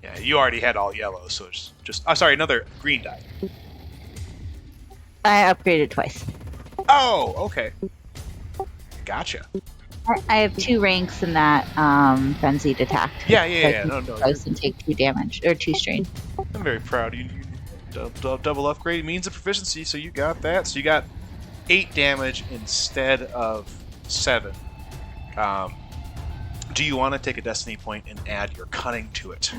Yeah, you already had all yellow, so it's just. Oh, sorry, another green die. I upgraded twice. Oh, okay. Gotcha. I have 2 ranks in that frenzied attack. Yeah, So I yeah. can No. close and take 2 damage or 2 strain. I'm very proud of you. Double upgrade means of proficiency, so you got that. So you got 8 damage instead of 7. Do you want to take a destiny point and add your cunning to it?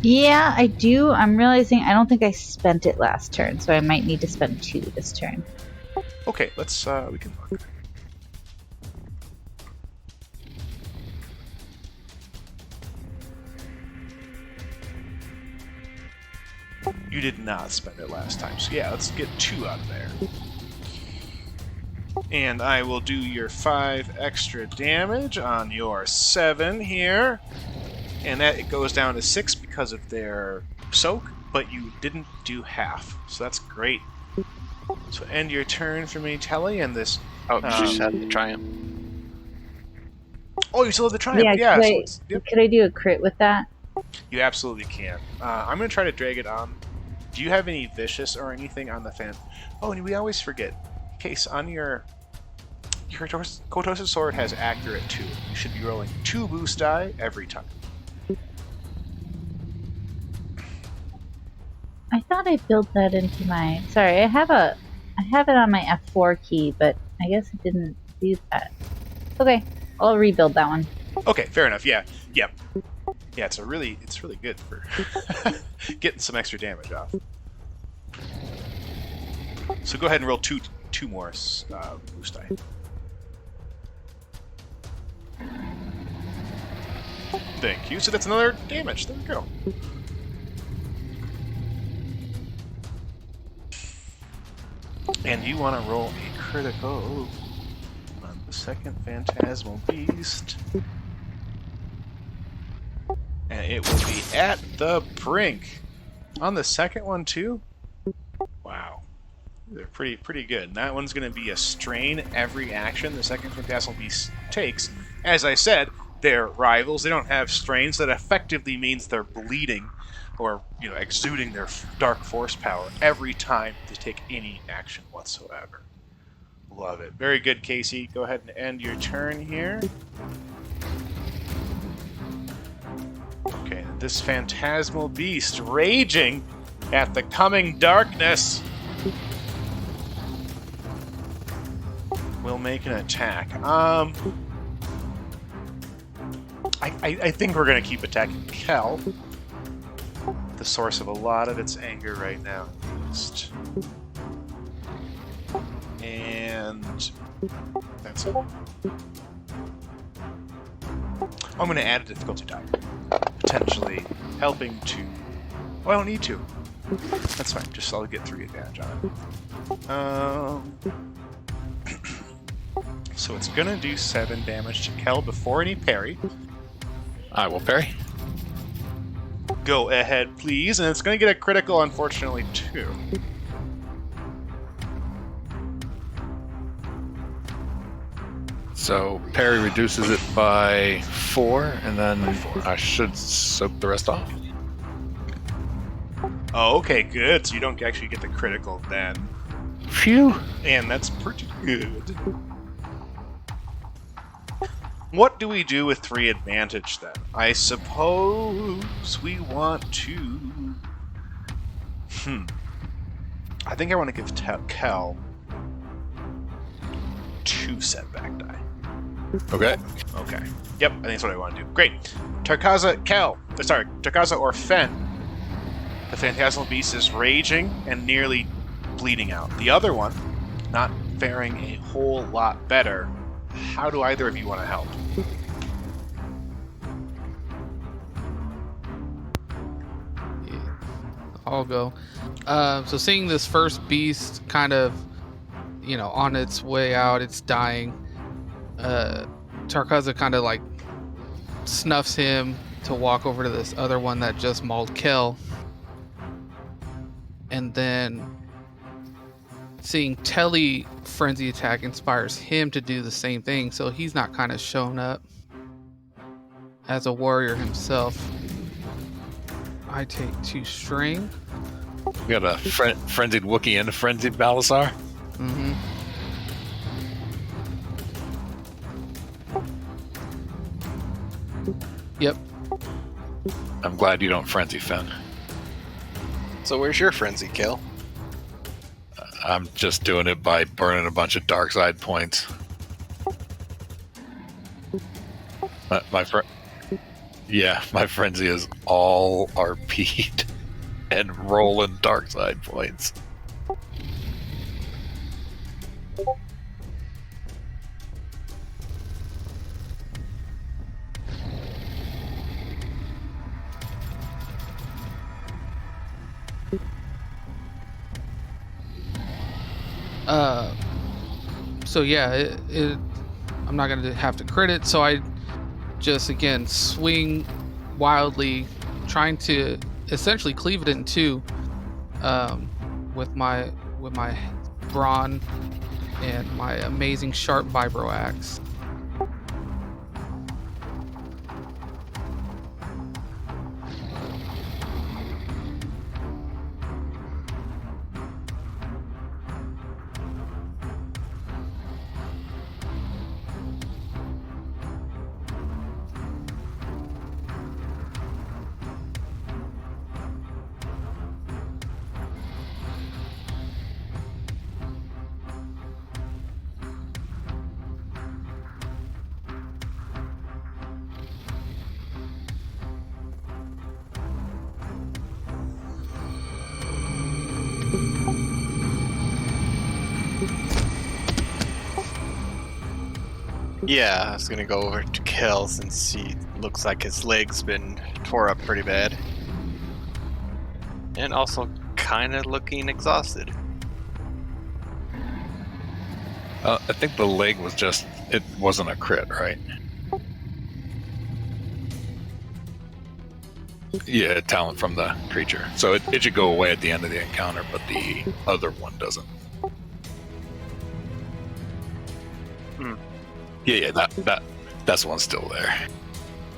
Yeah, I do. I'm realizing I don't think I spent it last turn, so I might need to spend 2 this turn. Okay, let's we can look. You did not spend it last time, so yeah, let's get 2 out of there. And I will do your 5 extra damage on your 7 here. And that it goes down to 6 because of their soak, but you didn't do half. So that's great. So end your turn for me, Telly, and this... Oh, you just had the triumph. Oh, you still have the triumph. Yeah, could, so I, it's, yep, could I do a crit with that? you absolutely can. I'm going to try to drag it on. Do you have any vicious or anything on the fan? Oh, and we always forget. Case, on your Kotosa's sword has accurate 2. You should be rolling 2 boost die every time. I thought I built that into my. Sorry, I have it on my F4 key, but I guess I didn't do that. Okay, I'll rebuild that one. Okay, fair enough. Yeah. It's really good for getting some extra damage off. So go ahead and roll two more boost die. Thank you. So that's another damage. There we go. And you want to roll a critical on the second Phantasmal Beast. And it will be at the brink. On the second one, too? Wow. They're pretty good. And that one's going to be a strain every action the second Phantasmal Beast takes. As I said, they're rivals. They don't have strains. That effectively means they're bleeding or, exuding their dark force power every time they take any action whatsoever. Love it. Very good, Casey. Go ahead and end your turn here. Okay, this Phantasmal Beast raging at the coming darkness will make an attack. I think we're going to keep attacking Kel. The source of a lot of its anger right now. And that's it. I'm going to add a difficulty die. Potentially helping to... Oh, I don't need to. That's fine. Just I'll get 3 advantage on it. So it's going to do 7 damage to Kel before any parry. I will parry. Go ahead, please. And it's going to get a critical, unfortunately, too. So parry reduces it by 4, and then I should soak the rest off. Oh, okay, good. So you don't actually get the critical then. Phew. And that's pretty good. What do we do with 3 advantage then? I suppose we want to... I think I want to give Kel 2 setback die. Okay. Okay. Yep, I think that's what I want to do. Great. Tarkaza or Fen. The Phantasmal Beast is raging and nearly bleeding out. The other one, not faring a whole lot better. How do either of you want to help? I'll go. So seeing this first beast kind of, on its way out, it's dying. Tarkaza kind of like snuffs him to walk over to this other one that just mauled Kel. And then seeing Telly frenzy attack inspires him to do the same thing, so he's not kind of shown up as a warrior himself. I take 2 string. We got a frenzied Wookiee and a frenzied Balasar. Mm-hmm. Yep. I'm glad you don't frenzy Fen. So where's your frenzy, Kel? I'm just doing it by burning a bunch of dark side points. My frenzy is all RP'd and rolling dark side points. So yeah, I'm not gonna have to crit it, so I just again swing wildly, trying to essentially cleave it in 2 with my brawn and my amazing sharp vibro axe. Yeah, I was gonna go over to Kel since he looks like his leg's been tore up pretty bad. And also kind of looking exhausted. I think the leg was just, it wasn't a crit, right? Yeah, talent from the creature. So it should go away at the end of the encounter, but the other one doesn't. Yeah, that's the one still there.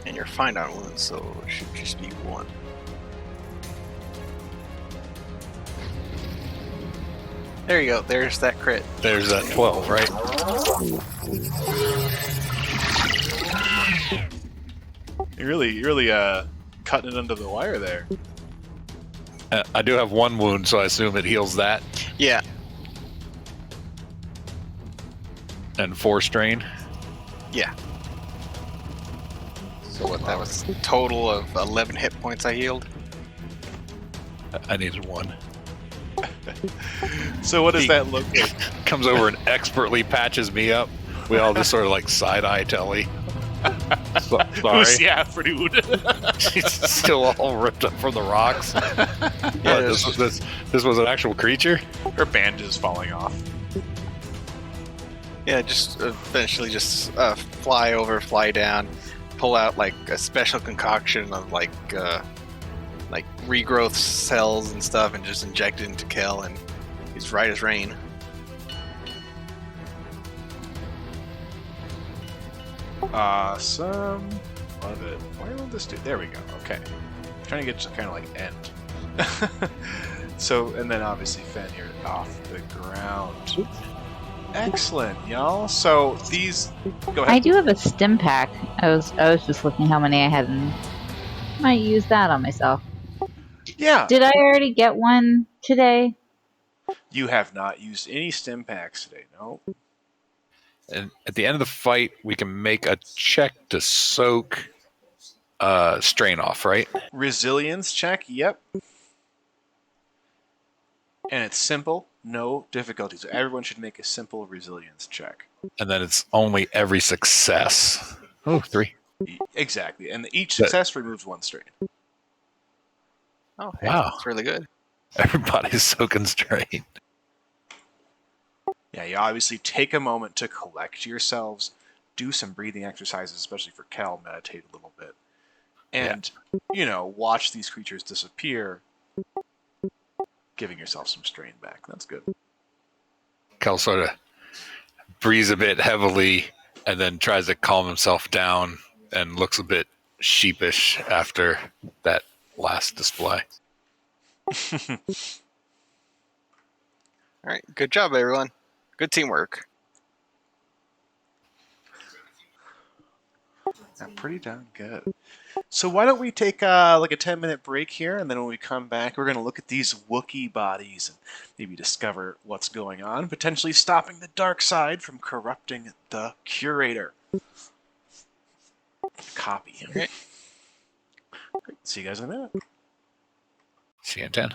And you're fine on wounds, so it should just be 1. There you go. There's that crit. There's that 12, right? You're really cutting it under the wire there. I do have 1 wound, so I assume it heals that. Yeah. And 4 strain. Yeah. So what, that was a total of 11 hit points I healed? I needed 1. So what does that look like? Comes over and expertly patches me up. We all just sort of like side-eye Telly. Sorry. Yeah, pretty wounded. She's still all ripped up from the rocks. Yeah, This was an actual creature? Her bandage is falling off. Yeah, just eventually just fly over, fly down, pull out like a special concoction of like regrowth cells and stuff, and just inject it into Kel, and he's right as rain. Awesome. Love it. Why won't this do? There we go. Okay. Trying to get to kind of like end. So, and then obviously Fen here off the ground. Excellent, y'all. So these. Go ahead. I do have a stim pack. I was just looking how many I had, and might use that on myself. Yeah. Did I already get one today? You have not used any stim packs today, no? And at the end of the fight, we can make a check to soak strain off, right? Resilience check, yep. And it's simple, no difficulty. So everyone should make a simple resilience check. And then it's only every success. Oh, 3. Exactly. And each success removes 1 strain. Oh, hey, Wow. that's really good. Everybody's so constrained. Yeah, you obviously take a moment to collect yourselves, do some breathing exercises, especially for Kel, meditate a little bit. And, watch these creatures disappear, giving yourself some strain back. That's good. Kel sort of breathes a bit heavily and then tries to calm himself down and looks a bit sheepish after that last display. All right, good job, everyone. Good teamwork. Yeah, pretty darn good. So why don't we take like a 10-minute break here, and then when we come back, we're going to look at these Wookiee bodies and maybe discover what's going on, potentially stopping the dark side from corrupting the Curator. Copy. Okay. Great. See you guys in a minute. See you in 10.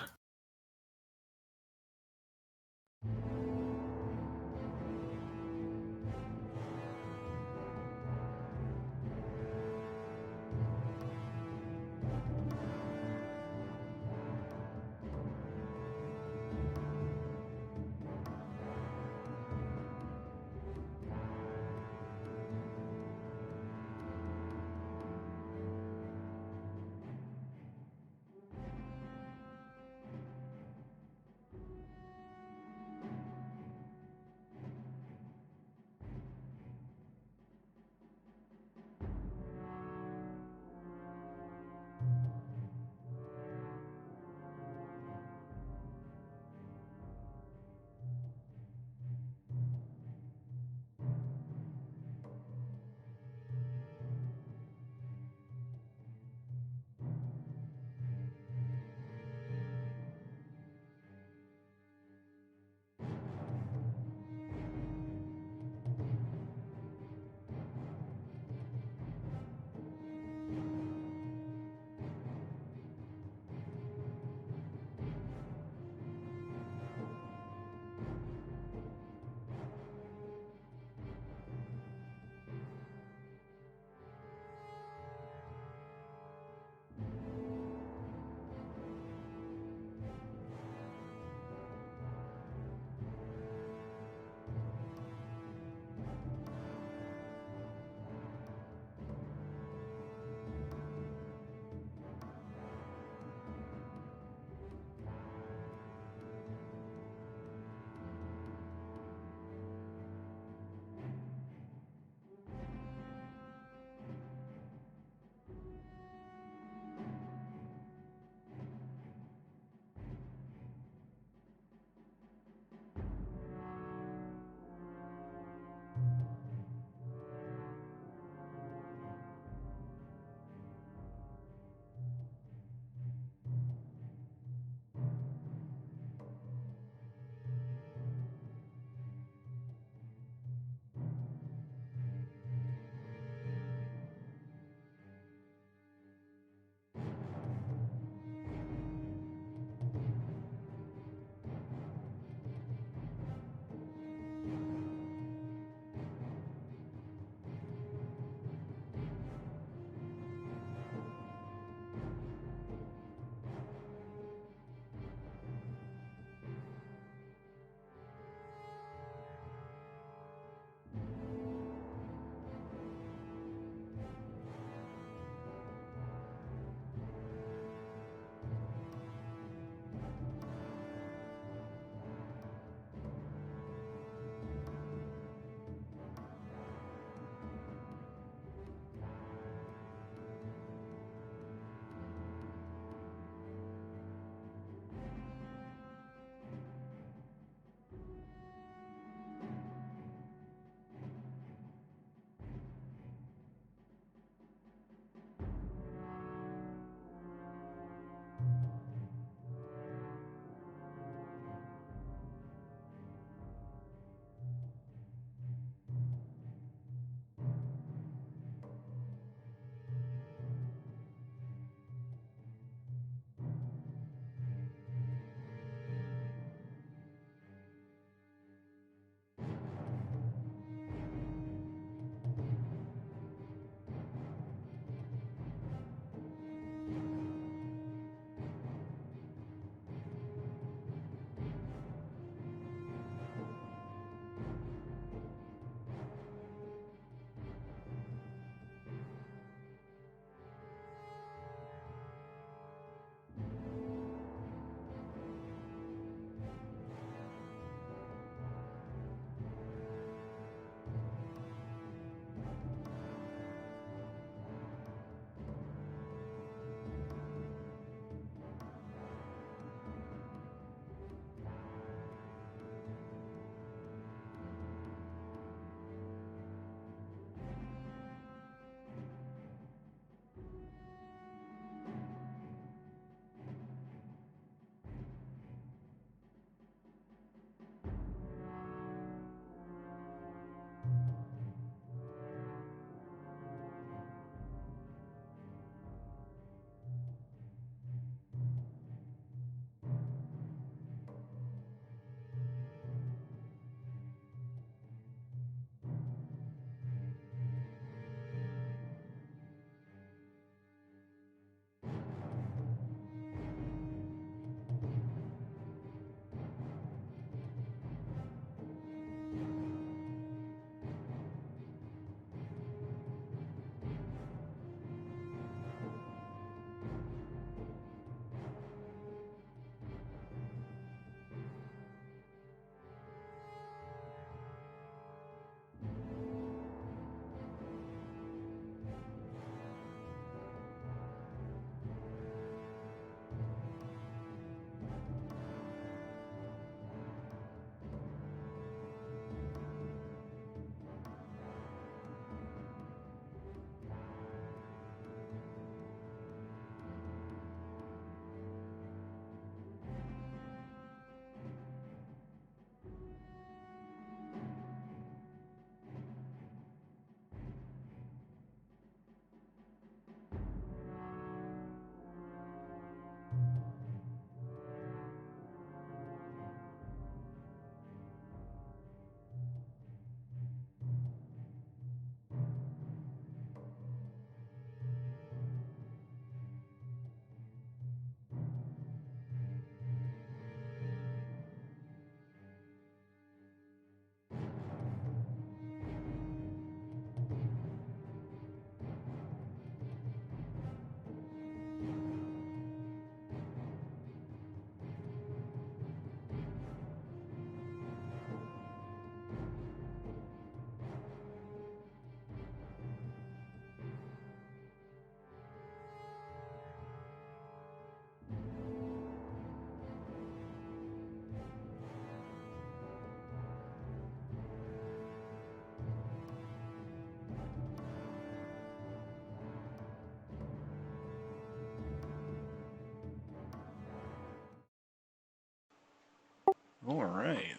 All right.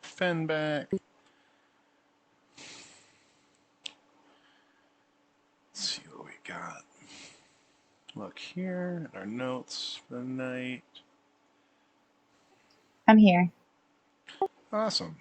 Fen back. Let's see what we got. Look here at our notes for the night. I'm here. Awesome.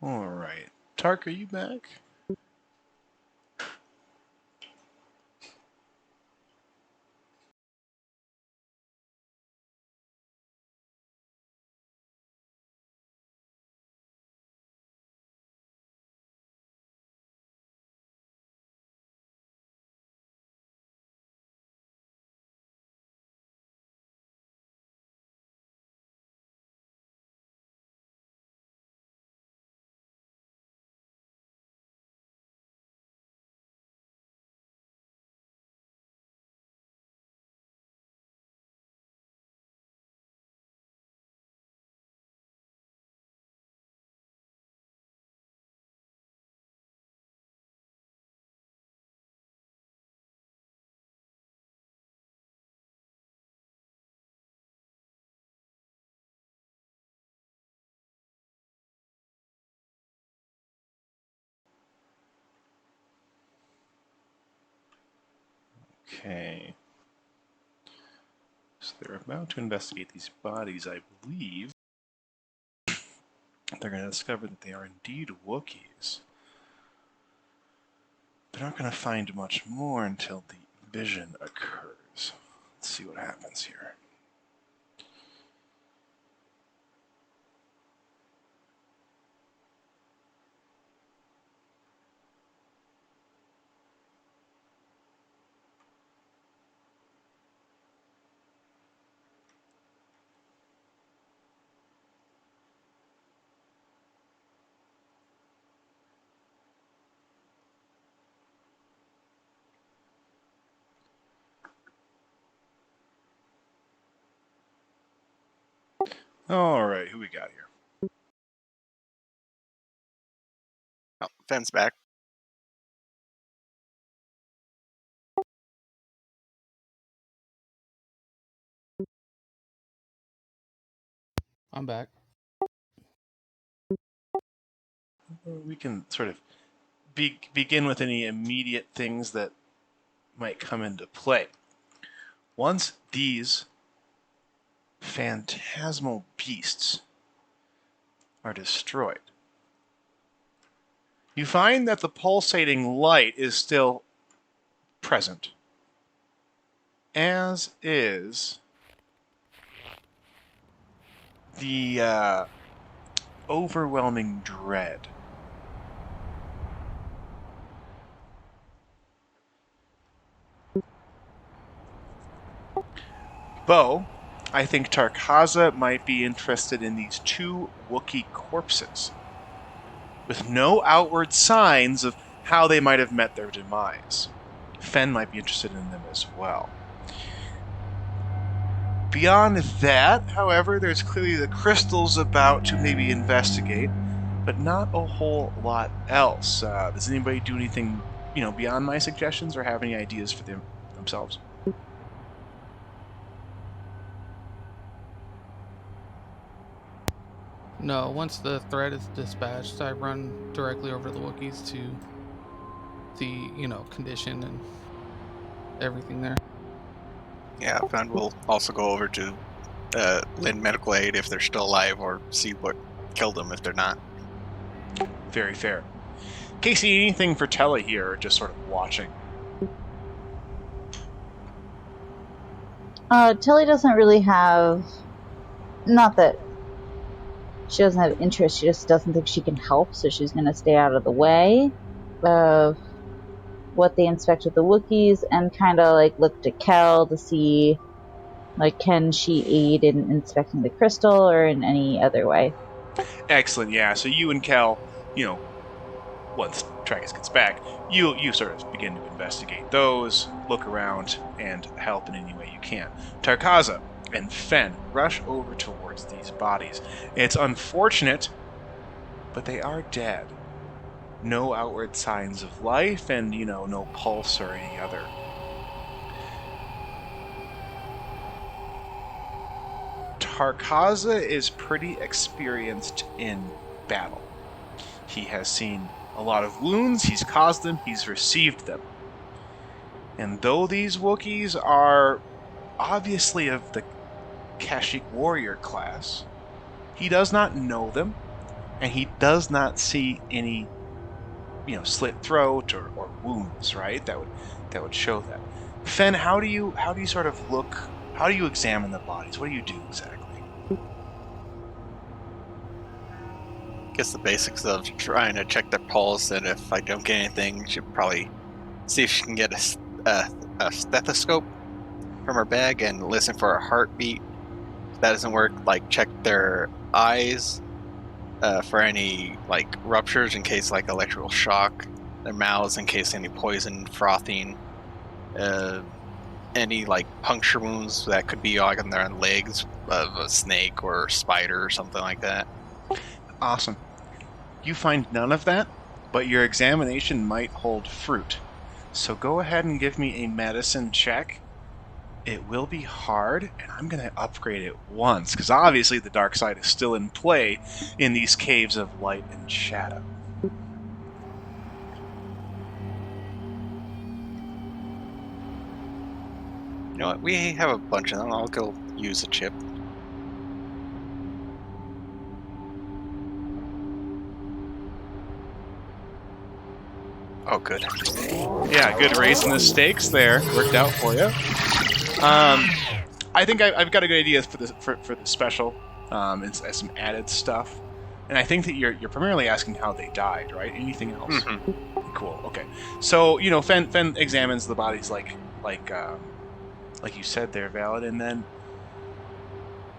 All right. Tark, are you back? Okay. So they're about to investigate these bodies, I believe. They're going to discover that they are indeed Wookiees. They're not going to find much more until the vision occurs. Let's see what happens here. All right, who we got here? Oh, Fenn's back. I'm back. We can sort of begin with any immediate things that might come into play. Once these phantasmal beasts are destroyed, you find that the pulsating light is still present, as is the overwhelming dread. Bo, I think Tarkaza might be interested in these two Wookiee corpses, with no outward signs of how they might have met their demise. Fen might be interested in them as well. Beyond that, however, there's clearly the crystals about to maybe investigate, but not a whole lot else. Does anybody do anything, beyond my suggestions, or have any ideas for themselves? No, once the threat is dispatched, I run directly over to the Wookiees to the, condition and everything there. Yeah, and we'll also go over to lend medical aid if they're still alive, or see what killed them if they're not. Very fair. Casey, anything for Telly here, or just sort of watching? Tilly doesn't really have. Not that she doesn't have interest, she just doesn't think she can help, so she's going to stay out of the way of what they inspect with the Wookiees and kind of like look to Kel to see, like, can she aid in inspecting the crystal or in any other way. Excellent, yeah. So you and Kel, once Tragus gets back, you sort of begin to investigate those, look around, and help in any way you can. Tarkaza and Fen rush over towards these bodies. It's unfortunate, but they are dead. No outward signs of life, and, no pulse or any other. Tarkaza is pretty experienced in battle. He has seen a lot of wounds, he's caused them, he's received them. And though these Wookiees are obviously of the Kashyyyk warrior class, he does not know them, and he does not see any, slit throat or wounds, right? That would show that. Fen, how do you sort of look? How do you examine the bodies? What do you do exactly? I guess the basics of trying to check their pulse, and if I don't get anything, should probably see if she can get a stethoscope from her bag and listen for a heartbeat. If that doesn't work, like check their eyes for any like ruptures in case like electrical shock, their mouths in case any poison, frothing, any like puncture wounds that could be like on their legs of a snake or spider or something like that. Awesome. You find none of that, but your examination might hold fruit. So go ahead and give me a medicine check. It will be hard, and I'm going to upgrade it once, because obviously the dark side is still in play in these caves of light and shadow. You know what? We have a bunch of them. I'll go use a chip. Oh, good. Yeah, good raising the stakes there. Worked out for you. I think I've got a good idea for the special. It's some added stuff, and I think that you're primarily asking how they died, right? Anything else? Mm-hmm. Cool. Okay. So Fen examines the bodies like you said there, Valid, and then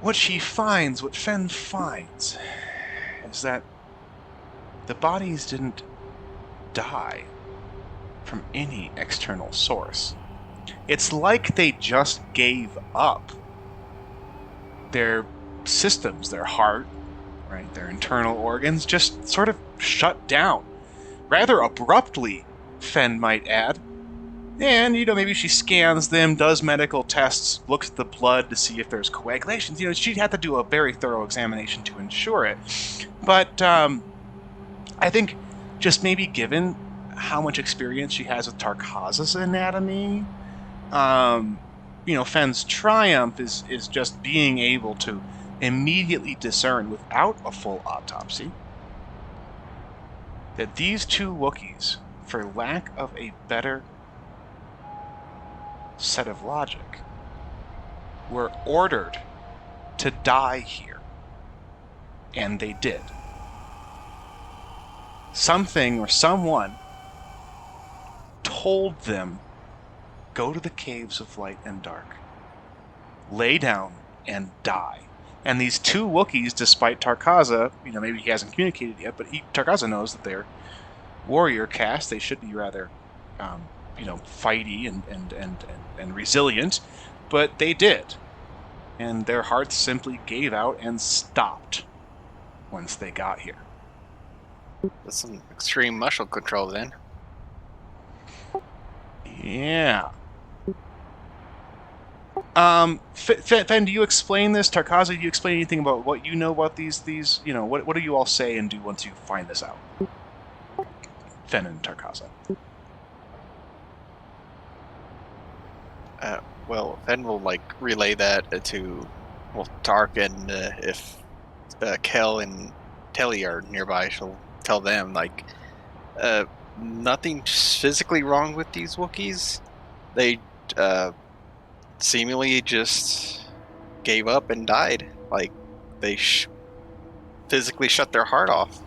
what Fen finds, is that the bodies didn't die from any external source. It's like they just gave up their systems, their heart, right, their internal organs, just sort of shut down. Rather abruptly, Fen might add. And, maybe she scans them, does medical tests, looks at the blood to see if there's coagulations. She'd have to do a very thorough examination to ensure it. But I think just maybe given how much experience she has with Tarkaza's anatomy, Fen's triumph is just being able to immediately discern without a full autopsy that these two Wookiees, for lack of a better set of logic, were ordered to die here. And they did. Something or someone told them, go to the caves of light and dark, lay down and die. And these two Wookiees, despite Tarkaza, maybe he hasn't communicated yet, but Tarkaza knows that they're warrior caste. They should be rather, fighty and resilient, but they did. And their hearts simply gave out and stopped once they got here. That's some extreme muscle control then. Yeah. Fen, do you explain this? Tarkaza, do you explain anything about what you know about these what do you all say and do once you find this out? Fen and Tarkaza. well, Fen will like relay that to Tark, and if Kel and Telly are nearby, she'll tell them like nothing physically wrong with these Wookiees. They seemingly just gave up and died. Like they physically shut their heart off.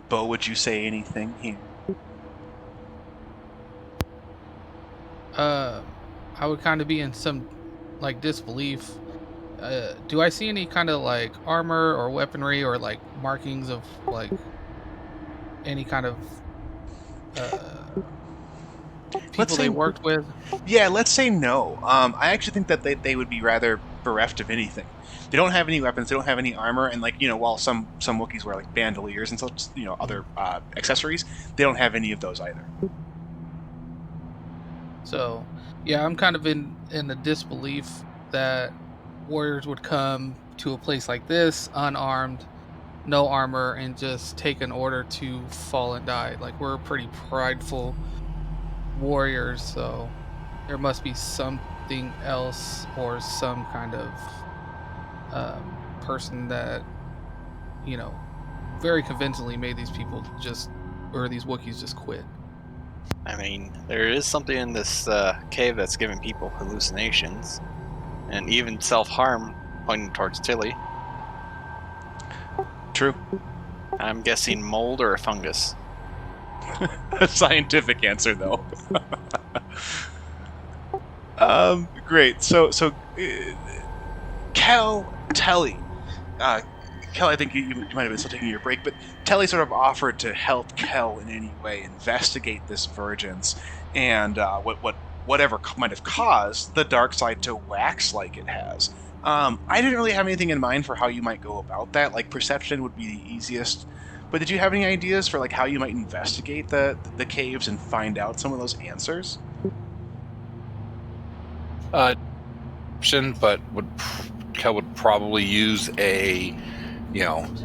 Bo, would you say anything here? I would kind of be in some like disbelief. Do I see any kind of like armor or weaponry or like markings of like any kind of people say- they worked with? Yeah, let's say no. I actually think that they would be rather bereft of anything. They don't have any weapons. They don't have any armor, and like while some Wookiees wear like bandoliers and such, other accessories, they don't have any of those either. So, yeah, I'm kind of in a disbelief that warriors would come to a place like this unarmed, no armor, and just take an order to fall and die. Like, we're pretty prideful warriors, so there must be something else or some kind of person that, very convincingly made these people these Wookiees just quit. I mean, there is something in this cave that's giving people hallucinations, and even self-harm, pointing towards Tilly. True. I'm guessing mold or a fungus. A scientific answer, though. Great. So, Kel, Telly. Kel, I think you might have been still taking your break, but Telly sort of offered to help Kel in any way investigate this Vergence and whatever might have caused the dark side to wax like it has. I didn't really have anything in mind for how you might go about that. Like, perception would be the easiest. But did you have any ideas for like how you might investigate the caves and find out some of those answers? But Kel would probably use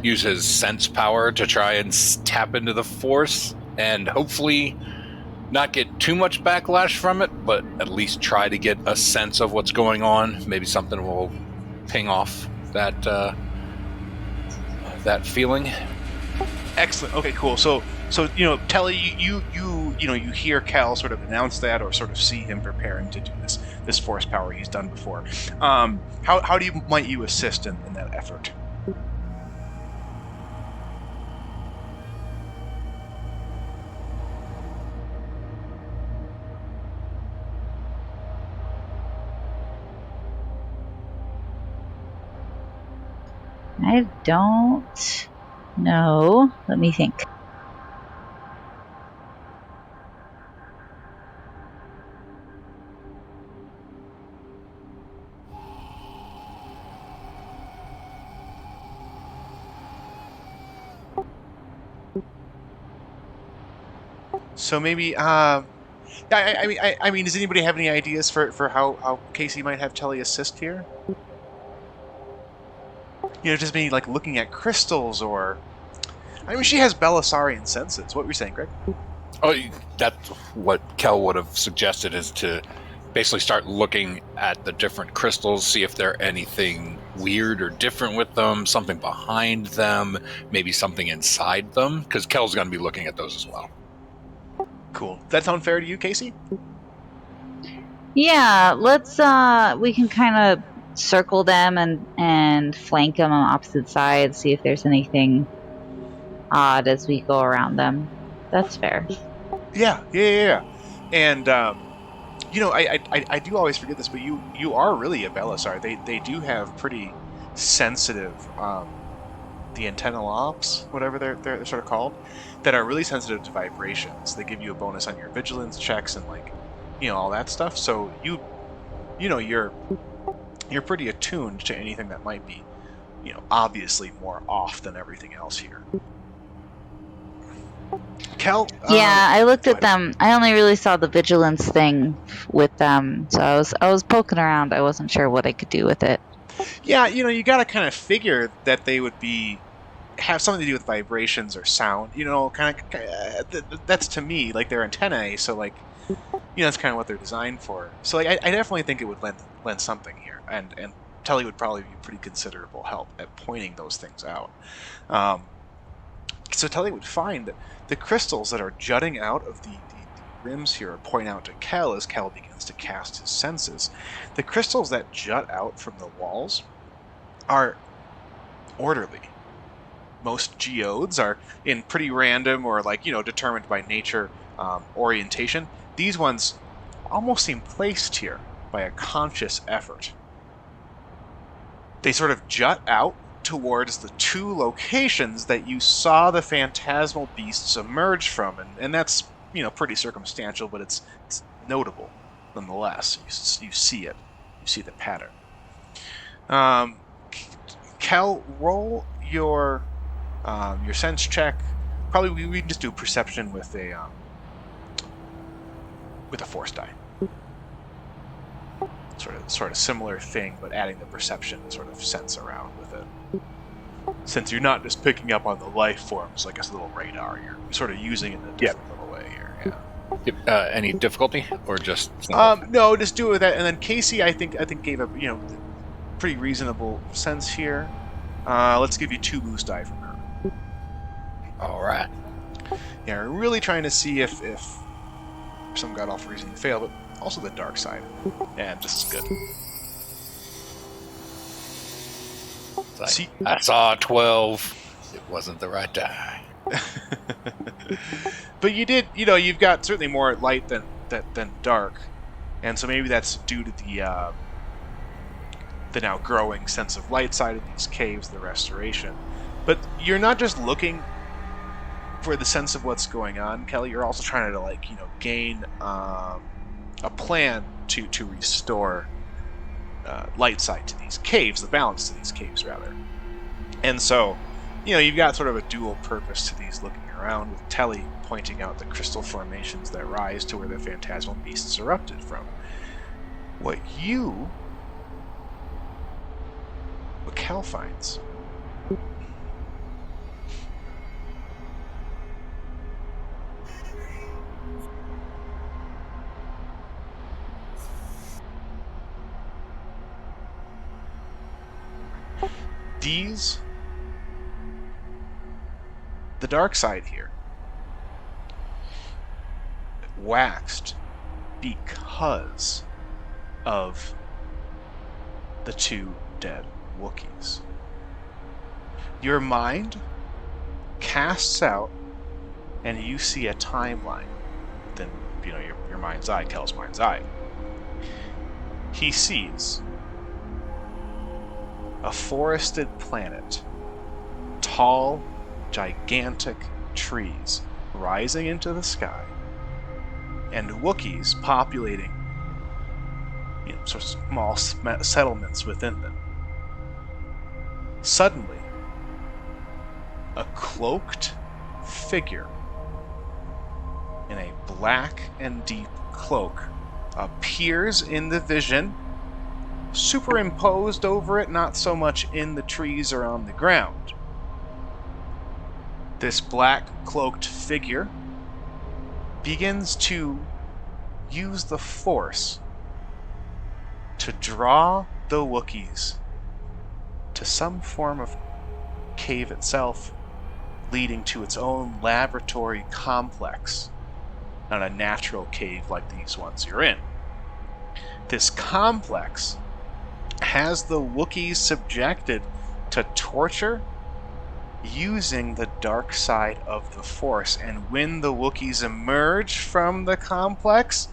use his sense power to try and tap into the Force, and hopefully not get too much backlash from it, but at least try to get a sense of what's going on. Maybe something will ping off that that feeling. Excellent. Okay, cool. So Telly, you hear Cal sort of announce that, or sort of see him preparing to do this Force power he's done before. How might you assist in that effort? I don't know. Let me think. So maybe, I mean, does anybody have any ideas for how Casey might have Telly assist here? Just maybe like looking at crystals, or I mean, she has Belisarian senses. What were you saying, Greg? Oh, that's what Kel would have suggested, is to basically start looking at the different crystals, see if there's anything weird or different with them, something behind them, maybe something inside them, because Kel's going to be looking at those as well. Cool. Does that sound fair to you, Casey? Yeah, let's we can kind of circle them and flank them on opposite sides, see if there's anything odd as we go around them. That's fair. Yeah. And I do always forget this, but you are really a Belisar. They do have pretty sensitive the antennalops, whatever they're sort of called, that are really sensitive to vibrations. They give you a bonus on your vigilance checks and all that stuff. So you're pretty attuned to anything that might be, obviously more off than everything else here. Kel? Yeah, I looked at them. I only really saw the vigilance thing with them, so I was poking around. I wasn't sure what I could do with it. Yeah, you got to kind of figure that they would be have something to do with vibrations or sound. You know, that's to me like they're antennae. So like, that's kind of what they're designed for. So like, I definitely think it would lend something here, and Telly would probably be pretty considerable help at pointing those things out. So Telly would find that the crystals that are jutting out of the rims here point out to Kel as Kel begins to cast his senses. The crystals that jut out from the walls are orderly. Most geodes are in pretty random or determined by nature orientation. These ones almost seem placed here by a conscious effort. They sort of jut out towards the two locations that you saw the phantasmal beasts emerge from, and that's pretty circumstantial, but it's notable nonetheless. You see it, you see the pattern. Kel, roll your sense check. Probably we can just do perception with a force die. Sort of similar thing, but adding the perception sort of sense around with it. Since you're not just picking up on the life forms like a little radar, you're sort of using it in a different little way here. Yeah. Any difficulty or just? No, just do it with that. And then Casey, I think gave a pretty reasonable sense here. Let's give you 2 boost die from her. All right. Yeah, we're really trying to see if some god awful reason you fail, but also the dark side. And this is good. Like, I saw 12. It wasn't the right die. But you did, you've got certainly more light than dark, and so maybe that's due to the now growing sense of light side of these caves, the restoration. But you're not just looking for the sense of what's going on, Kelly. You're also trying to gain a plan to restore light side to these caves, the balance to these caves rather. And so, you've got sort of a dual purpose to these looking around, with Telly pointing out the crystal formations that rise to where the phantasmal beasts erupted from. What Kel finds the dark side here waxed because of the 2 dead Wookiees. Your mind casts out and you see a timeline. Then, your mind's eye, Kel's mind's eye. He sees a forested planet, tall, gigantic trees rising into the sky, and Wookiees populating sort of small settlements within them. Suddenly, a cloaked figure in a black and deep cloak appears in the vision, superimposed over it, not so much in the trees or on the ground. This black cloaked figure begins to use the Force to draw the Wookiees to some form of cave itself, leading to its own laboratory complex, not a natural cave like these ones you're in. This complex has the Wookiees subjected to torture using the dark side of the Force, and when the Wookiees emerge from the complex,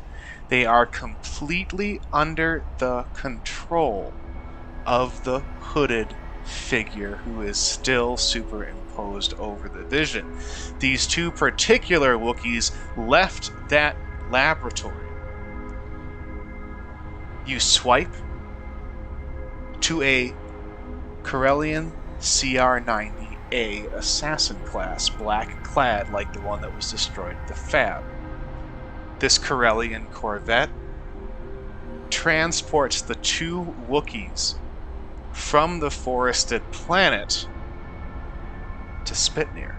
they are completely under the control of the hooded figure who is still superimposed over the vision. These 2 particular Wookiees left that laboratory. You swipe to a Corellian CR-90A assassin class, black clad like the one that was destroyed at the Fab. This Corellian Corvette transports the 2 Wookiees from the forested planet to Spitnir.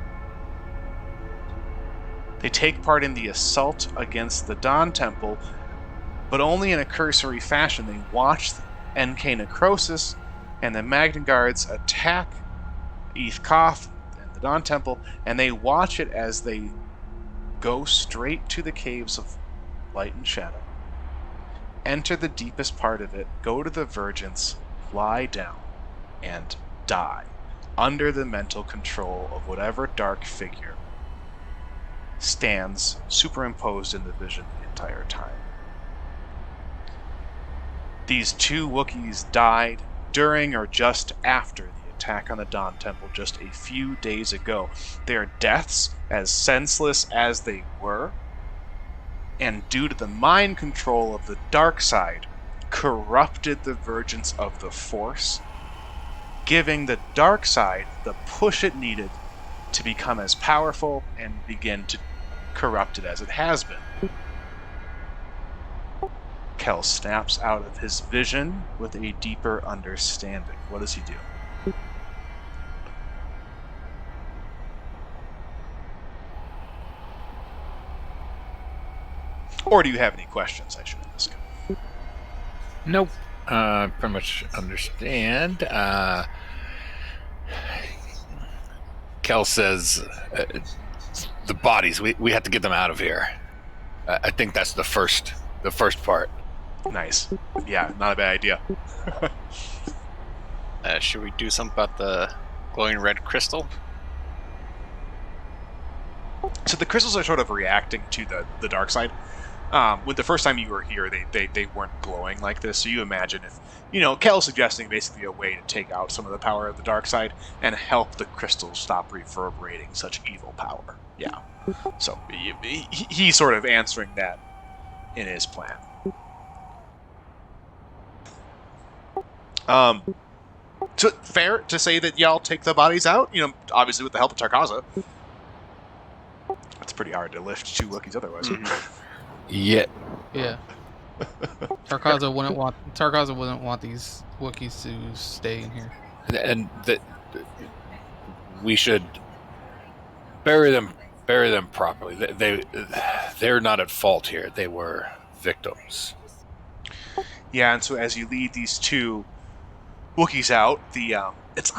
They take part in the assault against the Dawn Temple, but only in a cursory fashion. They watch NK Necrosis and the Magna Guards attack Eth Koth and the Dawn Temple, and they watch it as they go straight to the caves of Light and Shadow, enter the deepest part of it, go to the Vergence, lie down, and die under the mental control of whatever dark figure stands superimposed in the vision the entire time. These 2 Wookiees died during or just after the attack on the Dawn Temple just a few days ago. Their deaths, as senseless as they were, and due to the mind control of the dark side, corrupted the Vergence of the Force, giving the dark side the push it needed to become as powerful and begin to corrupt it as it has been. Kel snaps out of his vision with a deeper understanding. What does he do? Or do you have any questions I should ask? Nope. Pretty much understand. Kel says, the bodies, we have to get them out of here. I think that's the first part. Nice. Yeah, not a bad idea. Should we do something about the glowing red crystal? So the crystals are sort of reacting to the dark side. When the first time you were here, they weren't glowing like this. So you imagine if, Kel's suggesting basically a way to take out some of the power of the dark side and help the crystals stop reverberating such evil power. Yeah. So he's sort of answering that in his plan. So fair to say that y'all take the bodies out, obviously with the help of Tarkaza. That's pretty hard to lift 2 Wookiees otherwise. Yeah. Yeah. Tarkaza wouldn't want these Wookiees to stay in here. And that we should bury them properly. They're not at fault here. They were victims. Yeah, and so as you lead these 2 Wookiees out, it's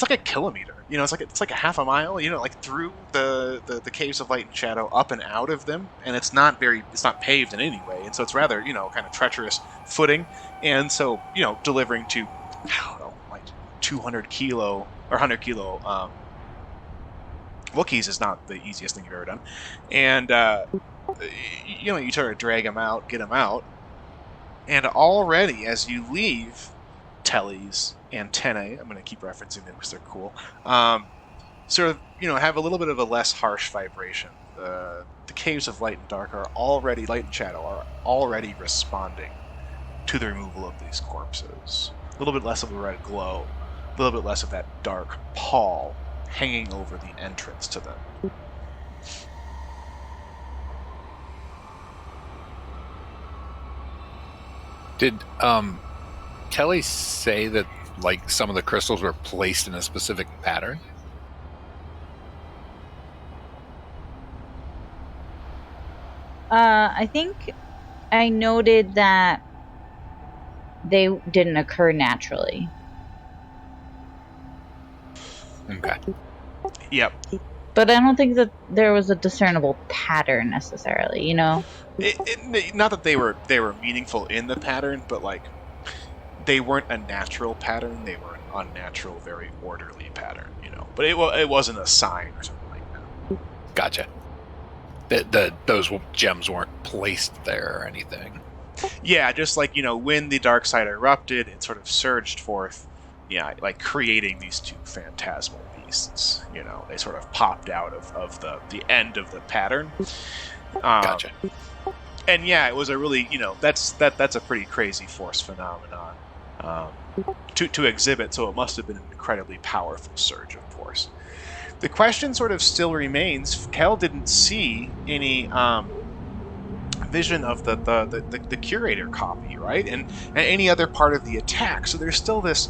like a kilometer. It's like a half a mile. Like through the caves of Light and Shadow, up and out of them, and it's not paved in any way, and so it's rather kind of treacherous footing, and so delivering to I don't know, like 200 kilo or 100 kilo Wookiees is not the easiest thing you've ever done, and you sort of drag them out, get them out, and already as you leave Telly's antennae, I'm going to keep referencing them because they're cool, sort of, have a little bit of a less harsh vibration. The caves of Light and Light and Shadow are already responding to the removal of these corpses. A little bit less of a red glow, a little bit less of that dark pall hanging over the entrance to them. Did Kelly say that some of the crystals were placed in a specific pattern? I think I noted that they didn't occur naturally. Okay. Yep. But I don't think that there was a discernible pattern necessarily, Not that they were meaningful in the pattern, but they weren't a natural pattern. They were an unnatural, very orderly pattern, But it wasn't a sign or something like that. Gotcha. Those gems weren't placed there or anything. Yeah, just when the dark side erupted, it sort of surged forth, creating these 2 phantasmal beasts. They sort of popped out of the end of the pattern. Gotcha. And yeah, it was a really, that's a pretty crazy force phenomenon to exhibit, so it must have been an incredibly powerful surge of force. The question sort of still remains, Kel didn't see any vision of the curator copy, right? And any other part of the attack, so there's still this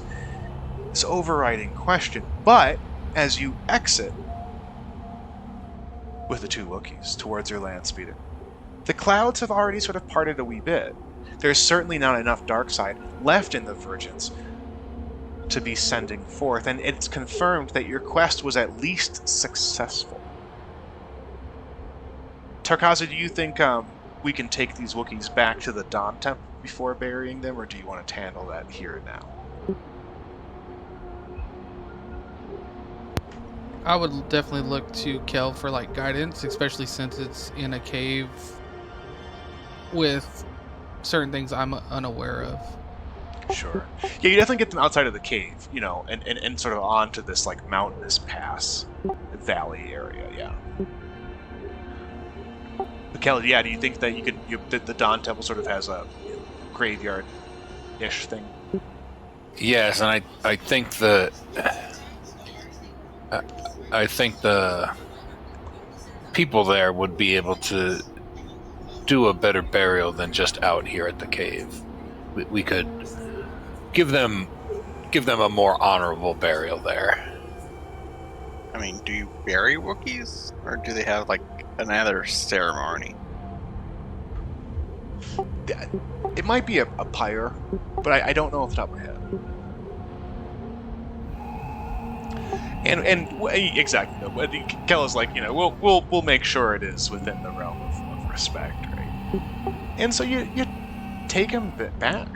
overriding question. But as you exit with the two Wookiees towards your land speeder, the clouds have already sort of parted a wee bit. There's certainly not enough dark side left in the Virgins to be sending forth, and it's confirmed that your quest was at least successful. Tarkaza, do you think we can take these Wookiees back to the Dawn Temple before burying them, or do you want to handle that here and now? I would definitely look to Kel for like guidance, especially since it's in a cave with certain things I'm unaware of. Sure. Yeah, you definitely get them outside of the cave, and sort of onto this like mountainous pass valley area, yeah. But Kelly, yeah, do you think that the Dawn Temple sort of has a graveyard-ish thing? Yes, and I think the people there would be able to do a better burial than just out here at the cave. We could give them a more honorable burial there. I mean, do you bury Wookiees, or do they have like another ceremony? It might be a pyre, but I don't know off the top of my head. And exactly, Kella's like, we'll make sure it is within the realm of respect, right? And so you take him back.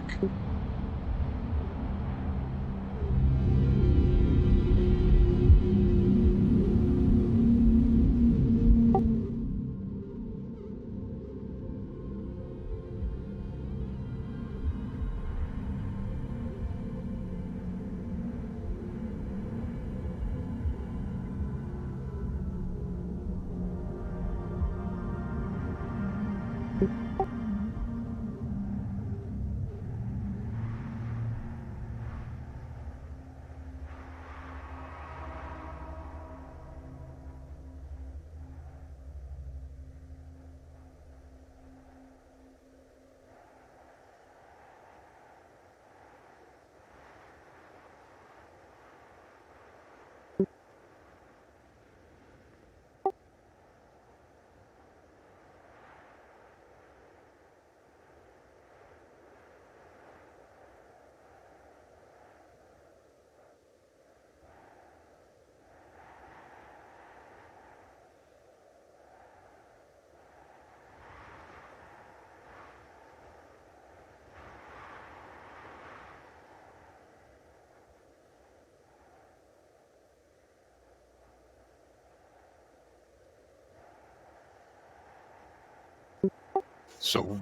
So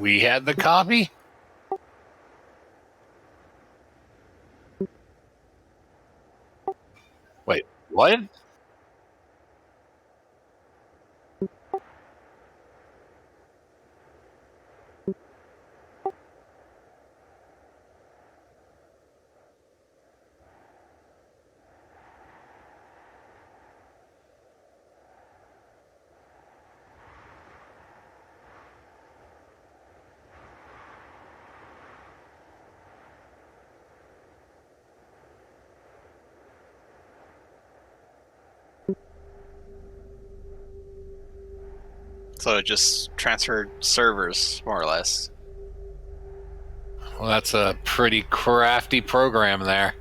we had the copy? Wait, what? So it just transferred servers, more or less. Well, that's a pretty crafty program there.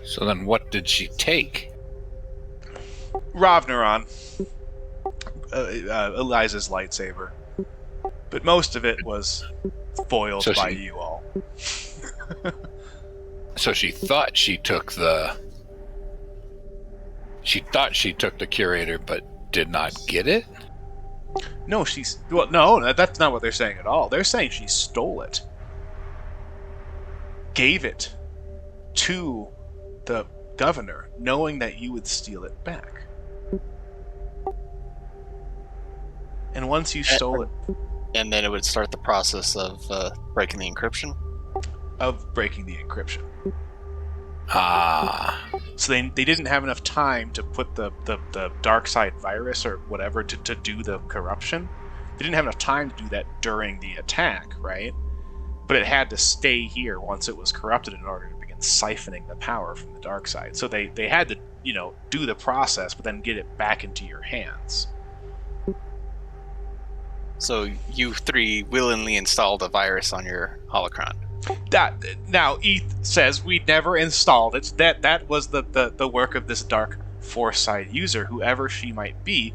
So then what did she take? Ravnaron, Eliza's lightsaber, but most of it was foiled So by she- you all. So she thought she took the. She thought she took the curator, but did not get it. No, no, that's not what they're saying at all. They're saying she stole it, gave it to the governor, knowing that you would steal it back. And once you stole it, And then it would start the process of breaking the encryption. of breaking the encryption. Ah, So they didn't have enough time to put the dark side virus or whatever to do the corruption. They didn't have enough time to do that during the attack, right? But it had to stay here once it was corrupted in order to begin siphoning the power from the dark side. So they had to, do the process, but then get it back into your hands. So you three willingly installed a virus on your holocron. Now Eth says we never installed it. That was the work of this dark foresight user, whoever she might be,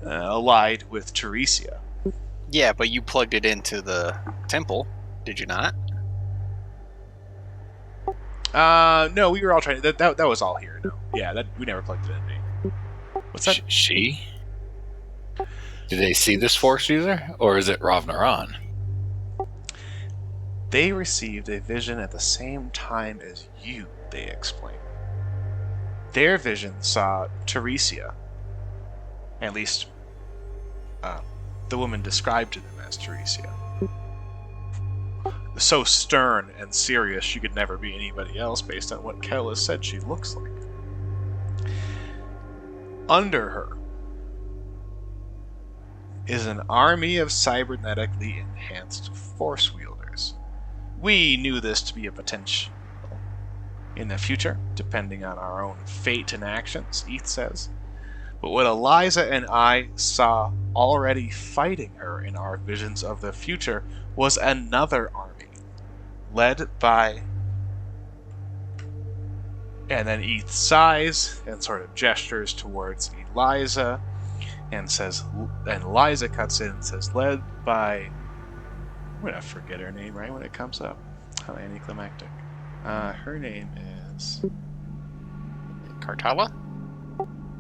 allied with Teresia. Yeah, but you plugged it into the temple, did you not? No, we were all trying. That was all here. No, yeah, we never plugged it in. What's that? she? Did they see this force user, or is it Ravnaron? They received a vision at the same time as you. They explain. Their vision saw Teresia. At least, the woman described to them as Teresia. So stern and serious she could never be anybody else based on what Kel has said she looks like. Under her is an army of cybernetically enhanced force wielders. We knew this to be a potential in the future, depending on our own fate and actions, Eth says. But what Eliza and I saw already fighting her in our visions of the future was another army, led by... And then Eth sighs and sort of gestures towards Eliza and says, and Eliza cuts in and says, led by... I'm gonna forget her name right when it comes up. How anticlimactic. Her name is... Cartala?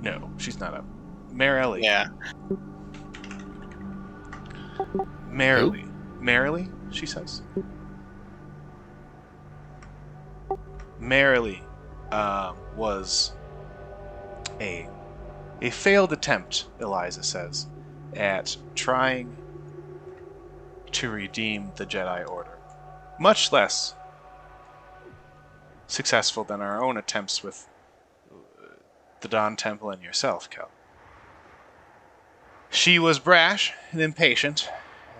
No, she's not a... Merrily. Yeah. Merrily. Merrily, she says. Merrily was a failed attempt, Eliza says, at trying to redeem the Jedi Order. Much less successful than our own attempts with the Dawn Temple and yourself, Kel. She was brash and impatient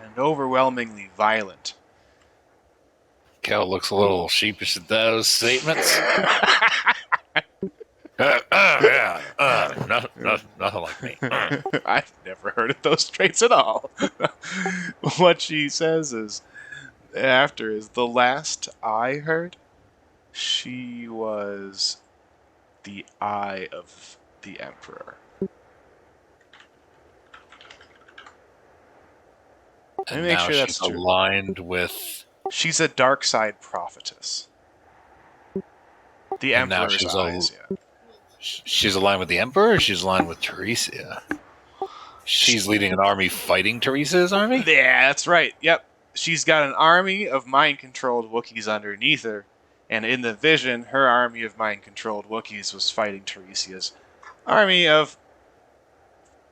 and overwhelmingly violent. Kel looks a little sheepish at those statements. Nothing like me. I've never heard of those traits at all. What she says is, the last I heard, she was the eye of the Emperor. Let me And make now sure that's she's true. aligned with. She's a dark side prophetess. The And now Emperor's she's eyes, yeah. She's aligned with the Emperor, or she's aligned with Teresia? She's leading an army fighting Teresia's army? Yeah, that's right. Yep. She's got an army of mind-controlled Wookiees underneath her, and in the vision, her army of mind-controlled Wookiees was fighting Teresia's army of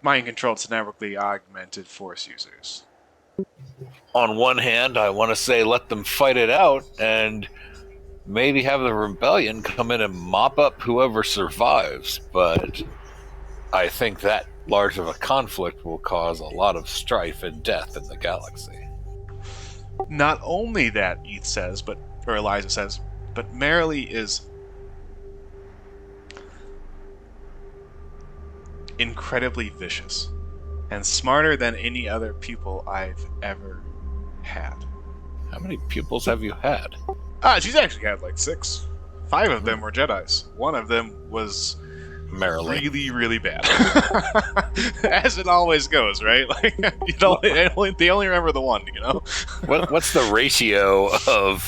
mind-controlled, genetically augmented Force users. On one hand, I want to say let them fight it out and maybe have the rebellion come in and mop up whoever survives, but I think that large of a conflict will cause a lot of strife and death in the galaxy. Not only that, Eliza says, but Merrily is incredibly vicious and smarter than any other pupil I've ever had. How many pupils have you had? She's actually had like 6. 5 of them were Jedis. One of them was Merrily. really, really bad. As it always goes, right? Like they only remember the one, you know. What's the ratio of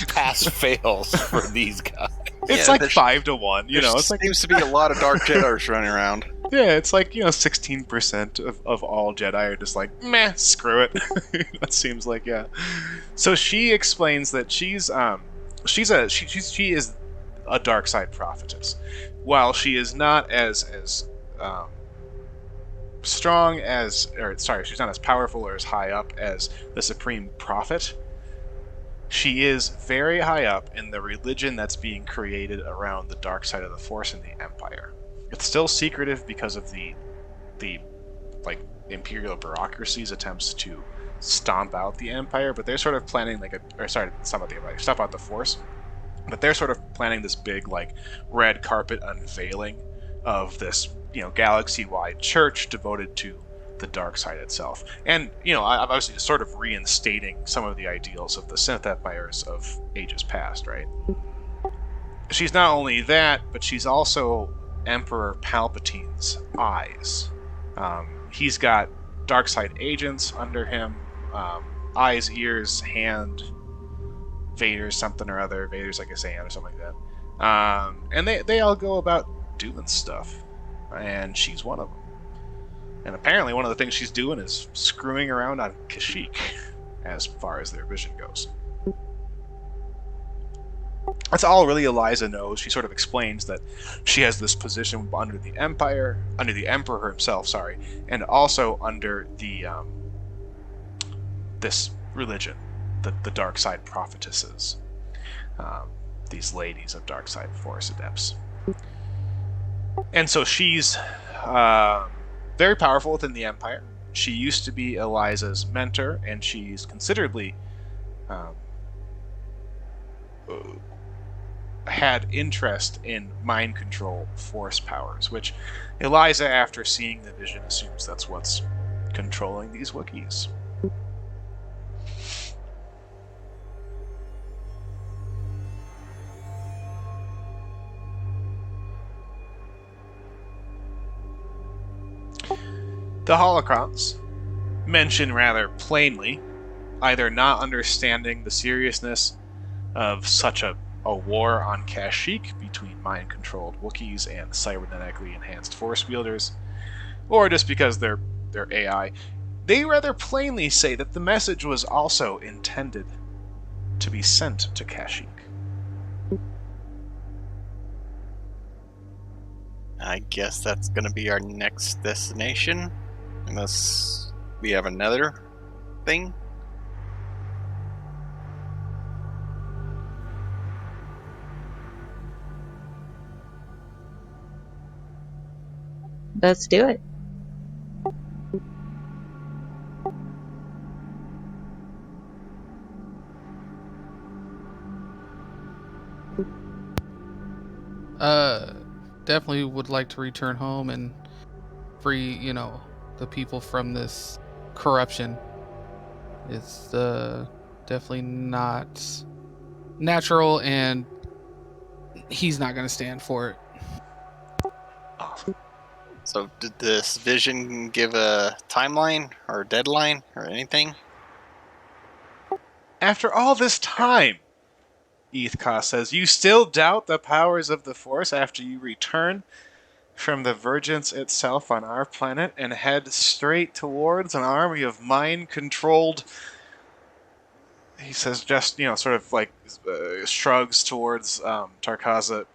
pass fails for these guys? It's Yeah, like there's- 5-1. You know, it's like seems to be a lot of Dark Jedis running around. yeah, it's like 16% of all Jedi are just like meh, screw it. That seems like yeah. So she explains that she is a dark side prophetess. While she is not as strong as, or sorry, she's not as powerful or as high up as the Supreme Prophet. She is very high up in the religion that's being created around the dark side of the Force in the Empire. It's still secretive because of the like imperial bureaucracy's attempts to stomp out the Empire, but they're sort of planning stomp out the Empire, stomp out the Force. But they're sort of planning this big like red carpet unveiling of this galaxy-wide church devoted to the dark side itself, and obviously sort of reinstating some of the ideals of the Sith empires of ages past, right? She's not only that, but she's also Emperor Palpatine's eyes. He's got dark side agents under him, eyes, ears, hand. Vader's something or other. Vader's like a Saiyan or something like that. And they all go about doing stuff, and she's one of them. And apparently one of the things she's doing is screwing around on Kashyyyk, as far as their vision goes. That's all really Eliza knows. She sort of explains that she has this position under the Empire, under the Emperor himself, sorry, and also under the this religion, the dark side prophetesses, these ladies of dark side Force adepts. And so she's very powerful within the Empire. She used to be Eliza's mentor, and she's considerably had interest in mind control Force powers, which Eliza, after seeing the vision, assumes that's what's controlling these Wookiees. The holocrons mention rather plainly either not understanding the seriousness of such a war on Kashyyyk between mind-controlled Wookiees and cybernetically enhanced Force wielders, or just because they're AI. They rather plainly say that the message was also intended to be sent to Kashyyyk. I guess that's going to be our next destination, unless we have another thing. Let's do it. Definitely would like to return home and free, the people from this corruption. It's definitely not natural, and he's not going to stand for it. So did this vision give a timeline or a deadline or anything? After all this time, Ethka says, you still doubt the powers of the Force after you return from the Vergence itself on our planet and head straight towards an army of mind-controlled... He says, just, sort of like shrugs towards Tarkaza.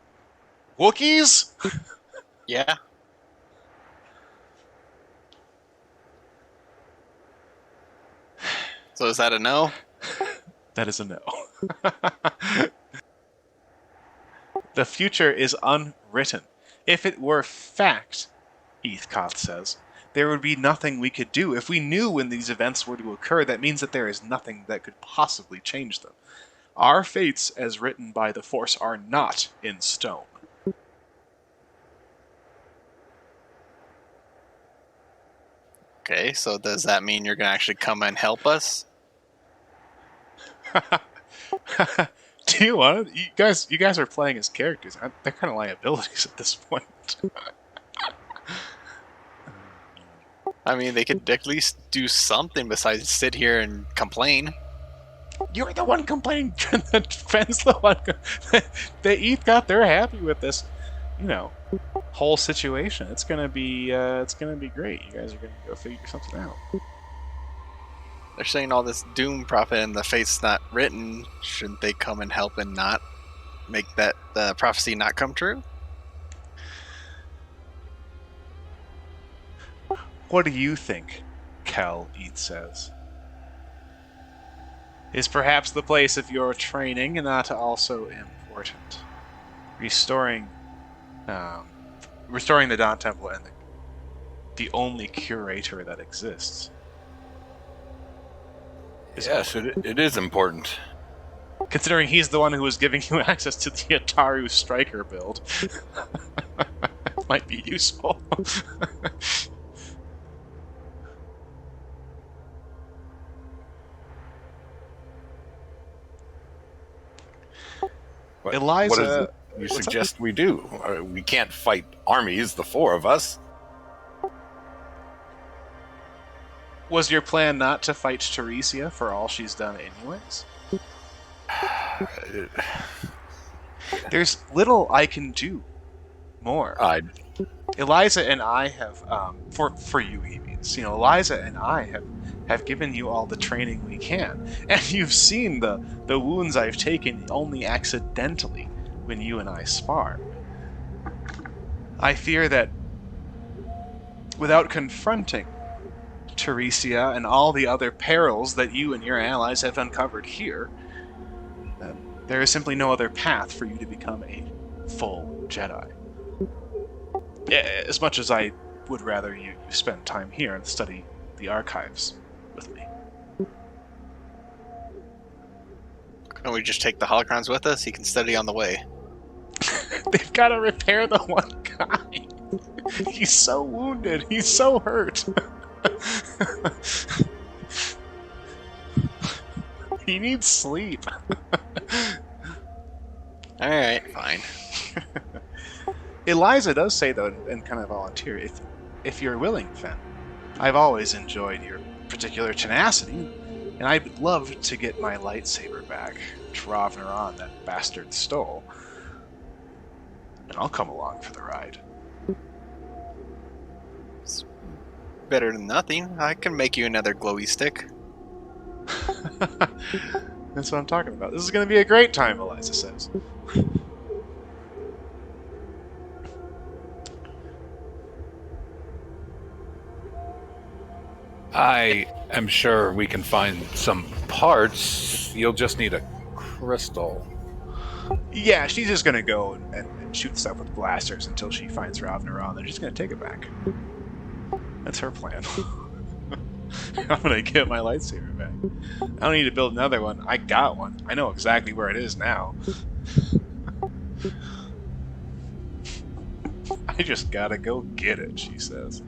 Wookiees? Yeah. So is that a no? That is a no. The future is unwritten. If it were fact, Ethkoth says, there would be nothing we could do. If we knew when these events were to occur, that means that there is nothing that could possibly change them. Our fates, as written by the Force, are not in stone. Okay, so does that mean you're going to actually come and help us? you want it? You guys are playing as characters. They're kind of liabilities at this point. I mean, they could at least do something besides sit here and complain. You're the one complaining. Fenn's the one. They each they're happy with this, whole situation. It's gonna be great. You guys are gonna go figure something out. They're saying all this doom prophet and the fate's not written. Shouldn't they come and help and not make that the prophecy not come true? What do you think, Kel Eat says? Is perhaps the place of your training not also important? Restoring the Dawn Temple and the only curator that exists. Yes, it is important. Considering he's the one who was giving you access to the Ataru Striker build. Might be useful. Eliza, what is it you suggest we do? We can't fight armies, the four of us. was your plan not to fight Teresia for all she's done anyways? There's little I can do more. Eliza and I have, for you, Evies, Eliza and I have given you all the training we can, and you've seen the wounds I've taken only accidentally when you and I spar. I fear that without confronting Teresia and all the other perils that you and your allies have uncovered here, there is simply no other path for you to become a full Jedi. As much as I would rather you spend time here and study the archives with me. Can we just take the holocrons with us? He can study on the way. They've got to repair the one guy. He's so wounded. He's so hurt. He needs sleep. Alright, fine. Eliza does say, though, and kind of volunteer, if you're willing, Fen. I've always enjoyed your particular tenacity, and I'd love to get my lightsaber back, which Ravnaran, that bastard, stole. And I'll come along for the ride. It's better than nothing. I can make you another glowy stick. That's what I'm talking about. This is going to be a great time, Eliza says. I am sure we can find some parts. You'll just need a crystal. Yeah, she's just going to go and shoot stuff with blasters until she finds Ravnaran. They're just going to take it back. That's her plan. I'm going to get my lightsaber back. I don't need to build another one. I got one. I know exactly where it is now. I just got to go get it, she says.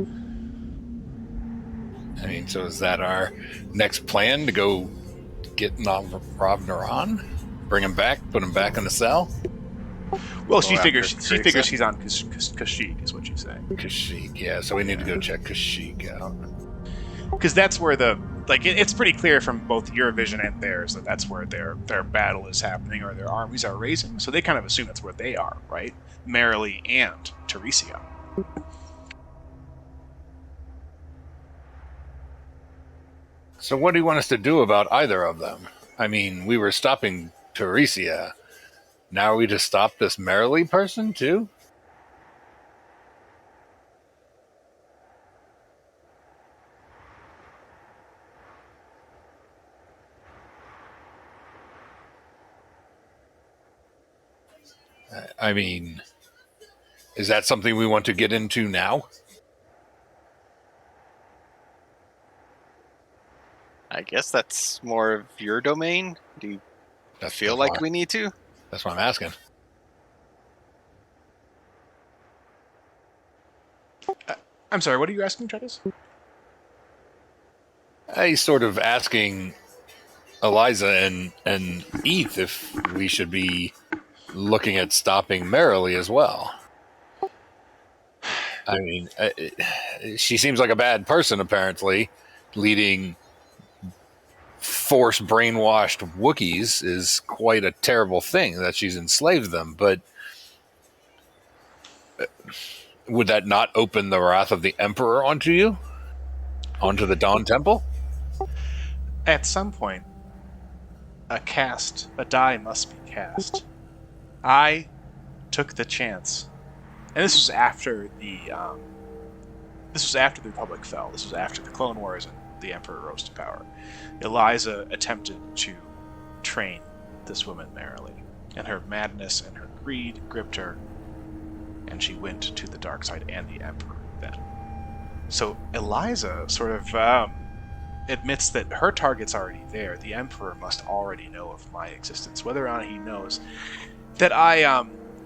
I mean, so is that our next plan, to go get Ravnaran? Bring him back, put him back in the cell? Well, she figures he's on Kashyyyk, is what she's saying. Kashyyyk, yeah, so we need to go check Kashyyyk out. Because that's where it's pretty clear from both your vision and theirs that that's where their battle is happening, or their armies are raising. So they kind of assume that's where they are, right? Merrily and Teresia. So what do you want us to do about either of them? I mean, we were stopping Teresia. Now are we to stop this Merrily person, too? I mean, is that something we want to get into now? I guess that's more of your domain. Do you feel like we need to? That's what I'm asking. I'm sorry, what are you asking, Travis? He's sort of asking Eliza and Eth if we should be looking at stopping Merrily as well. I mean, she seems like a bad person, apparently. Leading force brainwashed Wookiees is quite a terrible thing that she's enslaved them, but would that not open the wrath of the Emperor onto you? Onto the Dawn Temple? At some point, a die must be cast. I took the chance, and this was after the Republic fell. This was after the Clone Wars and the Emperor rose to power. Eliza attempted to train this woman Merrily, and her madness and her greed gripped her, and she went to the dark side and the Emperor then. So Eliza sort of admits that her target's already there. The Emperor must already know of my existence. Whether or not he knows that I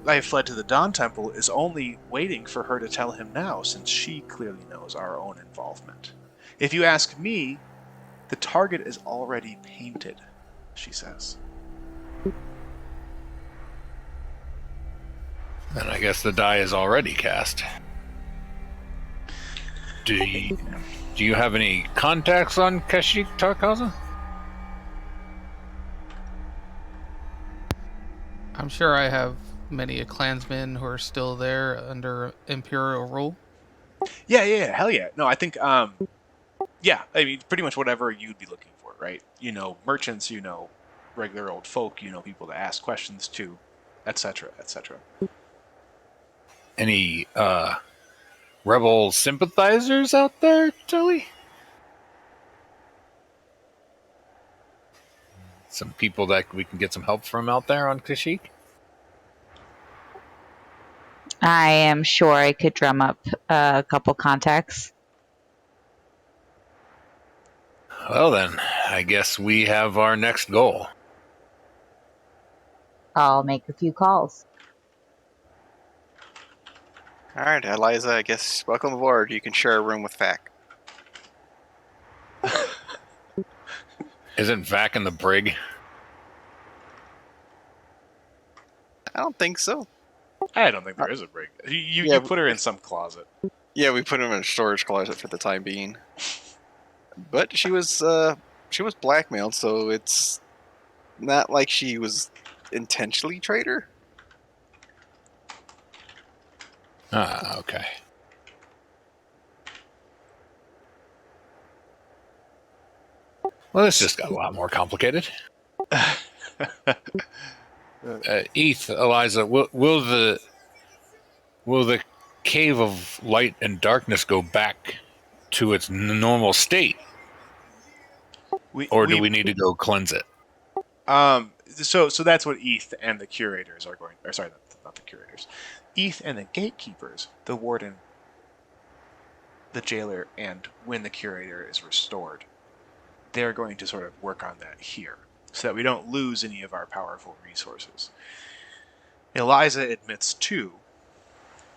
have fled to the Dawn Temple is only waiting for her to tell him now, since she clearly knows our own involvement. If you ask me, the target is already painted, she says. Then I guess the die is already cast. Do you have any contacts on Kashyyyk Tarkaza? I'm sure I have many a clansmen who are still there under Imperial rule. Yeah, hell yeah. No, I think, yeah, I mean, pretty much whatever you'd be looking for, right? You know, merchants, you know, regular old folk, you know, people to ask questions to, etc., etc. Any rebel sympathizers out there, Tully? Some people that we can get some help from out there on Kashyyyk? I am sure I could drum up a couple contacts. Well then, I guess we have our next goal. I'll make a few calls. All right, Eliza, I guess welcome aboard. You can share a room with Vac. Isn't Vac in the brig? I don't think so. I don't think there is a brig. You Yeah, put her in some closet. Yeah, we put him in a storage closet for the time being. But she was blackmailed, so it's not like she was intentionally traitor. Ah, okay. Well, this just got a lot more complicated. Eth, Eliza, will the cave of light and darkness go back to its normal state, or do we need to go cleanse it? So that's what Eth and the curators are going. Or sorry, not the curators. Eth and the gatekeepers, the warden, the jailer, and when the curator is restored, they're going to sort of work on that here, so that we don't lose any of our powerful resources. Eliza admits, too,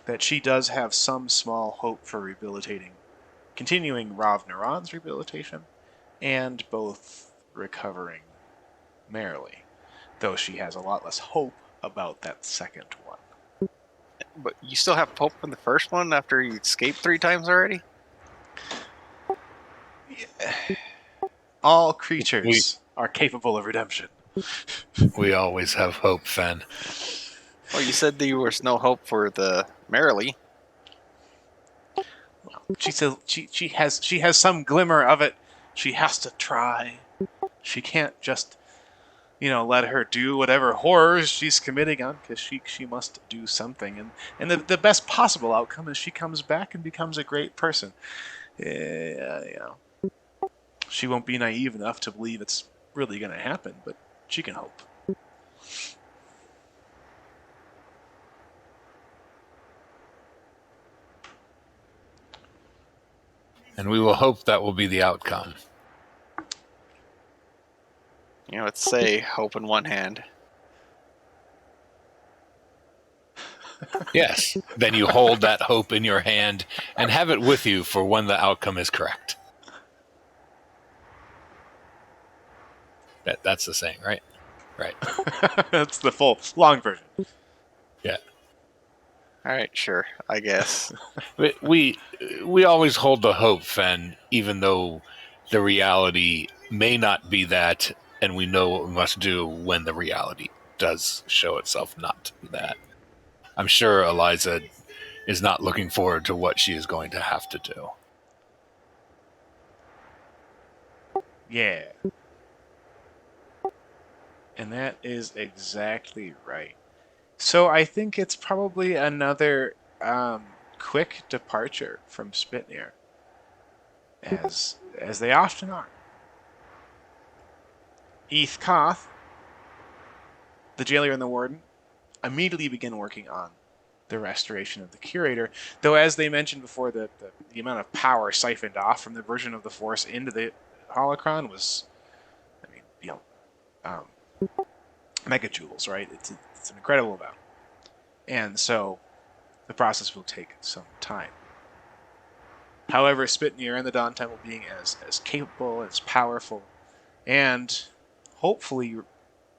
that she does have some small hope for continuing Rav Naran's rehabilitation, and both recovering Merrily, though she has a lot less hope about that second one. But you still have hope from the first one after you escaped 3 times already? Yeah. All creatures are capable of redemption. We always have hope, Fen. Well, you said there was no hope for the Merrily. She says she has some glimmer of it. She has to try. She can't just, let her do whatever horrors she's committing on, because she must do something. And the best possible outcome is she comes back and becomes a great person. She won't be naive enough to believe it's really going to happen, but she can hope. And we will hope that will be the outcome. Let's say hope in one hand. Yes. Then you hold that hope in your hand and have it with you for when the outcome is correct. That's the saying, right? Right. That's the full long version. All right, sure, I guess. We always hold the hope, Fen, even though the reality may not be that, and we know what we must do when the reality does show itself not to be that. I'm sure Eliza is not looking forward to what she is going to have to do. Yeah. And that is exactly right. So I think it's probably another quick departure from Spitnir, as they often are. Eith Koth, the jailer and the warden, immediately begin working on the restoration of the curator. Though, as they mentioned before, the amount of power siphoned off from the version of the Force into the holocron was, I mean, megajoules, right? It's an incredible amount. And so the process will take some time. However, Spitnir and the Dawn Temple being as capable, as powerful, and hopefully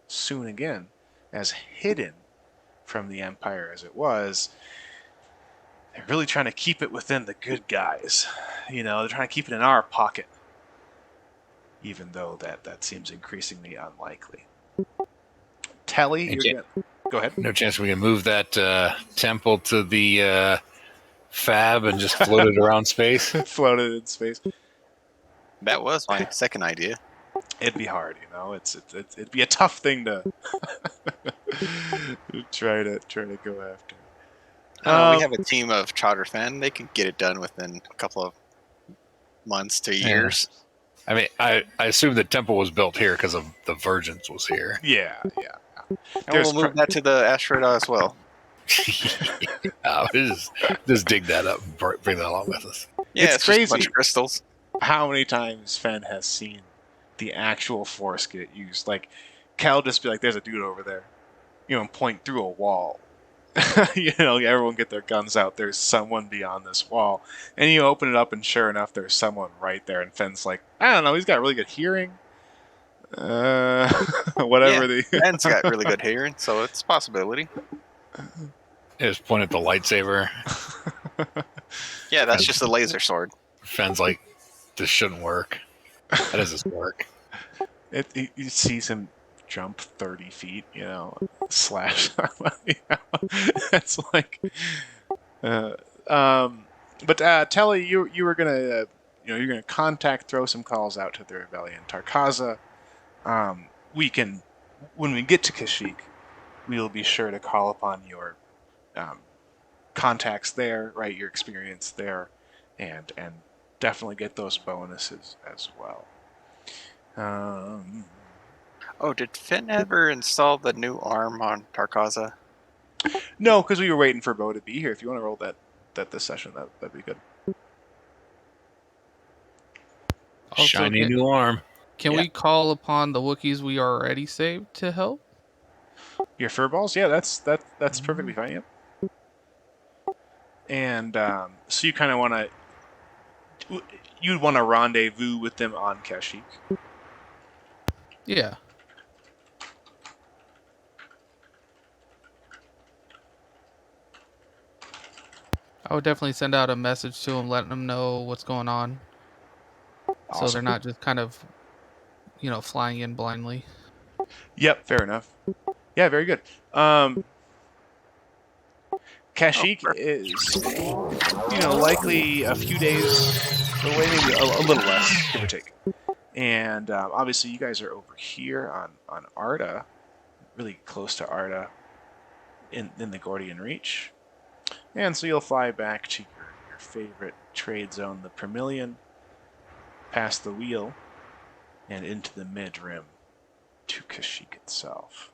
soon again as hidden from the Empire as it was, they're really trying to keep it within the good guys. They're trying to keep it in our pocket, even though that seems increasingly unlikely. Telly, go ahead. No chance we can move that temple to the fab and just float it around space? Floated in space. That was my second idea. It'd be hard, it'd be a tough thing to try to go after. We have a team of Chowder Fan. They can get it done within a couple of months to years. I mean, I assume the temple was built here because of the Virgins was here. Yeah. And we'll move that to the asteroid as well. Just dig that up and bring that along with us. Yeah, It's it's just a crazy. bunch of crystals. How many times Fen has seen the actual Force get used? Like, Cal just be like, "There's a dude over there," and point through a wall. Everyone get their guns out. There's someone beyond this wall, and you open it up, and sure enough, there's someone right there. And Fen's like, "I don't know, he's got really good hearing." Whatever Yeah, Fen's got really good hearing, so it's a possibility. Just point at the lightsaber. Yeah, that's just a laser sword. Fen's like, this shouldn't work. How does this work? You sees him jump 30 feet, slash. It's like, but Telly, you were gonna, you're gonna throw some calls out to the rebellion, Tarkaza. We can, when we get to Kashyyyk, we will be sure to call upon your contacts there, right? Your experience there, and definitely get those bonuses as well. Oh, did Finn ever install the new arm on Tarkaza? No, because we were waiting for Bo to be here. If you want to roll that this session, that'd be good. Also, Shiny new arm. Can we call upon the Wookiees we already saved to help? Your furballs? Yeah, that's perfectly fine. Yep. And so you kind of want to, you'd want to rendezvous with them on Kashyyyk. Yeah. I would definitely send out a message to them, letting them know what's going on. Awesome. So they're not just kind of, flying in blindly. Yep, fair enough. Yeah, very good. Kashyyyk is, likely a few days away, maybe a little less, give or take. And obviously, you guys are over here on Arda, really close to Arda, in the Gordian Reach. And so you'll fly back to your favorite trade zone, the Permillion, past the Wheel, and into the Mid-Rim to Kashyyyk itself.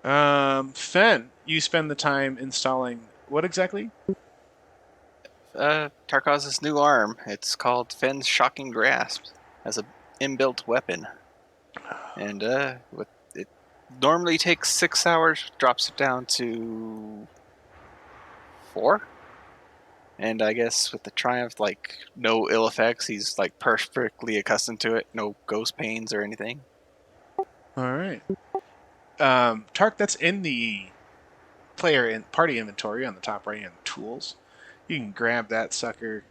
Fen, you spend the time installing what exactly? Tarkaza's new arm. It's called Fenn's Shocking Grasp as an inbuilt weapon. And it normally takes 6 hours, drops it down to 4. And I guess with the Triumph, like no ill effects, he's like perfectly accustomed to it. No ghost pains or anything. All right. Tark, that's in the player and party inventory on the top right hand tools. You can grab that sucker,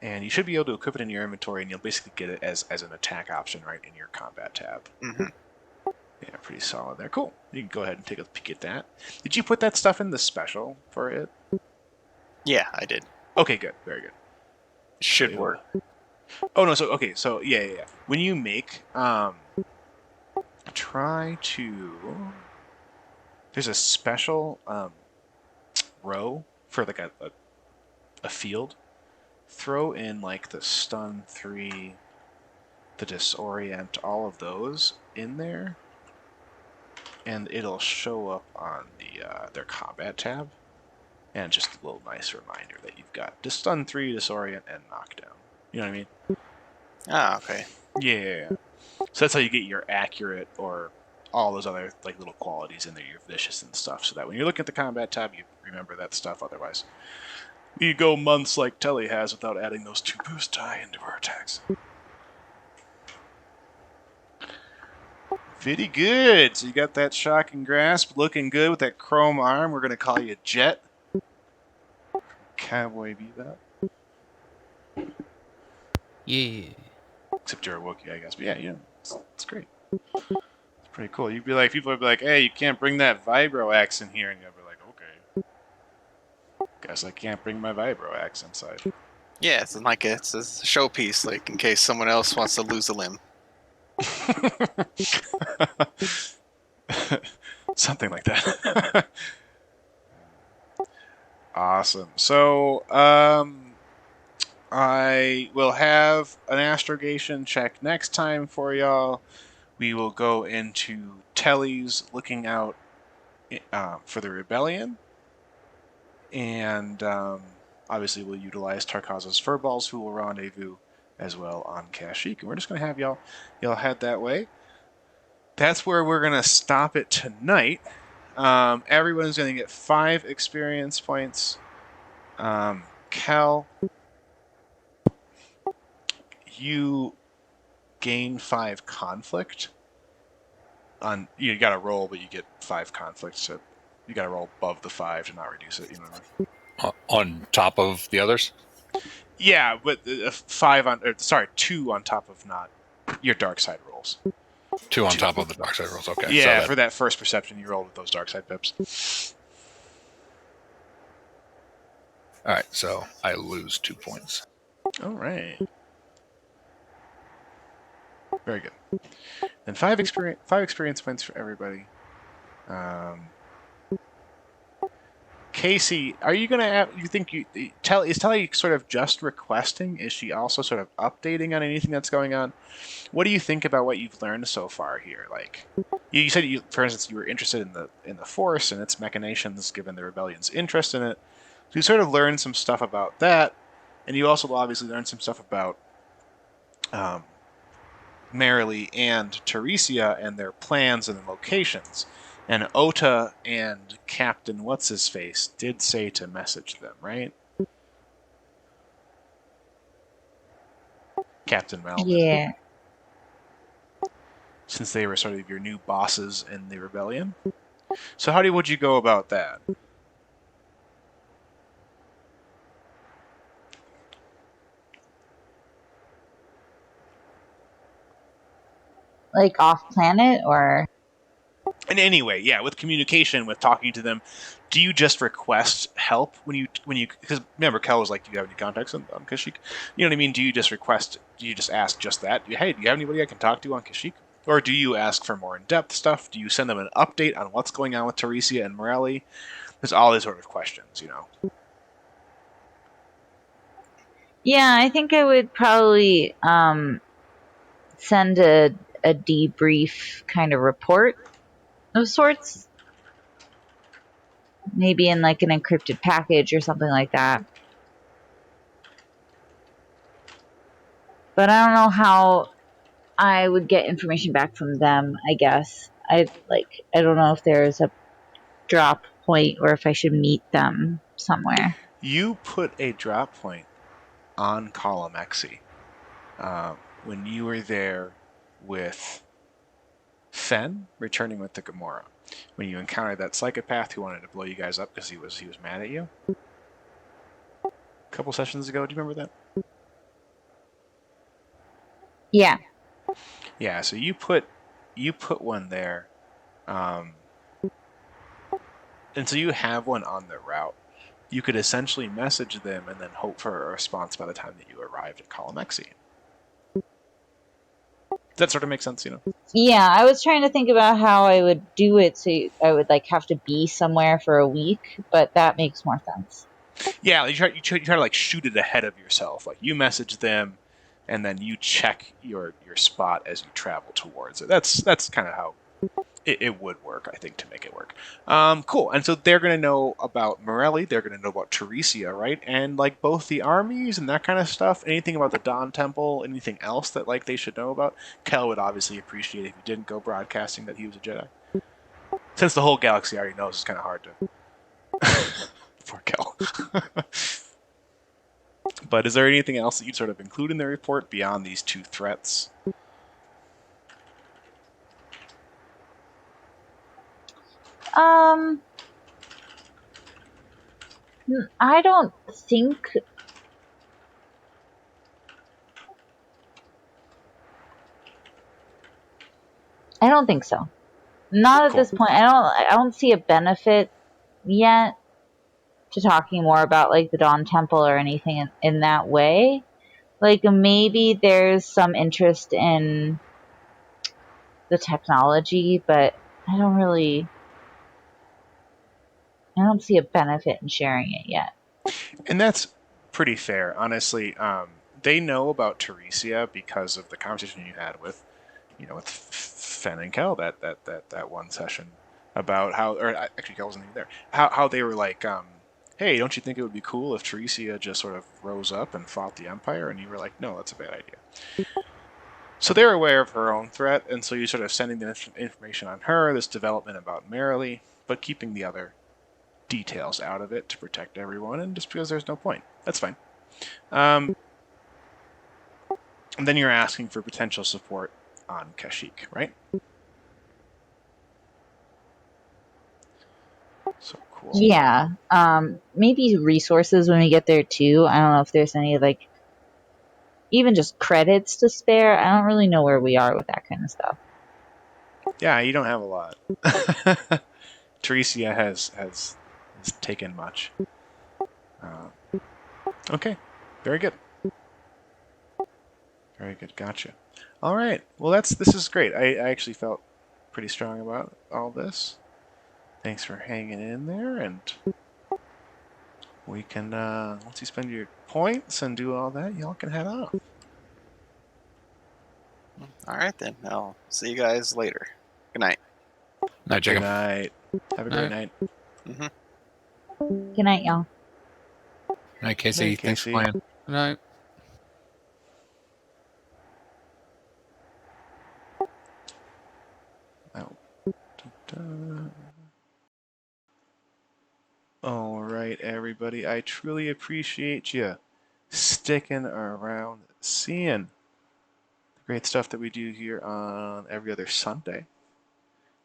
and you should be able to equip it in your inventory, and you'll basically get it as an attack option right in your combat tab. Mm-hmm. Yeah, pretty solid there. Cool. You can go ahead and take a peek at that. Did you put that stuff in the special for it? Yeah, I did. Okay, good. Very good. Should work. Oh no, so yeah. When you make try to there's a special row for like a field. Throw in like the stun 3, the disorient, all of those in there, and it'll show up on their combat tab. And just a little nice reminder that you've got stun 3, disorient, and knockdown. You know what I mean? Ah, okay. Yeah. So that's how you get your accurate or all those other like little qualities in there, your vicious and stuff, so that when you're looking at the combat tab, you remember that stuff. Otherwise, you go months like Telly has without adding those 2 boost die into our attacks. Very good. So you got that shocking grasp, looking good with that chrome arm. We're gonna call you Jet. Cowboy Bebop. Yeah. Except you're a Wookiee, I guess. But yeah, it's great. It's pretty cool. You'd be like, people would be like, hey, you can't bring that vibro axe in here. And you'd be like, okay. Guess I can't bring my vibro axe inside. Yeah, it's like it's a showpiece, like in case someone else wants to lose a limb. Something like that. Awesome. So, I will have an astrogation check next time for y'all. We will go into Telly's looking out for the rebellion. And obviously we'll utilize Tarkaza's furballs, who will rendezvous as well on Kashyyyk. And we're just going to have y'all head that way. That's where we're going to stop it tonight. Everyone's going to get 5 experience points. Cal, you gain 5 conflict. You got to roll, but you get 5 conflict, so you got to roll above the 5 to not reduce it. You know what I mean? On top of the others? Yeah, but 2 on top of not your dark side rolls. 2 on top of the dark side rolls. Okay. Yeah, so for that first perception, you rolled with those dark side pips. all right, so I lose 2 points. All right. Very good. And 5 experience points for everybody. Casey, are you gonna? You think is Telly sort of just requesting? Is she also sort of updating on anything that's going on? What do you think about what you've learned so far here? Like, you said, for instance, you were interested in the Force and its machinations, given the rebellion's interest in it. So you sort of learned some stuff about that, and you also obviously learned some stuff about Marilee and Teresia and their plans and locations. And Ota and Captain What's-His-Face did say to message them, right? Captain Melvin. Yeah. Since they were sort of your new bosses in the rebellion. So how would you go about that? Like off planet or? And anyway, yeah, with communication, with talking to them, do you just request help when you because remember Kel was like, do you have any contacts on Kashyyyk? You know what I mean? Do you just ask just that? Hey, do you have anybody I can talk to on Kashyyyk? Or do you ask for more in-depth stuff? Do you send them an update on what's going on with Teresia and Marilee? There's all these sort of questions, you know. Yeah, I think I would probably send a debrief kind of report of sorts. Maybe in like an encrypted package or something like that. But I don't know how I would get information back from them, I guess. I don't know if there's a drop point or if I should meet them somewhere. You put a drop point on Columexi when you were there with Fen, returning with the Gamora. When you encountered that psychopath who wanted to blow you guys up because he was mad at you. A couple sessions ago, do you remember that? Yeah. Yeah, so you put one there, and so you have one on the route. You could essentially message them and then hope for a response by the time that you arrived at Columexi. Does that sort of make sense, Yeah, I was trying to think about how I would do it, so I would like have to be somewhere for a week, but that makes more sense. Yeah, you try to like shoot it ahead of yourself. Like you message them, and then you check your spot as you travel towards it. That's kind of how it would work, I think, to make it work. Cool. And so they're going to know about Morelli. They're going to know about Teresia, right? And like both the armies and that kind of stuff. Anything about the Dawn Temple? Anything else that like they should know about? Kel would obviously appreciate if you didn't go broadcasting that he was a Jedi. Since the whole galaxy already knows, it's kind of hard to. Poor Kel. But is there anything else that you'd sort of include in the report beyond these two threats? I don't think. I don't think so. Not at Cool. this point. I don't see a benefit yet to talking more about like the Dawn Temple or anything in that way. Like maybe there's some interest in the technology, but I don't see a benefit in sharing it yet. And that's pretty fair, honestly. They know about Teresia because of the conversation you had with, with Fen and Kel that one session about how, or actually Kel wasn't even there. How they were like, hey, don't you think it would be cool if Teresia just sort of rose up and fought the Empire? And you were like, no, that's a bad idea. So they're aware of her own threat, and so you're sort of sending the information on her, this development about Merrily, but keeping the other details out of it to protect everyone, and just because there's no point. That's fine. And then you're asking for potential support on Kashyyyk, right? So cool. Yeah. Maybe resources when we get there too. I don't know if there's any like even just credits to spare. I don't really know where we are with that kind of stuff. Yeah, you don't have a lot. Teresia has taken much. Okay, very good. Very good, gotcha. All right, well this is great. I actually felt pretty strong about all this. Thanks for hanging in there, and we can once you spend your points and do all that, y'all can head off. All right, then. I'll see you guys later. Good night. Night, Good Jacob. night. Have a great night. Good night, y'all. Night, Casey. Night, Thanks for Casey. playing. Good night. Oh. Da-da. All right, everybody. I truly appreciate you sticking around, seeing the great stuff that we do here on every other Sunday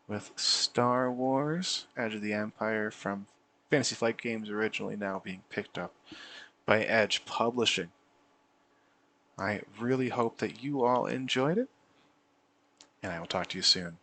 with Star Wars: Edge of the Empire from Fantasy Flight Games, originally now being picked up by Edge Publishing. I really hope that you all enjoyed it, and I will talk to you soon.